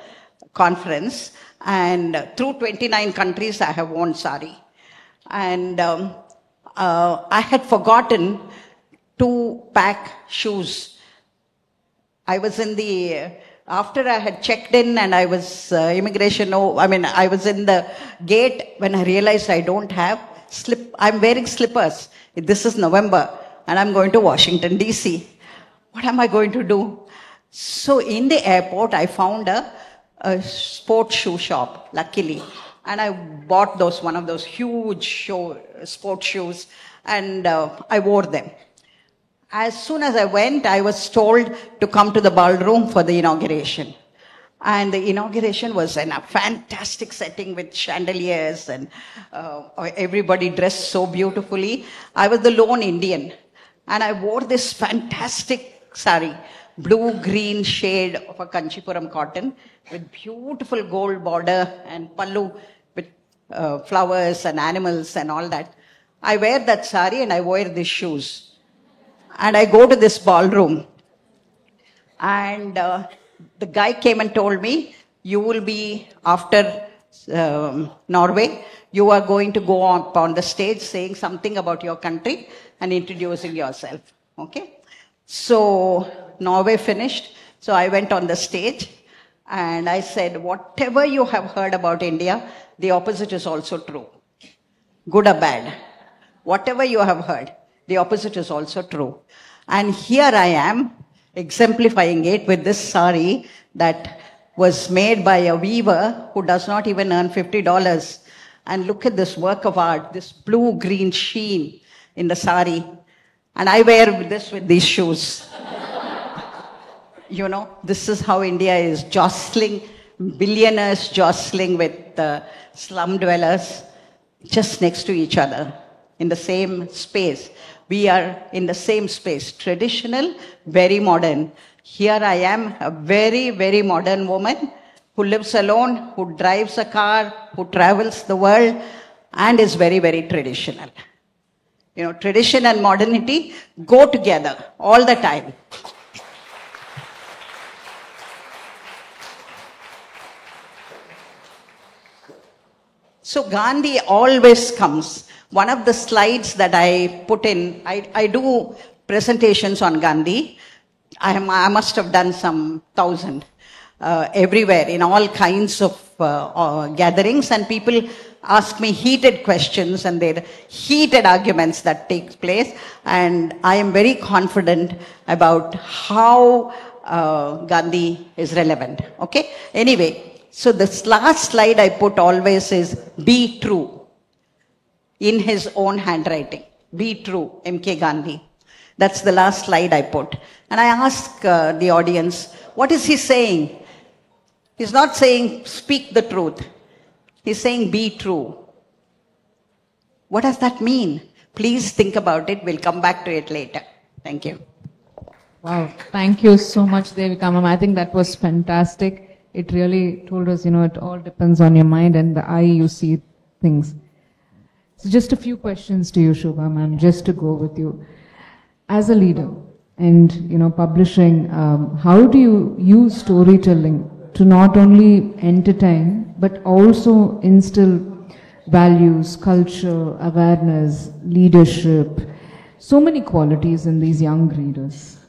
conference, and through 29 countries I have worn sari. And I had forgotten to pack shoes. I was in the, after I had checked in and I was I was in the gate when I realized I don't have I'm wearing slippers. This is November and I'm going to Washington, D.C. What am I going to do? So in the airport, I found a sports shoe shop, luckily. And I bought one of those huge sports shoes, and I wore them. As soon as I went, I was told to come to the ballroom for the inauguration. And the inauguration was in a fantastic setting with chandeliers and everybody dressed so beautifully. I was the lone Indian. And I wore this fantastic sari, blue-green shade of a Kanchipuram cotton with beautiful gold border and pallu with flowers and animals and all that. I wear that sari and I wear these shoes. And I go to this ballroom. And the guy came and told me, you will be, after Norway, you are going to go on the stage saying something about your country and introducing yourself. Okay? So Norway finished. So I went on the stage and I said, whatever you have heard about India, the opposite is also true. Good or bad. Whatever you have heard, the opposite is also true. And here I am, exemplifying it with this sari that was made by a weaver who does not even earn $50. And look at this work of art, this blue-green sheen in the sari. And I wear this with these shoes. You know, this is how India is jostling, billionaires jostling with slum dwellers just next to each other in the same space. We are in the same space, traditional, very modern. Here I am, a very, very modern woman who lives alone, who drives a car, who travels the world, and is very, very traditional. You know, tradition and modernity go together all the time. So Gandhi always comes. One of the slides that I put in, I do presentations on Gandhi. I must have done some 1,000 everywhere in all kinds of gatherings, and people ask me heated questions, and there are heated arguments that take place, and I am very confident about how Gandhi is relevant. Okay? Anyway, so this last slide I put always is be true, in his own handwriting. Be true, M.K. Gandhi. That's the last slide I put. And I ask the audience, what is he saying? He's not saying speak the truth. He's saying be true. What does that mean? Please think about it. We'll come back to it later. Thank you. Wow, thank you so much, Devika ma'am. I think that was fantastic. It really told us, it all depends on your mind and the eye you see things. So just a few questions to you, Shobha ma'am, just to go with you. As a leader and, publishing, how do you use storytelling to not only entertain, but also instill values, culture, awareness, leadership, so many qualities in these young readers?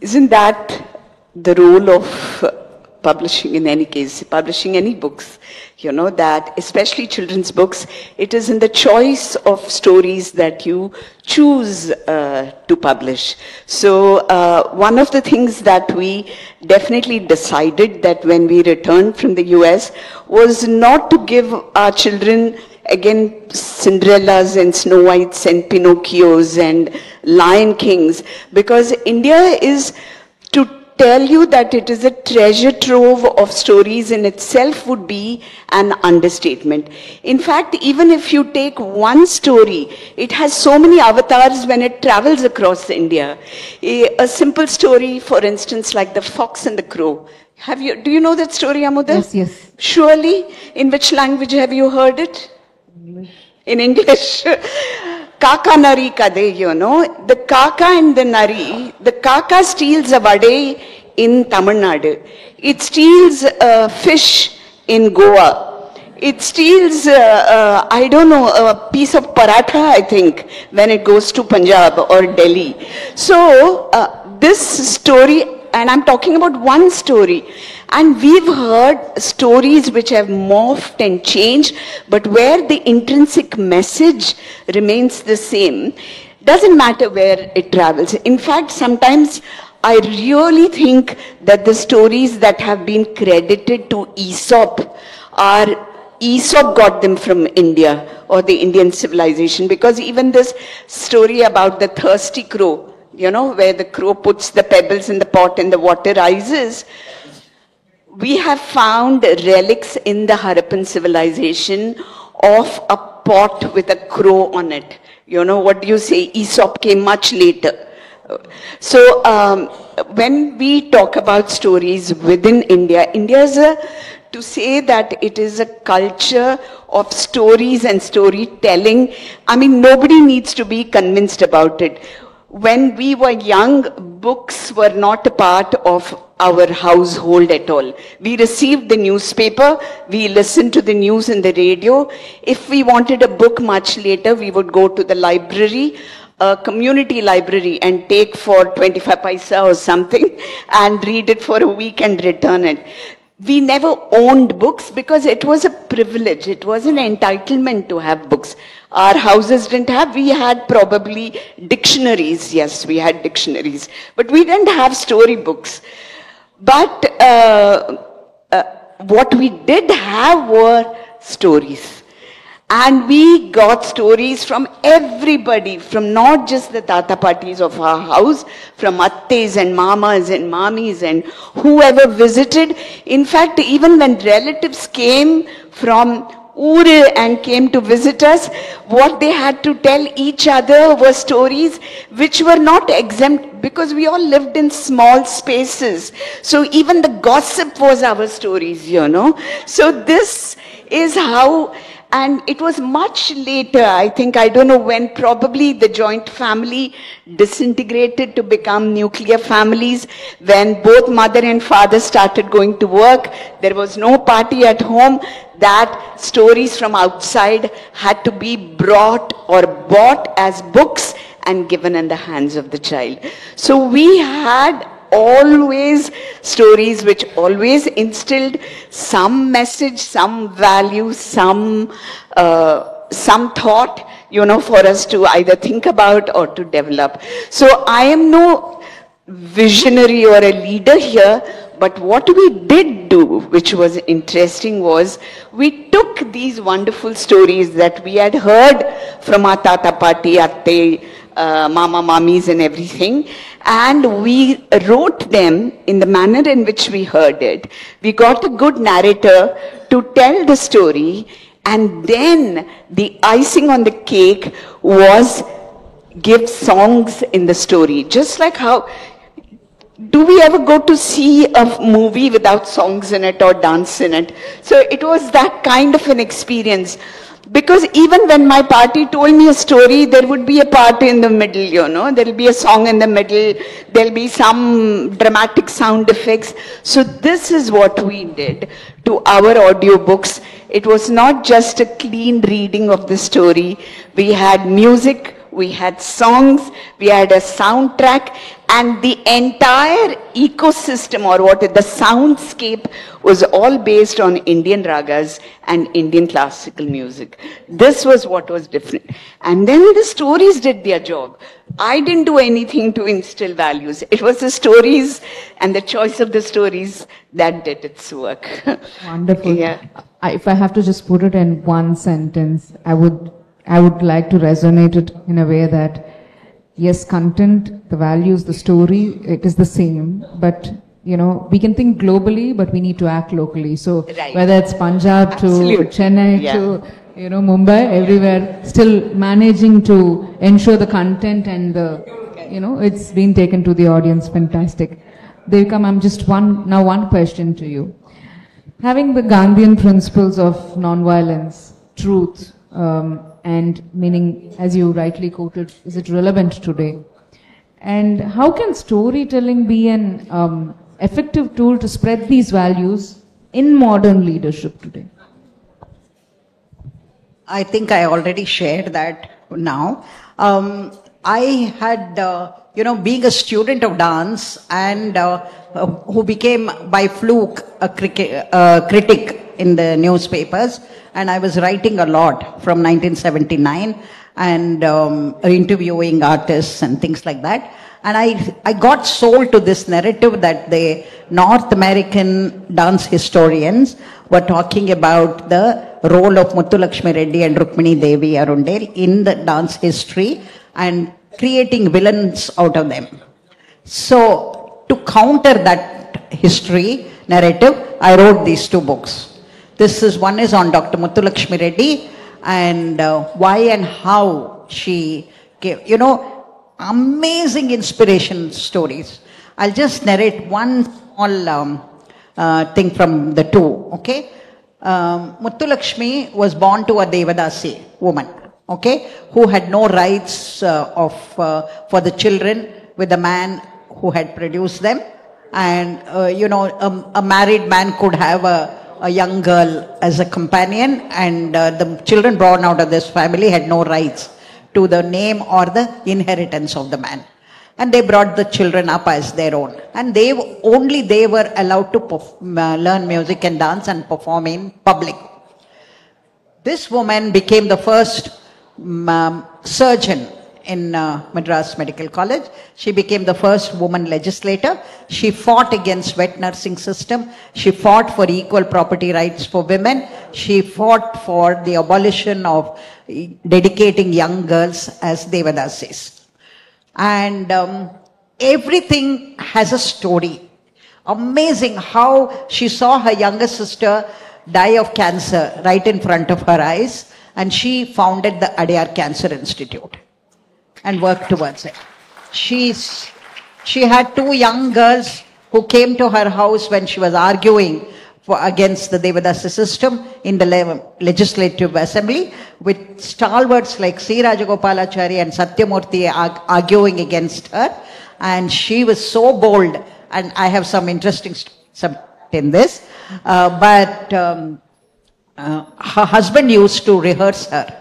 Isn't that the role of publishing in any case, publishing any books, that especially children's books, it is in the choice of stories that you choose to publish. So one of the things that we definitely decided that when we returned from the US was not to give our children again Cinderellas and Snow Whites and Pinocchios and Lion Kings, because India is, to tell you that it is a treasure trove of stories in itself would be an understatement. In fact, even if you take one story, it has so many avatars when it travels across India. A simple story, for instance, like The Fox and the Crow. Do you know that story, Amuda? Yes, yes. Surely. In which language have you heard it? English. In English. Kaka Nari Kade, the Kaka and the Nari, the Kaka steals a vade in Tamil Nadu. It steals fish in Goa. It steals, a piece of paratha, I think, when it goes to Punjab or Delhi. So, this story, and I'm talking about one story, and we've heard stories which have morphed and changed, but where the intrinsic message remains the same, doesn't matter where it travels. In fact, sometimes I really think that the stories that have been credited to Aesop got them from India or the Indian civilization, because even this story about the thirsty crow, where the crow puts the pebbles in the pot and the water rises, we have found relics in the Harappan civilization of a pot with a crow on it. What do you say? Aesop came much later. So when we talk about stories within India, India is to say that it is a culture of stories and storytelling. I mean, nobody needs to be convinced about it. When we were young, books were not a part of our household at all. We received the newspaper, we listened to the news in the radio. If we wanted a book much later, we would go to the library, a community library, and take for 25 paisa or something and read it for a week and return it. We never owned books because it was a privilege. It was an entitlement to have books. Our houses didn't have, we had probably dictionaries. Yes, we had dictionaries, but we didn't have storybooks. But what we did have were stories. And we got stories from everybody, from not just the tata parties of our house, from attes and mamas and mamis and whoever visited. In fact, even when relatives came from Ure and came to visit us, what they had to tell each other were stories which were not exempt, because we all lived in small spaces. So even the gossip was our stories, So this is how. And it was much later, I think, I don't know when, probably the joint family disintegrated to become nuclear families. When both mother and father started going to work, there was no party at home, that stories from outside had to be brought or bought as books and given in the hands of the child. So we had always stories which always instilled some message, some value, some thought, for us to either think about or to develop. So I am no visionary or a leader here, but what we did do, which was interesting, was we took these wonderful stories that we had heard from our tata, pati, atte, mama, mamis and everything, and we wrote them in the manner in which we heard it. We got a good narrator to tell the story, and then the icing on the cake was give songs in the story. Just like how, do we ever go to see a movie without songs in it or dance in it? So it was that kind of an experience. Because even when my party told me a story, there would be a part in the middle, there'll be a song in the middle, there'll be some dramatic sound effects. So this is what we did to our audiobooks. It was not just a clean reading of the story. We had music, we had songs, we had a soundtrack, and the entire ecosystem, or the soundscape, was all based on Indian ragas and Indian classical music. This was what was different. And then the stories did their job. I didn't do anything to instill values. It was the stories and the choice of the stories that did its work. Wonderful. Yeah. If I have to just put it in one sentence, I would like to resonate it in a way that, yes, content, the values, the story, it is the same, but we can think globally, but we need to act locally. So right. whether it's Punjab Absolutely. to Chennai to Mumbai, everywhere, still managing to ensure the content and it's been taken to the audience. Fantastic. Devika ma'am, just one question to you. Having the Gandhian principles of non-violence, truth, and meaning, as you rightly quoted, is it relevant today? And how can storytelling be an effective tool to spread these values in modern leadership today? I think I already shared that now. I had, being a student of dance and who became by fluke a critic in the newspapers, and I was writing a lot from 1979 and interviewing artists and things like that. And I got sold to this narrative that the North American dance historians were talking about the role of Muthulakshmi Reddy and Rukmini Devi Arundel in the dance history and creating villains out of them. So to counter that history narrative, I wrote these two books. One is on Dr. Muthulakshmi Reddy and why and how she gave, amazing inspiration stories. I'll just narrate one small thing from the two, okay? Muthulakshmi was born to a Devadasi woman, okay, who had no rights for the children with the man who had produced them. And, a married man could have a young girl as a companion, and the children born out of this family had no rights to the name or the inheritance of the man. And they brought the children up as their own. And they were allowed to learn music and dance and perform in public. This woman became the first surgeon in Madras Medical College. She became the first woman legislator. She fought against wet nursing system. She fought for equal property rights for women. She fought for the abolition of dedicating young girls as Devadasis. And everything has a story. Amazing how she saw her younger sister die of cancer right in front of her eyes, and she founded the Adyar Cancer Institute and worked towards it. She had two young girls who came to her house when she was arguing against the Devadasi system in the legislative assembly, with stalwarts like C. Rajagopalachari and Satyamurthy arguing against her. And she was so bold, and I have some interesting stuff in this, but her husband used to rehearse her.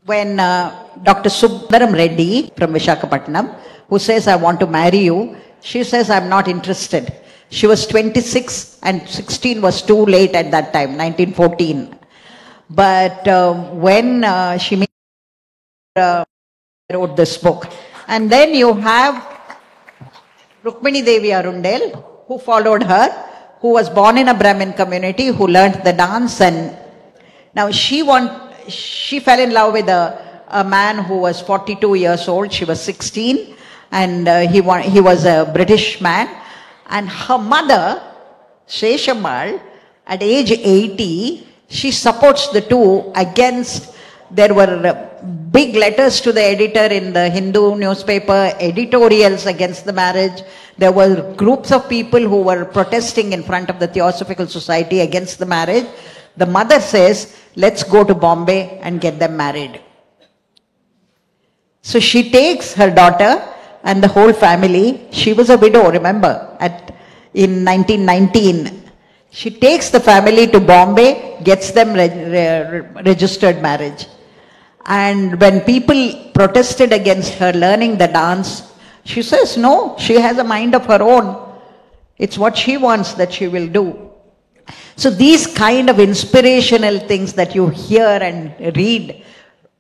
When Dr. Subbaram Reddy from Visakhapatnam, who says, I want to marry you, She says, I'm not interested. She was 26 and 16 was too late at that time, 1914. But when she wrote this book. And then you have Rukmini Devi Arundel, who followed her, who was born in a Brahmin community, who learnt the dance, and now she fell in love with a man who was 42 years old. She was 16, and he was a British man. And her mother, Sheshammal, at age 80, she supports the two against. There were big letters to the editor in the Hindu newspaper, editorials against the marriage. There were groups of people who were protesting in front of the Theosophical Society against the marriage. The mother says, let's go to Bombay and get them married. So she takes her daughter and the whole family. She was a widow, remember, in 1919. She takes the family to Bombay, gets them registered marriage. And when people protested against her learning the dance, she says, no, she has a mind of her own. It's what she wants that she will do. So these kind of inspirational things that you hear and read,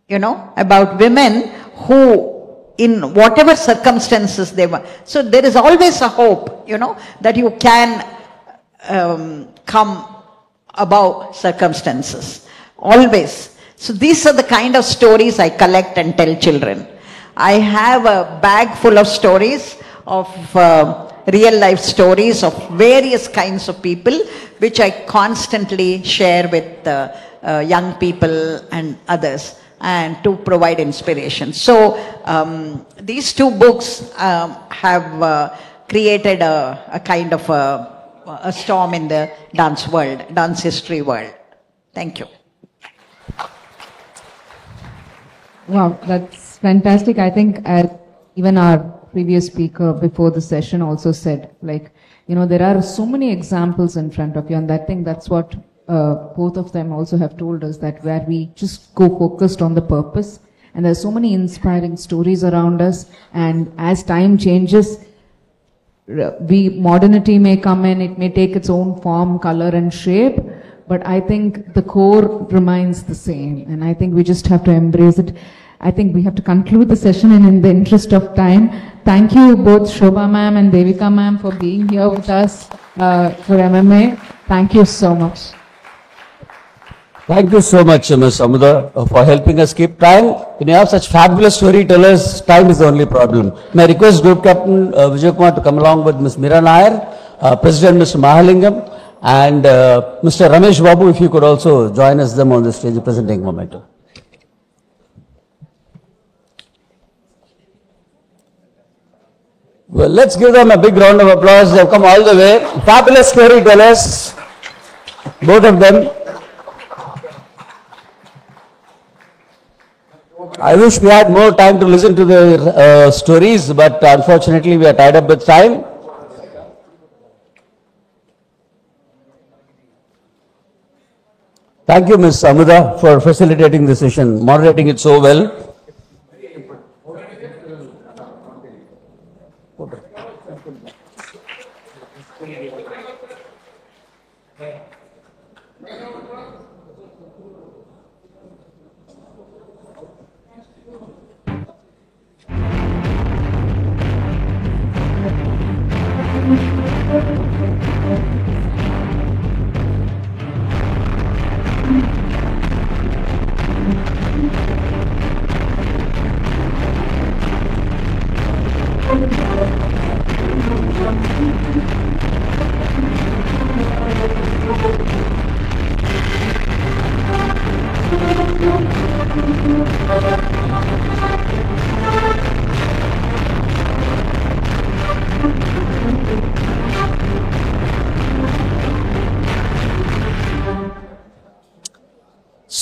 about women who, in whatever circumstances they were. So there is always a hope, that you can come above circumstances. Always. So these are the kind of stories I collect and tell children. I have a bag full of stories of real life stories of various kinds of people, which I constantly share with young people and others, and to provide inspiration. So these two books have created a kind of a storm in the dance world, dance history world. Thank you. Wow, that's fantastic. I think even our previous speaker before the session also said, there are so many examples in front of you, and I think that's what both of them also have told us, that where we just go focused on the purpose, and there's so many inspiring stories around us, and as time changes, modernity may come in, it may take its own form, color and shape, but I think the core remains the same, and I think we just have to embrace it. I think we have to conclude the session, and in the interest of time, thank you both Shobha ma'am and Devika ma'am for being here with us for MMA. Thank you so much. Thank you so much, Ms. Amuda, for helping us keep time. When you have such fabulous storytellers, time is the only problem. May I request Group Captain Vijay Kumar to come along with Ms. Meera Nair, President Mr. Mahalingam, and Mr. Ramesh Babu, if you could also join us them on the stage presenting momentum. Well, let's give them a big round of applause. They've come all the way. Fabulous storytellers, both of them. I wish we had more time to listen to their stories, but unfortunately we are tied up with time. Thank you, Ms. Amuda, for facilitating the session, moderating it so well.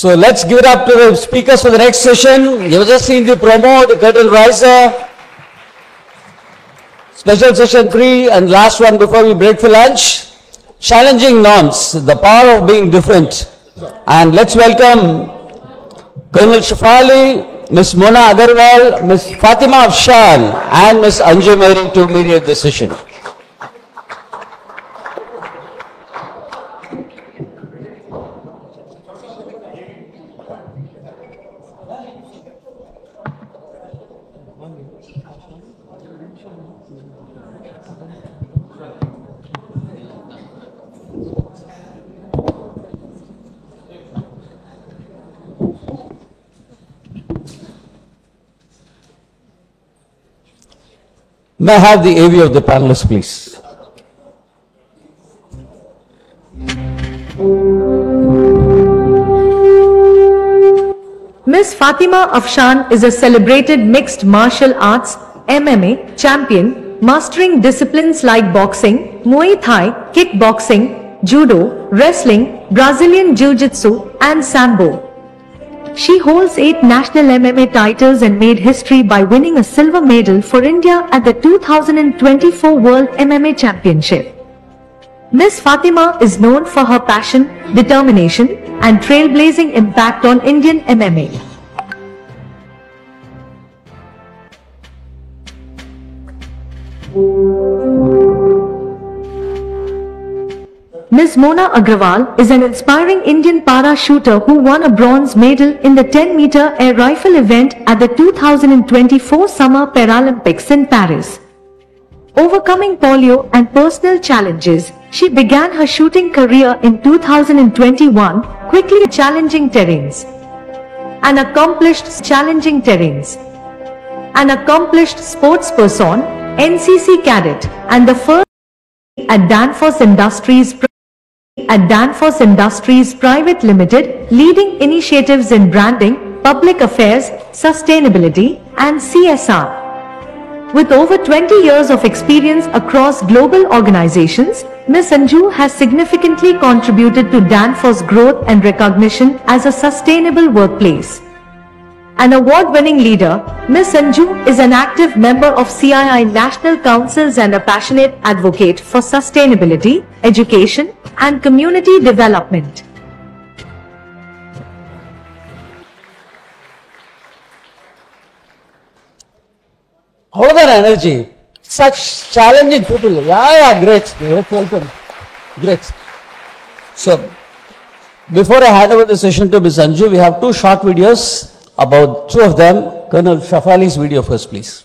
So let's give it up to the speakers for the next session. You've just seen the promo, the curtain riser. Special session 3 and last one before we break for lunch. Challenging norms, the power of being different. And let's welcome Colonel Shafali, Ms. Mona Agarwal, Ms. Fatima Afshan, and Ms. Anju Mary to mediate the session. May I have the AV of the panelists, please? Ms. Fatima Afshan is a celebrated mixed martial arts MMA champion, mastering disciplines like boxing, Muay Thai, kickboxing, judo, wrestling, Brazilian Jiu-Jitsu, and Sambo. She holds 8 national MMA titles and made history by winning a silver medal for India at the 2024 World MMA Championship. Ms. Fatima is known for her passion, determination, and trailblazing impact on Indian MMA. Ms. Mona Agrawal is an inspiring Indian para-shooter who won a bronze medal in the 10-meter air rifle event at the 2024 Summer Paralympics in Paris. Overcoming polio and personal challenges, she began her shooting career in 2021, quickly challenging terrains. An accomplished sports person, NCC cadet, and the first at Danfoss Industries Private Limited, leading initiatives in branding, public affairs, sustainability, and CSR. With over 20 years of experience across global organizations, Ms. Anju has significantly contributed to Danfoss' growth and recognition as a sustainable workplace. An award-winning leader, Ms. Anju is an active member of CII National Councils and a passionate advocate for sustainability, education, and community development. All of that energy, such challenging people. Yeah, great. Let's welcome. Great. So, before I hand over the session to Ms. Anju, we have 2 short videos. About 2 of them. Colonel Shafali's video first, please.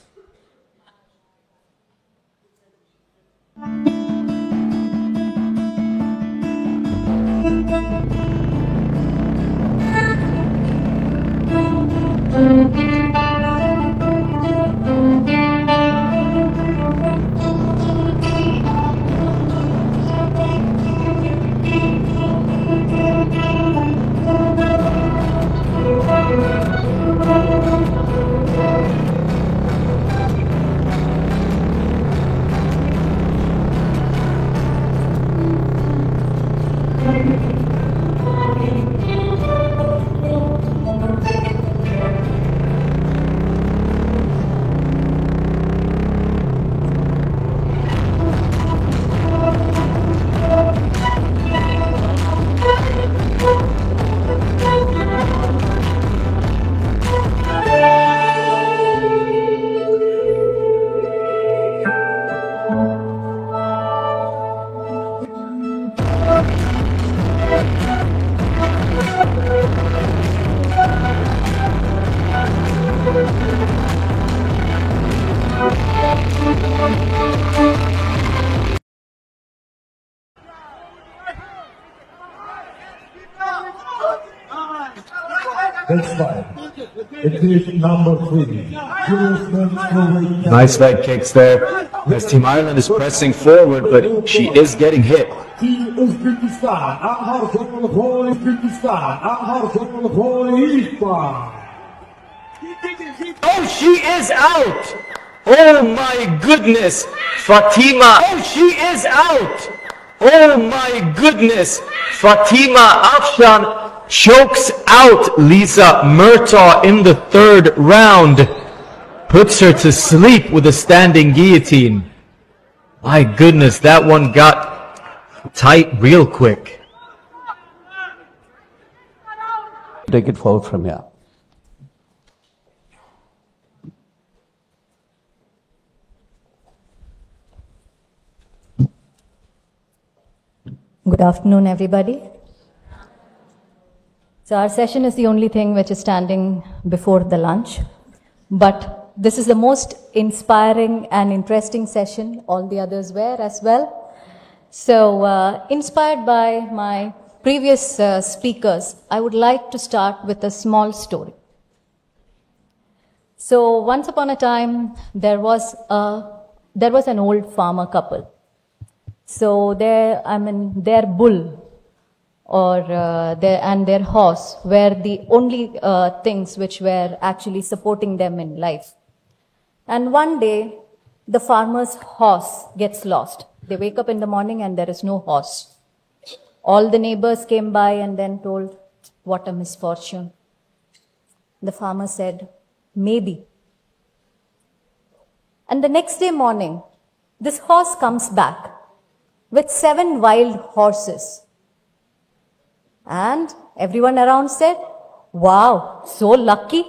That's fine. It is number 3. Nice leg kicks there. As Team Ireland is pressing forward, but she is getting hit. Team Uzbekistan, Oh, she is out! Oh my goodness! Fatima! Oh, she is out! Oh my goodness! Fatima Afshan chokes out Lisa Murtaugh in the 3rd round. Puts her to sleep with a standing guillotine. My goodness, that one got tight real quick. Take it forward from here. Good afternoon, everybody. So our session is the only thing which is standing before the lunch. But this is the most inspiring and interesting session. All the others were as well. So inspired by my previous speakers, I would like to start with a small story. So once upon a time, there was an old farmer couple. So their bull and their horse were the only things which were actually supporting them in life. And one day, the farmer's horse gets lost. They wake up in the morning and there is no horse. All the neighbors came by and then told, what a misfortune. The farmer said, maybe. And the next day morning, this horse comes back with 7 wild horses. And everyone around said, wow, so lucky.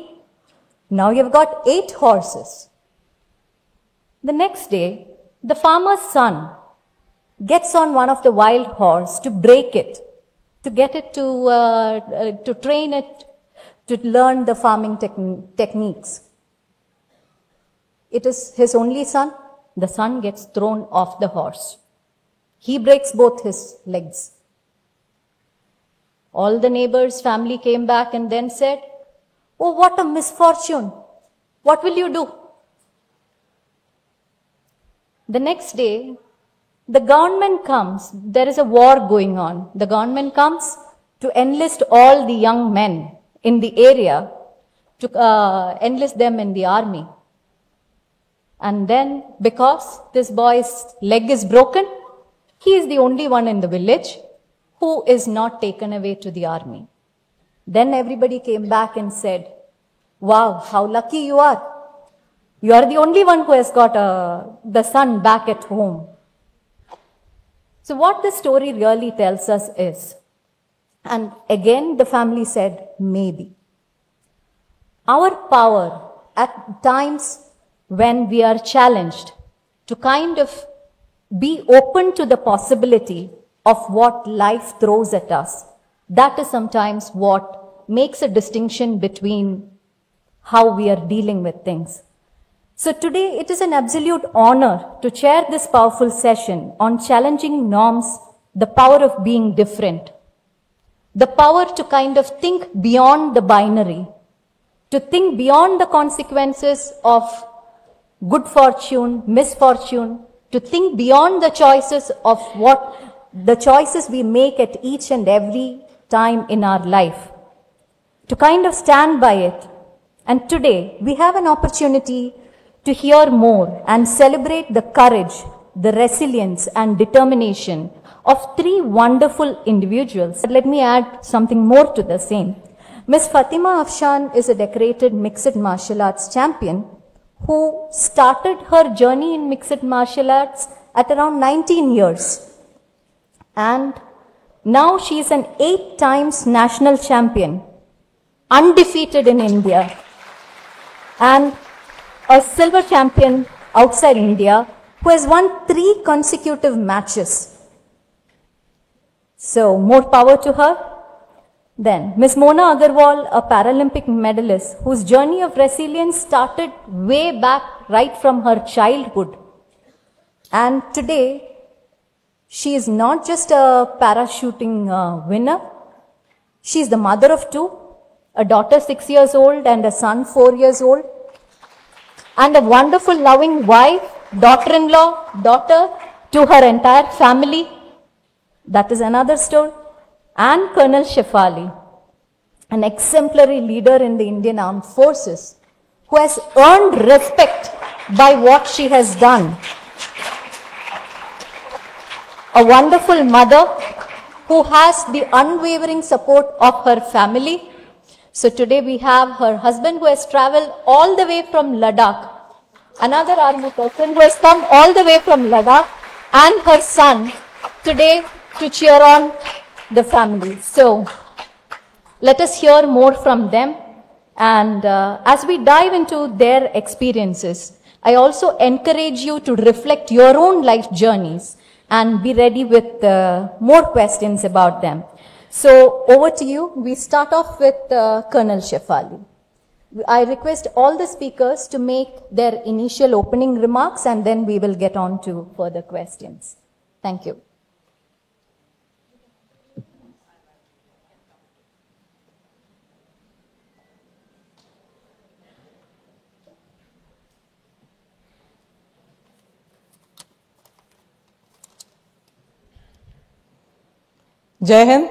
Now you've got 8 horses. The next day, the farmer's son gets on one of the wild horse to break it, to get it to train it, to learn the farming techniques. It is his only son. The son gets thrown off the horse. He breaks both his legs. All the neighbors' family came back and then said, oh, what a misfortune. What will you do? The next day, the government comes. There is a war going on. The government comes to enlist all the young men in the area, to enlist them in the army. And then, because this boy's leg is broken, he is the only one in the village who is not taken away to the army. Then everybody came back and said, wow, how lucky you are. You are the only one who has got the son back at home. So what the story really tells us is, and again the family said, maybe. Our power at times when we are challenged to kind of be open to the possibility of what life throws at us, that is sometimes what makes a distinction between how we are dealing with things. So today it is an absolute honor to chair this powerful session on challenging norms, the power of being different, the power to kind of think beyond the binary, to think beyond the consequences of good fortune, misfortune, to think beyond the choices of the choices we make at each and every time in our life, to kind of stand by it. And today we have an opportunity to hear more and celebrate the courage, the resilience and determination of 3 wonderful individuals. Let me add something more to the same. Ms. Fatima Afshan is a decorated mixed martial arts champion who started her journey in mixed martial arts at around 19 years. And now she is an 8 times national champion, undefeated in India, and a silver champion outside India who has won 3 consecutive matches. So more power to her. Then Ms. Mona Agarwal, a Paralympic medalist whose journey of resilience started way back right from her childhood. And today, she is not just a parachuting winner. She is the mother of 2, a daughter 6 years old and a son 4 years old, and a wonderful loving wife, daughter-in-law, daughter to her entire family. That is another story. And Colonel Shefali, an exemplary leader in the Indian Armed Forces, who has earned respect by what she has done. A wonderful mother who has the unwavering support of her family. So today we have her husband who has traveled all the way from Ladakh, another army person who has come all the way from Ladakh, and her son today to cheer on the family. So let us hear more from them. And as we dive into their experiences, I also encourage you to reflect your own life journeys and be ready with more questions about them. So over to you. We start off with Colonel Shefali. I request all the speakers to make their initial opening remarks, and then we will get on to further questions. Thank you. Jai Hind.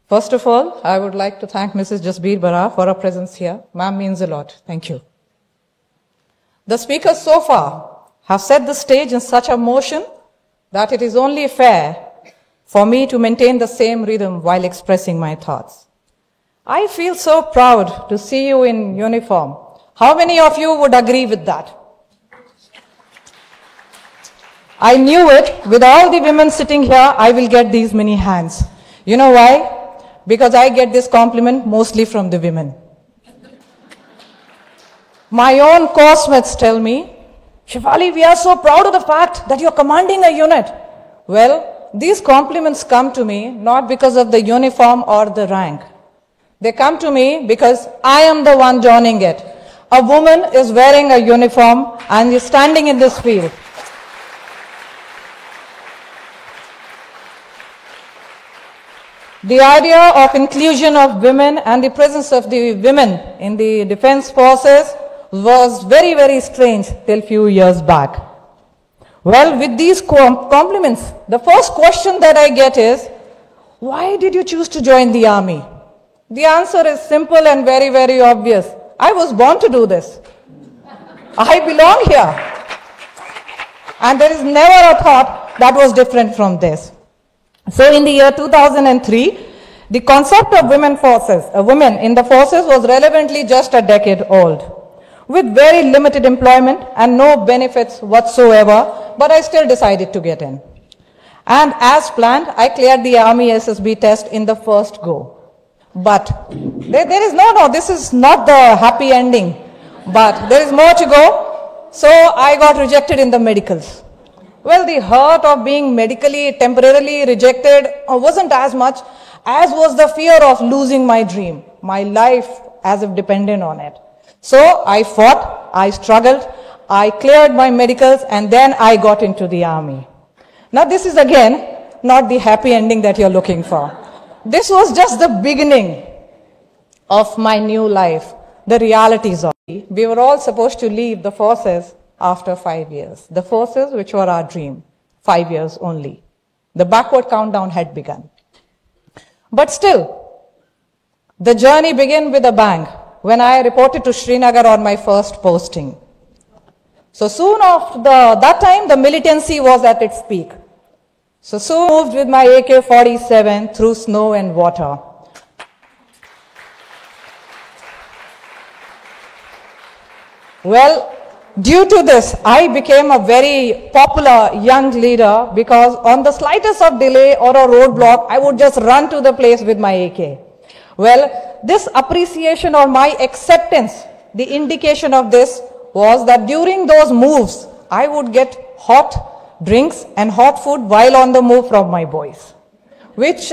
First of all, I would like to thank Mrs. Jasbir Bara for her presence here. Ma'am means a lot. Thank you. The speakers so far have set the stage in such a motion that it is only fair for me to maintain the same rhythm while expressing my thoughts. I feel so proud to see you in uniform. How many of you would agree with that? I knew it. With all the women sitting here, I will get these many hands. You know why? Because I get this compliment mostly from the women. My own coursemates tell me, Shefali, we are so proud of the fact that you're commanding a unit. Well, these compliments come to me not because of the uniform or the rank. They come to me because I am the one joining it. A woman is wearing a uniform and is standing in this field. The idea of inclusion of women and the presence of the women in the defense forces was very, very strange till few years back. Well, with these compliments, the first question that I get is, why did you choose to join the army? The answer is simple and very, very obvious. I was born to do this. I belong here. And there is never a thought that was different from this. So in the year 2003, the concept of women forces, a woman in the forces was relevantly just a decade old, with very limited employment and no benefits whatsoever, but I still decided to get in. And as planned, I cleared the Army SSB test in the first go. But there is this is not the happy ending, but there is more to go. So I got rejected in the medicals. Well, the hurt of being medically temporarily rejected wasn't as much as was the fear of losing my dream, my life as if dependent on it. So I fought, I struggled, I cleared my medicals, and then I got into the army. Now this is again not the happy ending that you're looking for. This was just the beginning of my new life, the realities of it. We were all supposed to leave the forces after 5 years. The forces which were our dream, 5 years only. The backward countdown had begun. But still, the journey began with a bang when I reported to Srinagar on my first posting. So soon after that time, the militancy was at its peak. So soon moved with my AK-47 through snow and water. Well, due to this, I became a very popular young leader because on the slightest of delay or a roadblock, I would just run to the place with my AK. Well, this appreciation or my acceptance, the indication of this was that during those moves, I would get hot drinks and hot food while on the move from my boys. Which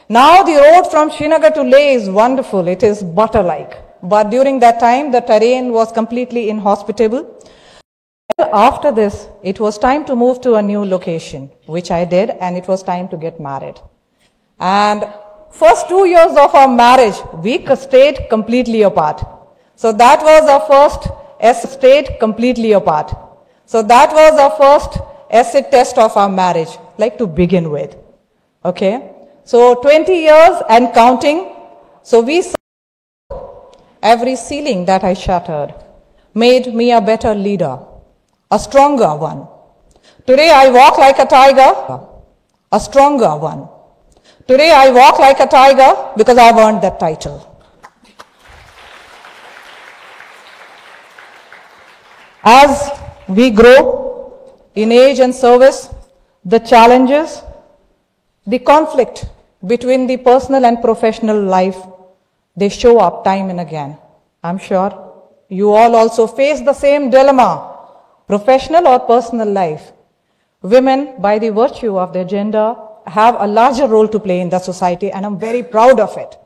now the road from Srinagar to Leh is wonderful. It is butter-like. But during that time, the terrain was completely inhospitable. After this, it was time to move to a new location, which I did, and it was time to get married. And first 2 years of our marriage, we stayed completely apart. So that was our first stayed completely apart. So that was our first acid test of our marriage, like to begin with. Okay? So 20 years and counting. So we every ceiling that I shattered made me a better leader, a stronger one. Today I walk like a tiger, a stronger one. Today I walk like a tiger because I've earned that title. As we grow in age and service, the challenges, the conflict between the personal and professional life, they show up time and again. I'm sure you all also face the same dilemma professional or personal life, women, by the virtue of their gender, have a larger role to play in the society, and I'm very proud of it.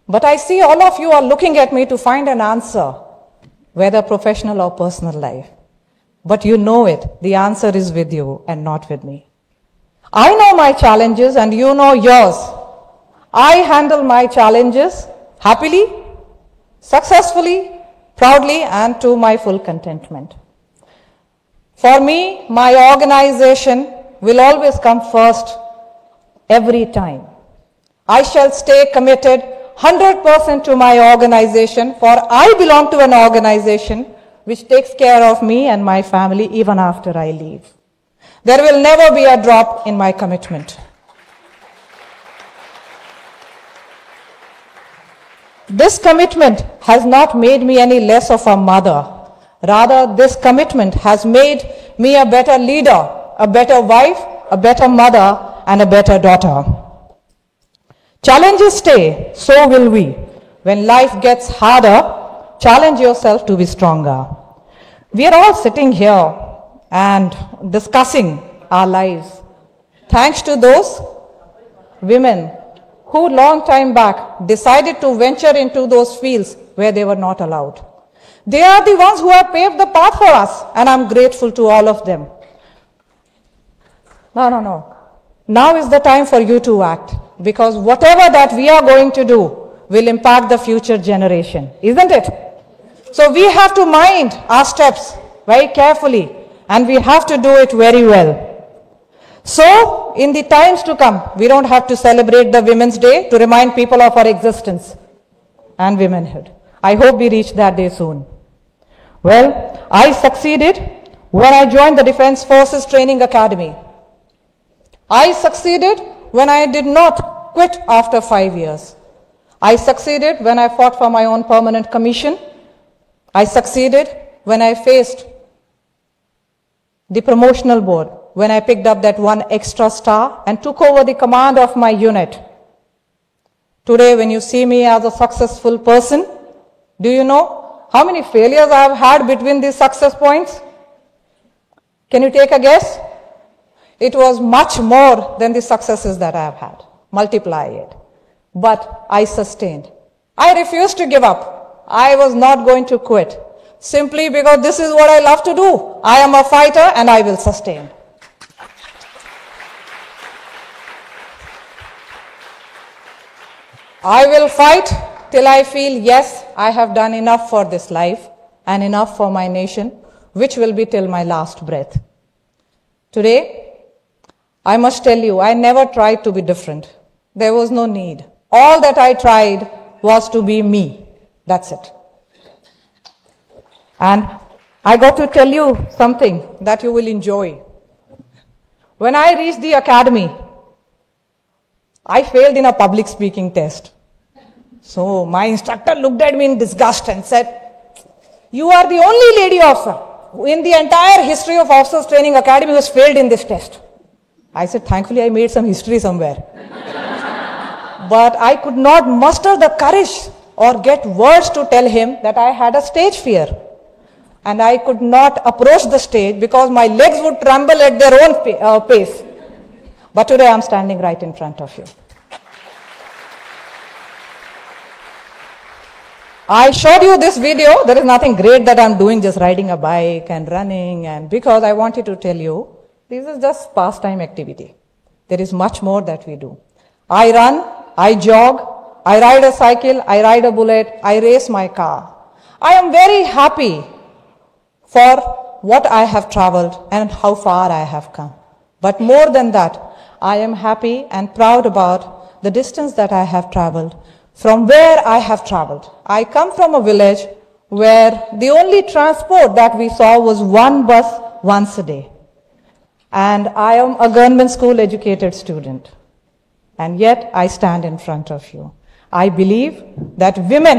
But I see all of you are looking at me to find an answer, whether professional or personal life. But you know it, the answer is with you and not with me. I know my challenges and you know yours. I handle my challenges happily, successfully, proudly, and to my full contentment. For me, my organization will always come first every time. I shall stay committed 100% to my organization, for I belong to an organization which takes care of me and my family even after I leave. There will never be a drop in my commitment. This commitment has not made me any less of a mother. Rather, this commitment has made me a better leader, a better wife, a better mother, and a better daughter. Challenges stay, so will we. When life gets harder, challenge yourself to be stronger. We are all sitting here and discussing our lives, thanks to those women who long time back decided to venture into those fields where they were not allowed. They are the ones who have paved the path for us, and I'm grateful to all of them. No. Now is the time for you to act, because whatever that we are going to do will impact the future generation, isn't it? So we have to mind our steps very carefully, and we have to do it very well. So, in the times to come, we don't have to celebrate the Women's Day to remind people of our existence and womanhood. I hope we reach that day soon. Well, I succeeded when I joined the Defense Forces Training Academy. I succeeded when I did not quit after 5 years. I succeeded when I fought for my own permanent commission. I succeeded when I faced the promotional board, when I picked up that one extra star and took over the command of my unit. Today, when you see me as a successful person, do you know how many failures I have had between these success points? Can you take a guess? It was much more than the successes that I have had. Multiply it. But I sustained. I refused to give up. I was not going to quit, simply because this is what I love to do. I am a fighter and I will sustain. I will fight till I feel, yes, I have done enough for this life and enough for my nation, which will be till my last breath. Today, I must tell you, I never tried to be different. There was no need. All that I tried was to be me. That's it. And I got to tell you something that you will enjoy. When I reached the academy, I failed in a public speaking test. So my instructor looked at me in disgust and said, "You are the only lady officer in the entire history of Officers Training Academy who has failed in this test." I said, thankfully I made some history somewhere. But I could not muster the courage or get words to tell him that I had a stage fear. And I could not approach the stage because my legs would tremble at their own pace. But today I'm standing right in front of you. I showed you this video. There is nothing great that I'm doing, just riding a bike and running, and because I wanted to tell you, this is just pastime activity. There is much more that we do. I run, I jog, I ride a cycle, I ride a bullet, I race my car. I am very happy for what I have traveled and how far I have come. But more than that, I am happy and proud about the distance that I have traveled, from where I have traveled. I come from a village where the only transport that we saw was one bus once a day. And I am a government school educated student. And yet I stand in front of you. I believe that women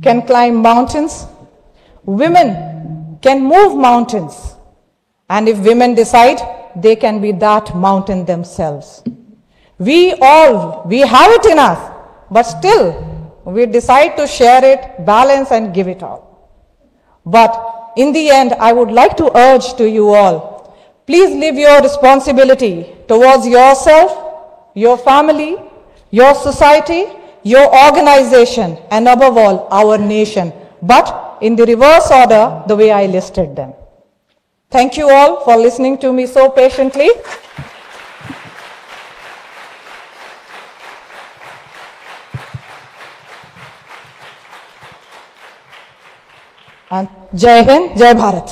can climb mountains. Women can move mountains. And if women decide, they can be that mountain themselves. We have it in us, but still we decide to share it, balance and give it all. But in the end, I would like to urge to you all, please live your responsibility towards yourself, your family, your society, your organization, and above all, our nation, but in the reverse order, the way I listed them. Thank you all for listening to me so patiently. And Jai Hind, Jai Bharat.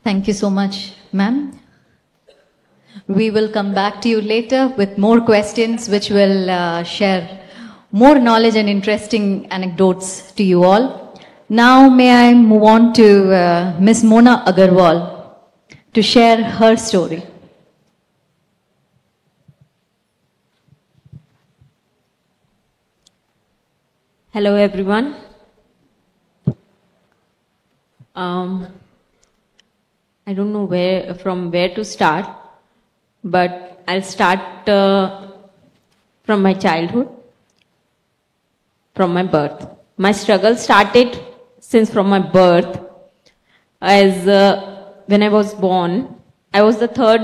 Thank you so much, ma'am. We will come back to you later with more questions which will share more knowledge and interesting anecdotes to you all. Now may I move on to Ms. Mona Agarwal to share her story. Hello everyone. I don't know from where to start, but I'll start from my childhood, from my birth. My struggle started since from my birth. As when I was born, I was the third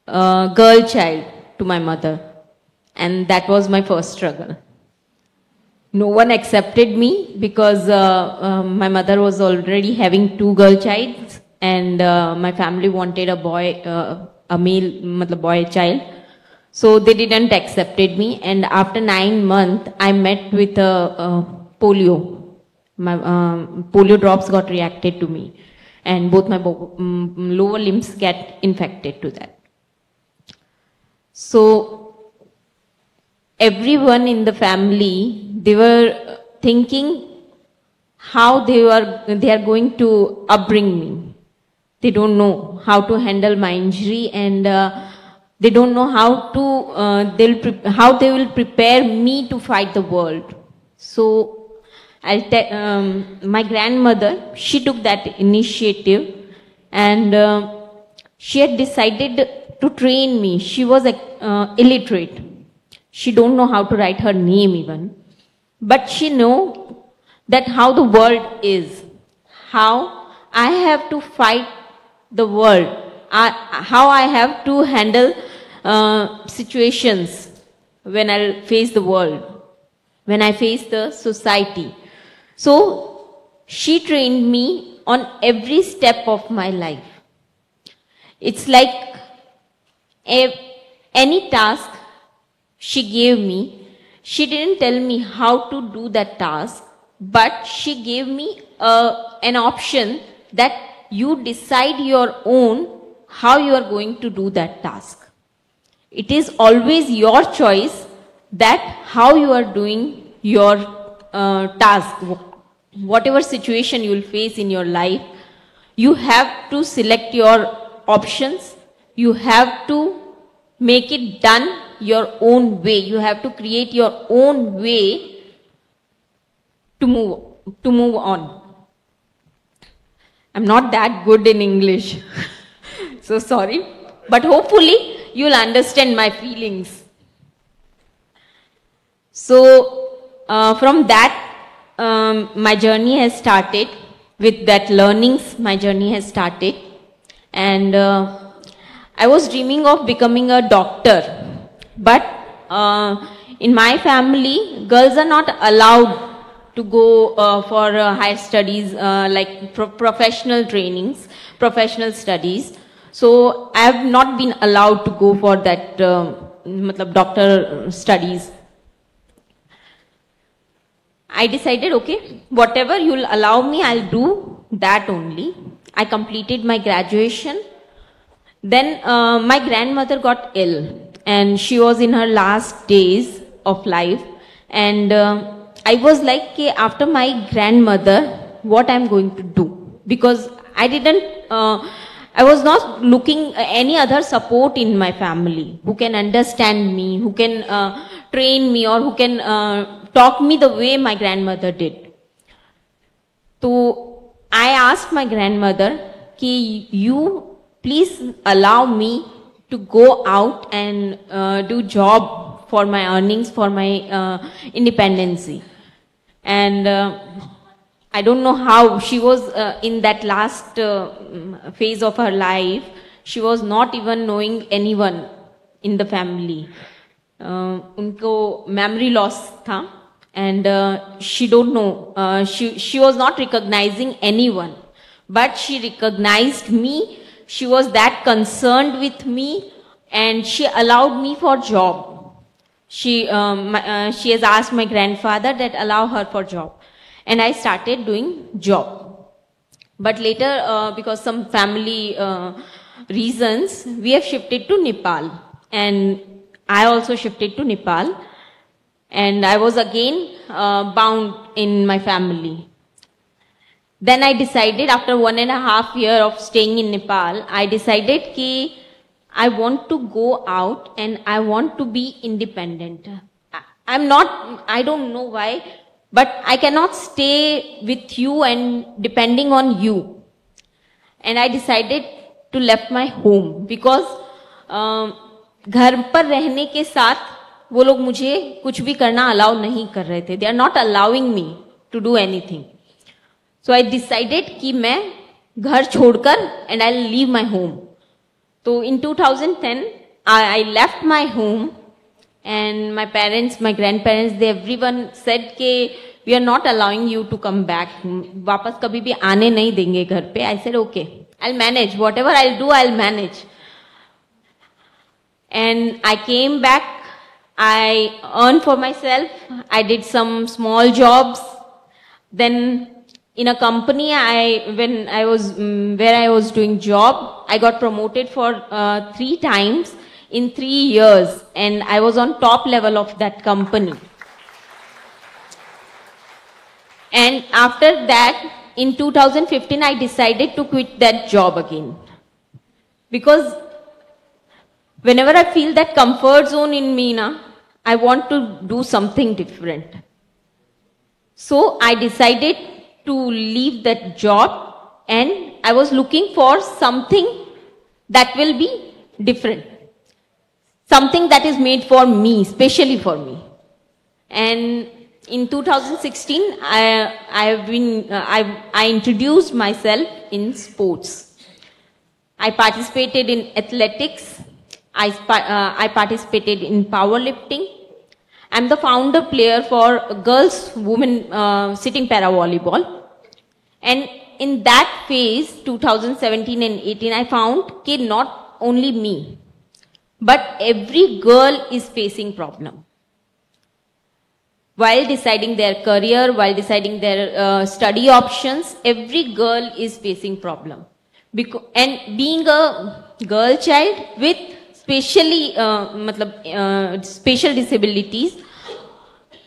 girl child to my mother, and that was my first struggle. No one accepted me because my mother was already having 2 girl childs, and my family wanted a boy, a male, boy child. So they didn't accepted me, and after 9 months, I met with polio. My polio drops got reacted to me, and both my lower limbs get infected to that. So everyone in the family, they were thinking how they are going to upbring me. They don't know how to handle my injury, and they don't know how to how they will prepare me to fight the world. So my grandmother, she took that initiative, and she had decided to train me. She was illiterate. She don't know how to write her name even. But she know that how the world is, how I have to fight the world, how I have to handle situations when I face the world, when I face the society. So she trained me on every step of my life. It's like any task she gave me, she didn't tell me how to do that task, but she gave me an option that you decide your own how you are going to do that task. It is always your choice that how you are doing your task. Whatever situation you will face in your life, you have to select your options. You have to make it done your own way. You have to create your own way to move on. I'm not that good in English, so sorry, but hopefully you'll understand my feelings. So from that, my journey has started. With that learnings, my journey has started, and I was dreaming of becoming a doctor. But in my family, girls are not allowed to go for higher studies like professional trainings, professional studies. So I have not been allowed to go for that doctor studies. I decided, okay, whatever you'll allow me, I'll do that only. I completed my graduation. Then my grandmother got ill, and she was in her last days of life, and I was like, okay, after my grandmother, what I'm going to do? Because I was not looking any other support in my family who can understand me, who can train me, or who can talk me the way my grandmother did. So I asked my grandmother, ki you please allow me to go out and do job for my earnings, for my independency. And I don't know how she was in that last phase of her life. She was not even knowing anyone in the family. Unko memory loss tha, and she don't know. She was not recognizing anyone, but she recognized me. She was that concerned with me, and she allowed me for job. She has asked my grandfather that allow her for job. And I started doing job. But later, because some family reasons, we have shifted to Nepal. And I also shifted to Nepal. And I was again bound in my family. Then I decided, after 1.5 years of staying in Nepal, I decided that I want to go out and I want to be independent. I don't know why, but I cannot stay with you and depending on you. And I decided to left my home because घर पर रहने के साथ वो लोग मुझे कुछ भी करना अलाउ नहीं कर रहे थे. They are not allowing me to do anything. So I decided कि मैं घर छोड़कर and I'll leave my home. So in 2010, I left my home, and my parents, my grandparents, everyone said कि we are not allowing you to come back. वापस कभी भी आने नहीं देंगे घर पे. I said okay, I'll manage. Whatever I'll do, I'll manage. And I came back. I earned for myself. I did some small jobs. Then in a company, where I was doing job, I got promoted for 3 times in 3 years, and I was on top level of that company. And after that, in 2015, I decided to quit that job again. Because whenever I feel that comfort zone in me, I want to do something different. So I decided to leave that job, and I was looking for something that will be different. Something that is made for me, specially for me. And in 2016, I introduced myself in sports. I participated in athletics. I participated in powerlifting. I'm the founder player for girls, women sitting para volleyball. And in that phase, 2017 and 18, I found that not only me, but every girl is facing problem. While deciding their career, while deciding their study options, every girl is facing problem. And being a girl child with special disabilities,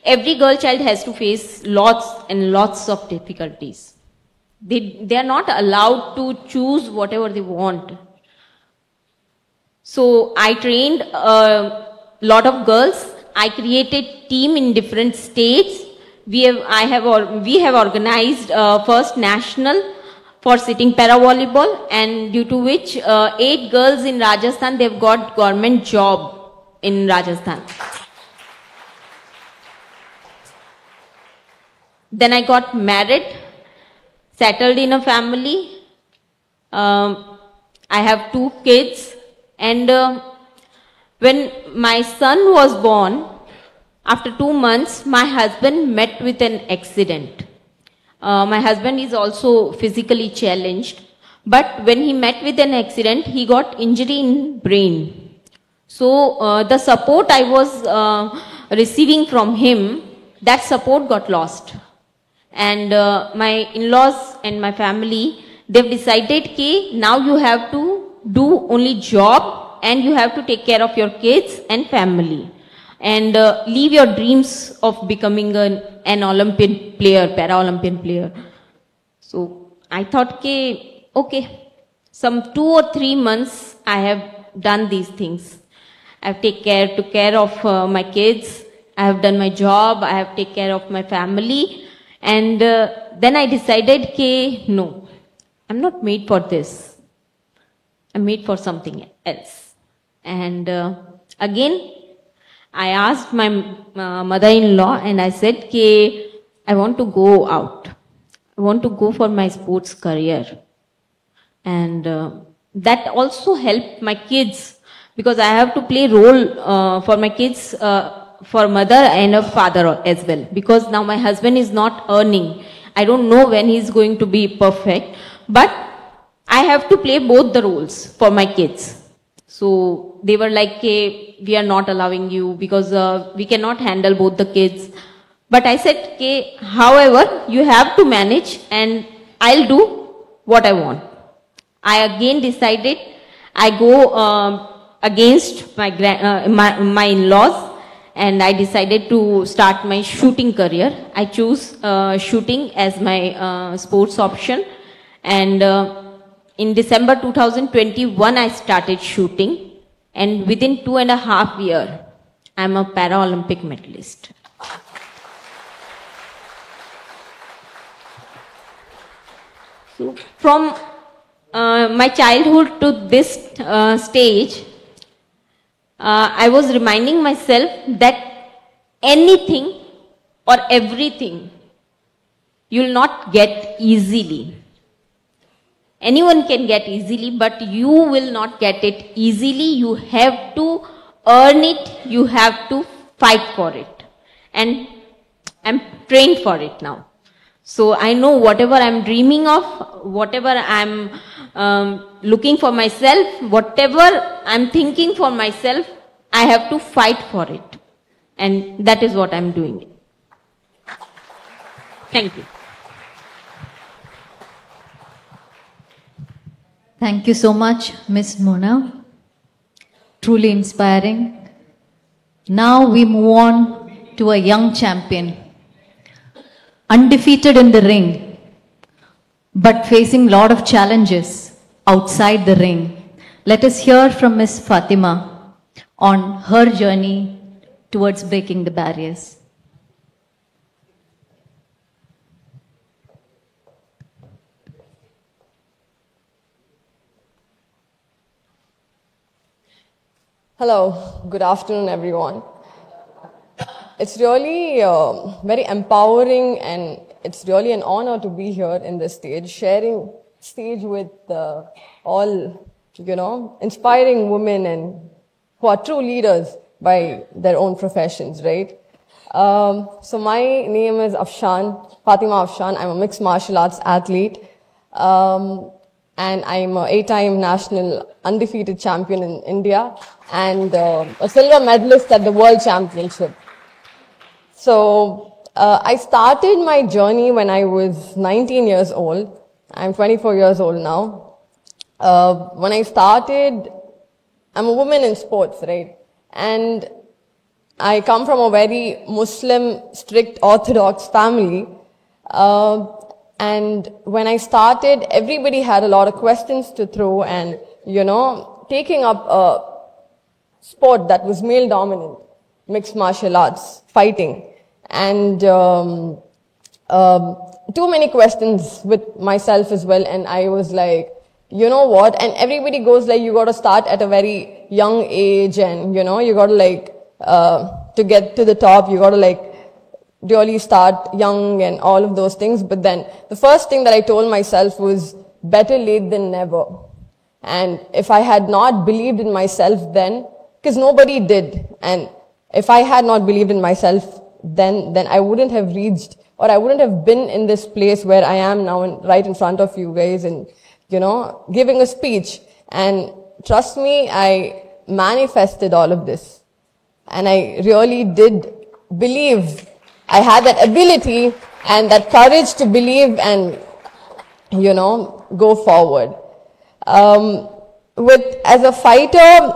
every girl child has to face lots and lots of difficulties. They are not allowed to choose whatever they want. So I trained a lot of girls. I created team in different states. We have organized first national for sitting para volleyball, and due to which 8 girls in Rajasthan, they've got government job in Rajasthan. Then I got married, settled in a family. I have 2 kids, and when my son was born, after 2 months, my husband met with an accident. My husband is also physically challenged, but when he met with an accident, he got injury in brain. So the support I was receiving from him, that support got lost. And my in-laws and my family, they've decided that now you have to do only job and you have to take care of your kids and family. And leave your dreams of becoming an Olympian player, para-Olympian player. So I thought, okay, some 2 or 3 months I have done these things. I have took care of my kids. I have done my job. I have taken care of my family. And then I decided, no, I'm not made for this. I'm made for something else. And again, I asked my mother-in-law and I said, I want to go out. want to go for my sports career. And that also helped my kids, because I have to play role for my kids, for mother and a father as well. Because now my husband is not earning. I don't know when he's going to be perfect, but I have to play both the roles for my kids. So they were like, hey, we are not allowing you because we cannot handle both the kids. But I said, okay, however, you have to manage and I'll do what I want. I again decided I go against my in-laws, and I decided to start my shooting career. I chose shooting as my sports option, and in December 2021 I started shooting, and within 2.5 years I'm a Paralympic medalist. So from my childhood to this stage, I was reminding myself that anything or everything you'll not get easily. Anyone can get easily, but you will not get it easily. You have to earn it. You have to fight for it. And I'm trained for it now. So I know whatever I'm dreaming of, whatever I'm looking for myself, whatever I'm thinking for myself, I have to fight for it. And that is what I'm doing. Thank you. Thank you so much, Ms. Mona. Truly inspiring. Now we move on to a young champion. Undefeated in the ring, but facing a lot of challenges outside the ring. Let us hear from Ms. Fatima on her journey towards breaking the barriers. Hello, good afternoon everyone. It's really very empowering, and it's really an honor to be here in this stage, sharing stage with all, inspiring women and who are true leaders by their own professions, right? So my name is Afshan, Fatima Afshan. I'm a mixed martial arts athlete, and I'm an 8-time national undefeated champion in India and a silver medalist at the World Championship. So I started my journey when I was 19 years old. I'm 24 years old now. When I started, I'm a woman in sports, right? And I come from a very Muslim, strict, orthodox family. And when I started, everybody had a lot of questions to throw, and, taking up a sport that was male dominant, mixed martial arts, fighting. And too many questions with myself as well. And I was like, you know what? And everybody goes like, you got to start at a very young age, and, you got to to get to the top, you got to really start young and all of those things. But then the first thing that I told myself was better late than never. And if I had not believed in myself then, because nobody did, and if I had not believed in myself then I wouldn't have reached, or I wouldn't have been in this place where I am now, right in front of you guys, and, giving a speech. And trust me, I manifested all of this. And I really did believe I had that ability and that courage to believe and, go forward. As a fighter,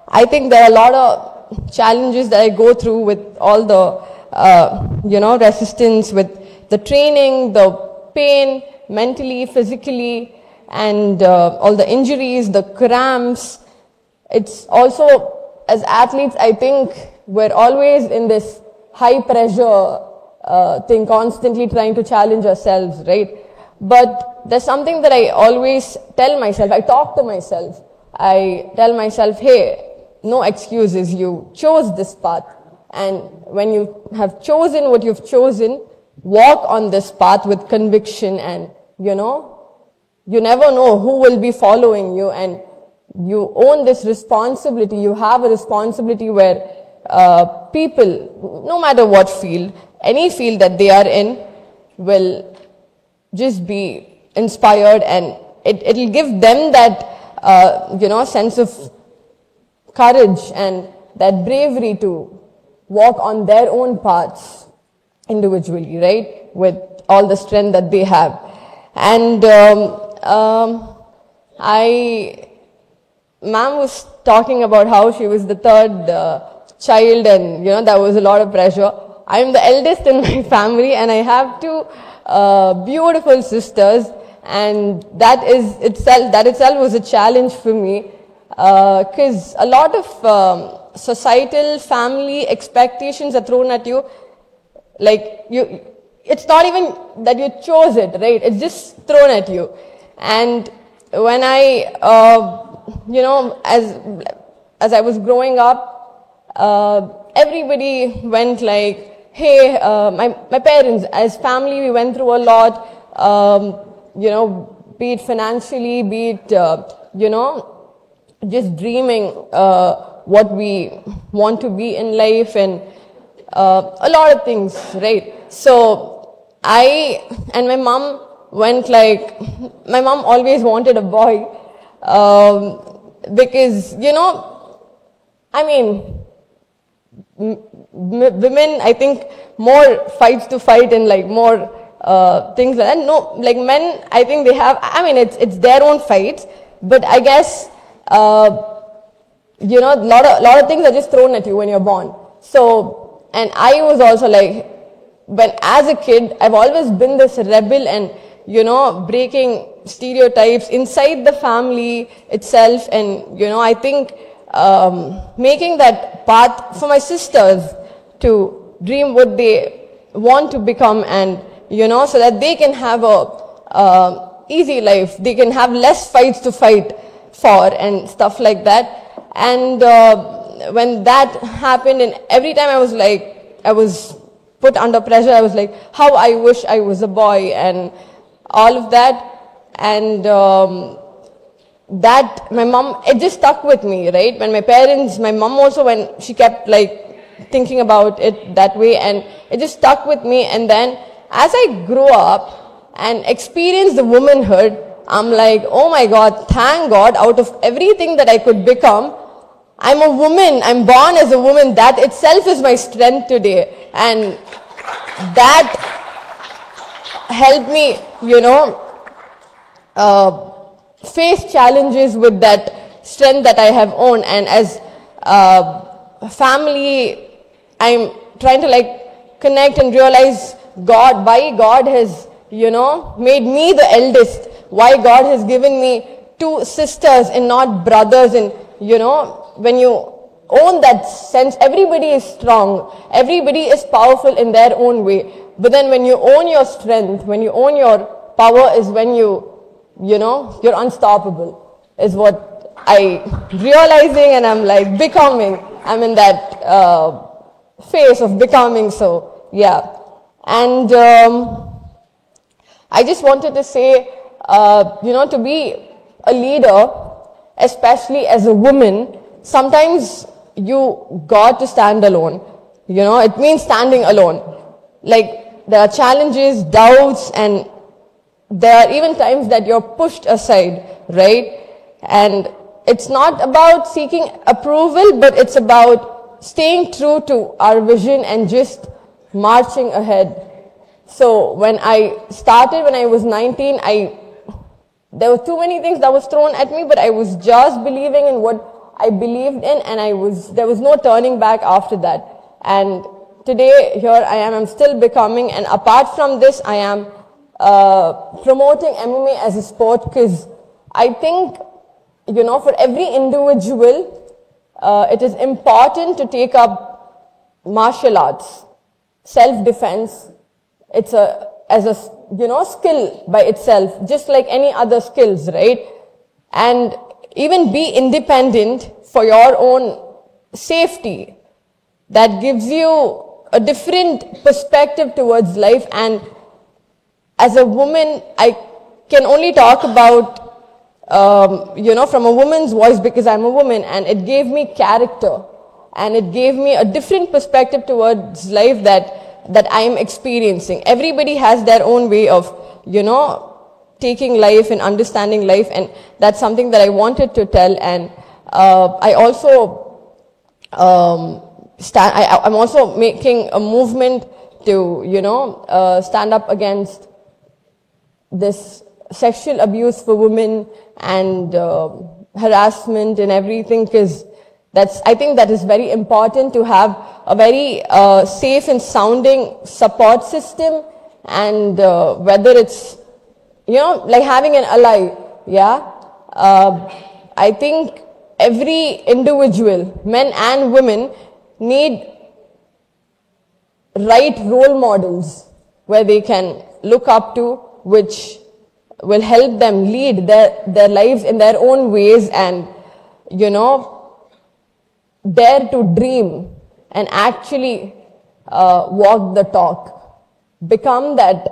I think there are a lot of challenges that I go through with all the, resistance, with the training, the pain, mentally, physically, and all the injuries, the cramps. It's also, as athletes, I think we're always in this high pressure thing, constantly trying to challenge ourselves, right? But there's something that I always tell myself. I talk to myself. I tell myself, hey, no excuses. You chose this path. And when you have chosen what you've chosen, walk on this path with conviction, and you never know who will be following you, and you own this responsibility. You have a responsibility where people, no matter what field, any field that they are in, will just be inspired, and it'll give them that sense of courage and that bravery to walk on their own paths individually, right, with all the strength that they have. And ma'am was talking about how she was the third child, and there was a lot of pressure. I'm the eldest in my family, and I have two beautiful sisters, and that itself was a challenge for me, because a lot of societal family expectations are thrown at you. Like it's not even that you chose it, right? It's just thrown at you. And when I as I was growing up, everybody went like, hey, my parents, as family, we went through a lot, be it financially, be it, just dreaming what we want to be in life, and a lot of things, right? So I and my mom went like, my mom always wanted a boy, because, women, I think, more fights to fight and like more things like that. No, like men, I think they have, it's their own fights, but I guess, lot of things are just thrown at you when you're born. So, and I was also like, as a kid, I've always been this rebel and, breaking stereotypes inside the family itself. And, I think, making that path for my sisters to dream what they want to become, and, so that they can have a easy life. They can have less fights to fight for and stuff like that. And when that happened, and every time I was put under pressure, I was like, how I wish I was a boy, and all of that. And that, my mom, it just stuck with me, right? When my mom also, when she kept like thinking about it that way, and it just stuck with me. And then as I grew up and experienced the womanhood, I'm like, oh my God, thank God, out of everything that I could become, I'm a woman, I'm born as a woman. That itself is my strength today. And that helped me, face challenges with that strength that I have owned. And as family, I'm trying to like connect and realize why God has, made me the eldest, why God has given me two sisters and not brothers. And, when you own that sense, everybody is strong, everybody is powerful in their own way. But then when you own your strength, when you own your power, is when you're unstoppable, is what I realizing, and I'm like becoming. I'm in that phase of becoming. So yeah. And I just wanted to say, to be a leader, especially as a woman, sometimes you got to stand alone. It means standing alone. Like, there are challenges, doubts, and there are even times that you're pushed aside, right? And it's not about seeking approval, but it's about staying true to our vision and just marching ahead. So when I started, when I was 19, there were too many things that was thrown at me, but I was just believing in what I believed in, and there was no turning back after that. And today, here I am, I'm still becoming, and apart from this, I am promoting MMA as a sport, because I think, for every individual, it is important to take up martial arts, self-defense. It's as a skill by itself, just like any other skills, right? And even be independent for your own safety. That gives you a different perspective towards life. And as a woman, I can only talk about, from a woman's voice because I'm a woman, and it gave me character. And it gave me a different perspective towards life that I am experiencing. Everybody has their own way of, taking life and understanding life, and that's something that I wanted to tell. And I also I'm also making a movement to, stand up against this sexual abuse for women and harassment and everything, because I think that is very important to have a very safe and sounding support system, and whether it's, like having an ally, I think every individual, men and women, need right role models where they can look up to, which will help them lead their lives in their own ways and, dare to dream and actually walk the talk. Become that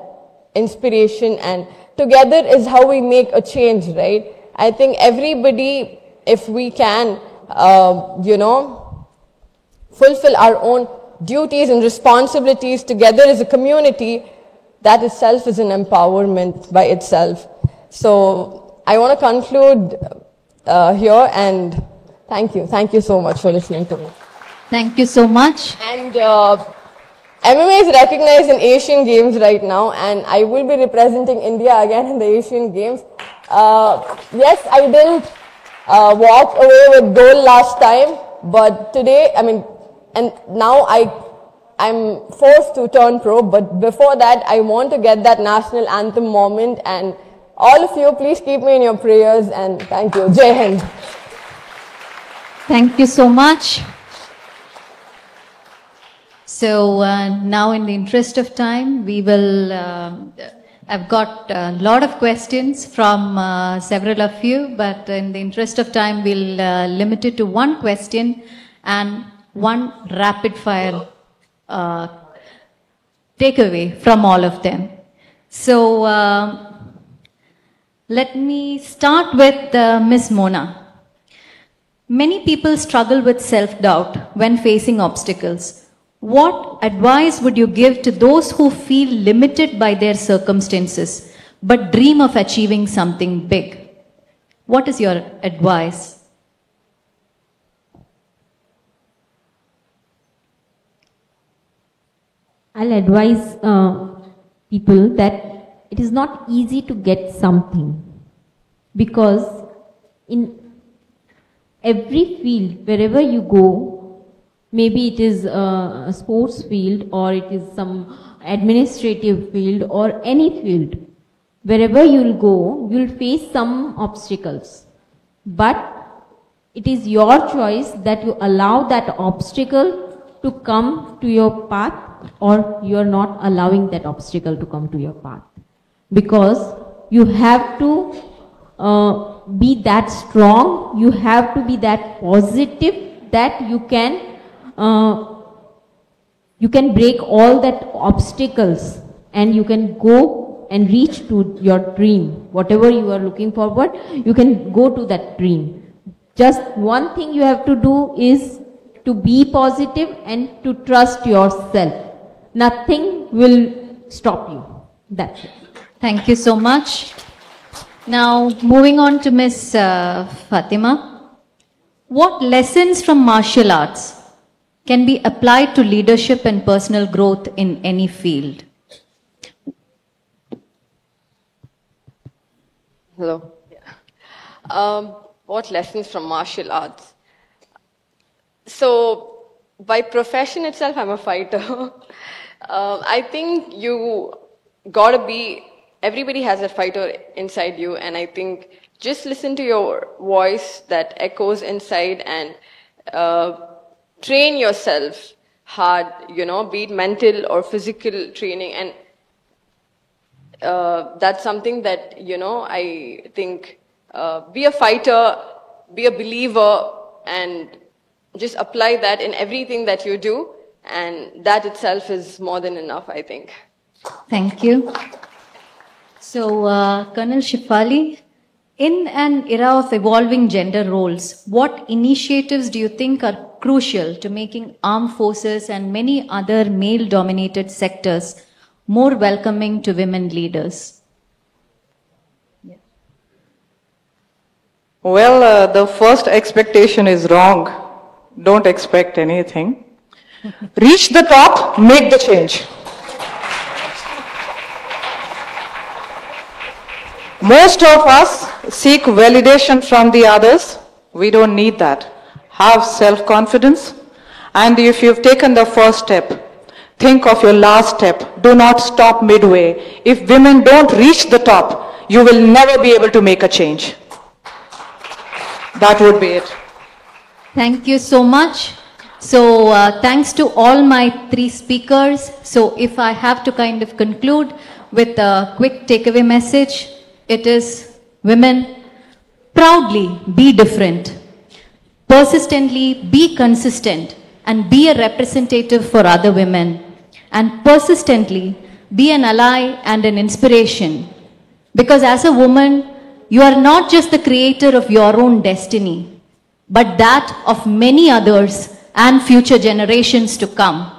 inspiration, and together is how we make a change, right? I think everybody, if we can, fulfill our own duties and responsibilities together as a community, that itself is an empowerment by itself. So I want to conclude here, and thank you. Thank you so much for listening to me. Thank you so much. And MMA is recognized in Asian Games right now, and I will be representing India again in the Asian Games. Yes, I didn't walk away with gold last time, but today, and now I'm forced to turn pro, but before that, I want to get that national anthem moment, and all of you, please keep me in your prayers, and thank you. Jai Hind. Thank you so much. So now, in the interest of time, we will, I've got a lot of questions from several of you, but in the interest of time, we'll limit it to one question and one rapid fire takeaway from all of them. So let me start with Ms. Mona. Many people struggle with self-doubt when facing obstacles. What advice would you give to those who feel limited by their circumstances but dream of achieving something big? What is your advice? I'll advise people that it is not easy to get something, because in every field, wherever you go, maybe it is a sports field or it is some administrative field or any field, wherever you'll go, you'll face some obstacles. But it is your choice that you allow that obstacle to come to your path, or you're not allowing that obstacle to come to your path. Because you have to be that strong, you have to be that positive that you can break all that obstacles and you can go and reach to your dream. Whatever you are looking forward, you can go to that dream. Just one thing you have to do is to be positive and to trust yourself. Nothing will stop you. That's it. Thank you so much. Now, moving on to Ms. Fatima. What lessons from martial arts can be applied to leadership and personal growth in any field? Hello. What lessons from martial arts? So, by profession itself, I'm a fighter. I think you gotta be, everybody has a fighter inside you, and I think just listen to your voice that echoes inside and train yourself hard, be it mental or physical training. And that's something that, I think, be a fighter, be a believer, and just apply that in everything that you do. And that itself is more than enough, I think. Thank you. So, Colonel Shefali, in an era of evolving gender roles, what initiatives do you think are crucial to making armed forces and many other male-dominated sectors more welcoming to women leaders? Well, the first expectation is wrong. Don't expect anything. Reach the top, make the change. Most of us seek validation from the others. We don't need that. Have self-confidence. And if you've taken the first step, think of your last step. Do not stop midway. If women don't reach the top, you will never be able to make a change. That would be it. Thank you so much. So, thanks to all my three speakers. So, if I have to kind of conclude with a quick takeaway message, it is, women, proudly be different, persistently be consistent, and be a representative for other women, and persistently be an ally and an inspiration. Because as a woman, you are not just the creator of your own destiny, but that of many others and future generations to come.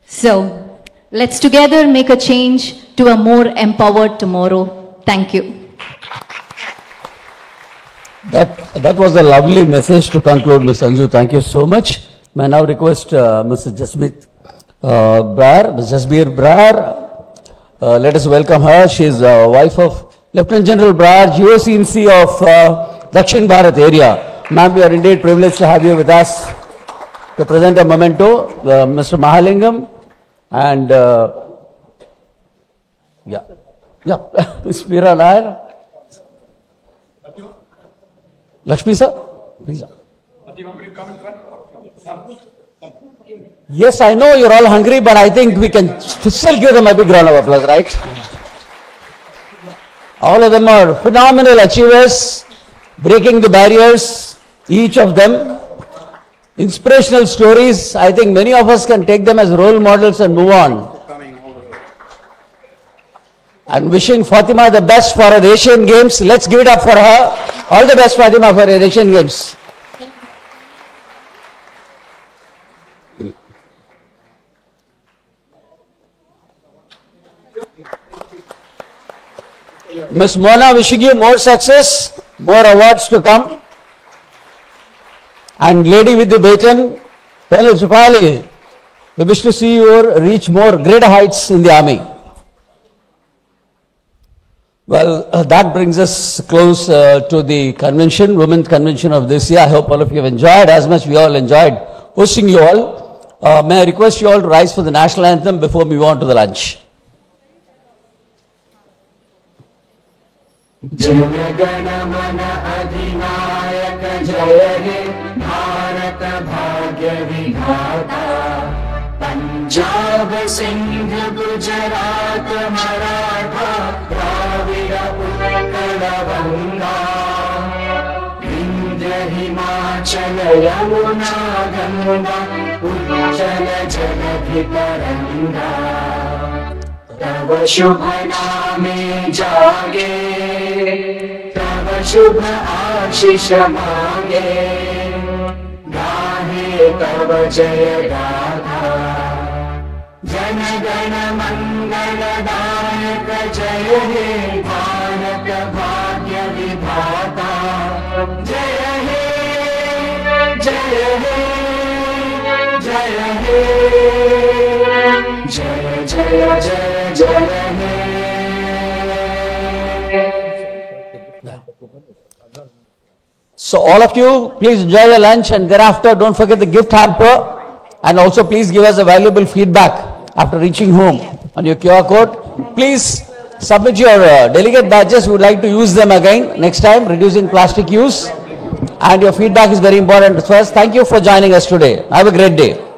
So, let's together make a change to a more empowered tomorrow. Thank you. That was a lovely message to conclude, Ms. Anju. Thank you so much. May I now request Mrs. Jasbir Brar. Let us welcome her. She is wife of Lieutenant General Brar, GOC-in-C of Dakshin Bharat area. Ma'am, we are indeed privileged to have you with us to present a memento, Mr. Mahalingam, and Ms. Meera Nair. Lakshmi sir, please. Yes, I know you're all hungry, but I think we can still give them a big round of applause, right? All of them are phenomenal achievers, breaking the barriers, each of them. Inspirational stories. I think many of us can take them as role models and move on. I'm wishing Fatima the best for her Asian Games. Let's give it up for her. All the best, Fatima, for her Asian Games. Ms. Mona, wishing you more success, more awards to come. And lady with the baton, Colonel Shefali, we wish to see you reach more greater heights in the army. Well, that brings us close to the convention, Women's Convention of this year. I hope all of you have enjoyed as much we all enjoyed hosting you all. May I request you all to rise for the national anthem before we move on to the lunch. जय गण मन अधिनायक जय हे भारत भाग्य विधाता पंजाब सिंध गुजरात मराठा द्राविड़ उत्कल गंगा विंध्य हिमाचल यमुना गंगा उज्जल जलधि तरंगा तव शुभ नामे जागे तव शुभ आशीष मांगे गाहे तव जय गाथा जन गण मंगल दायक जय हे भारत भाग्य विधाता जय हे जय हे जय हे जय जय जय जय हे So all of you, please enjoy your lunch, and thereafter don't forget the gift hamper, and also please give us a valuable feedback after reaching home on your QR code. Please submit your delegate badges. We would like to use them again next time, reducing plastic use, and your feedback is very important to us. Thank you for joining us today. Have a great day.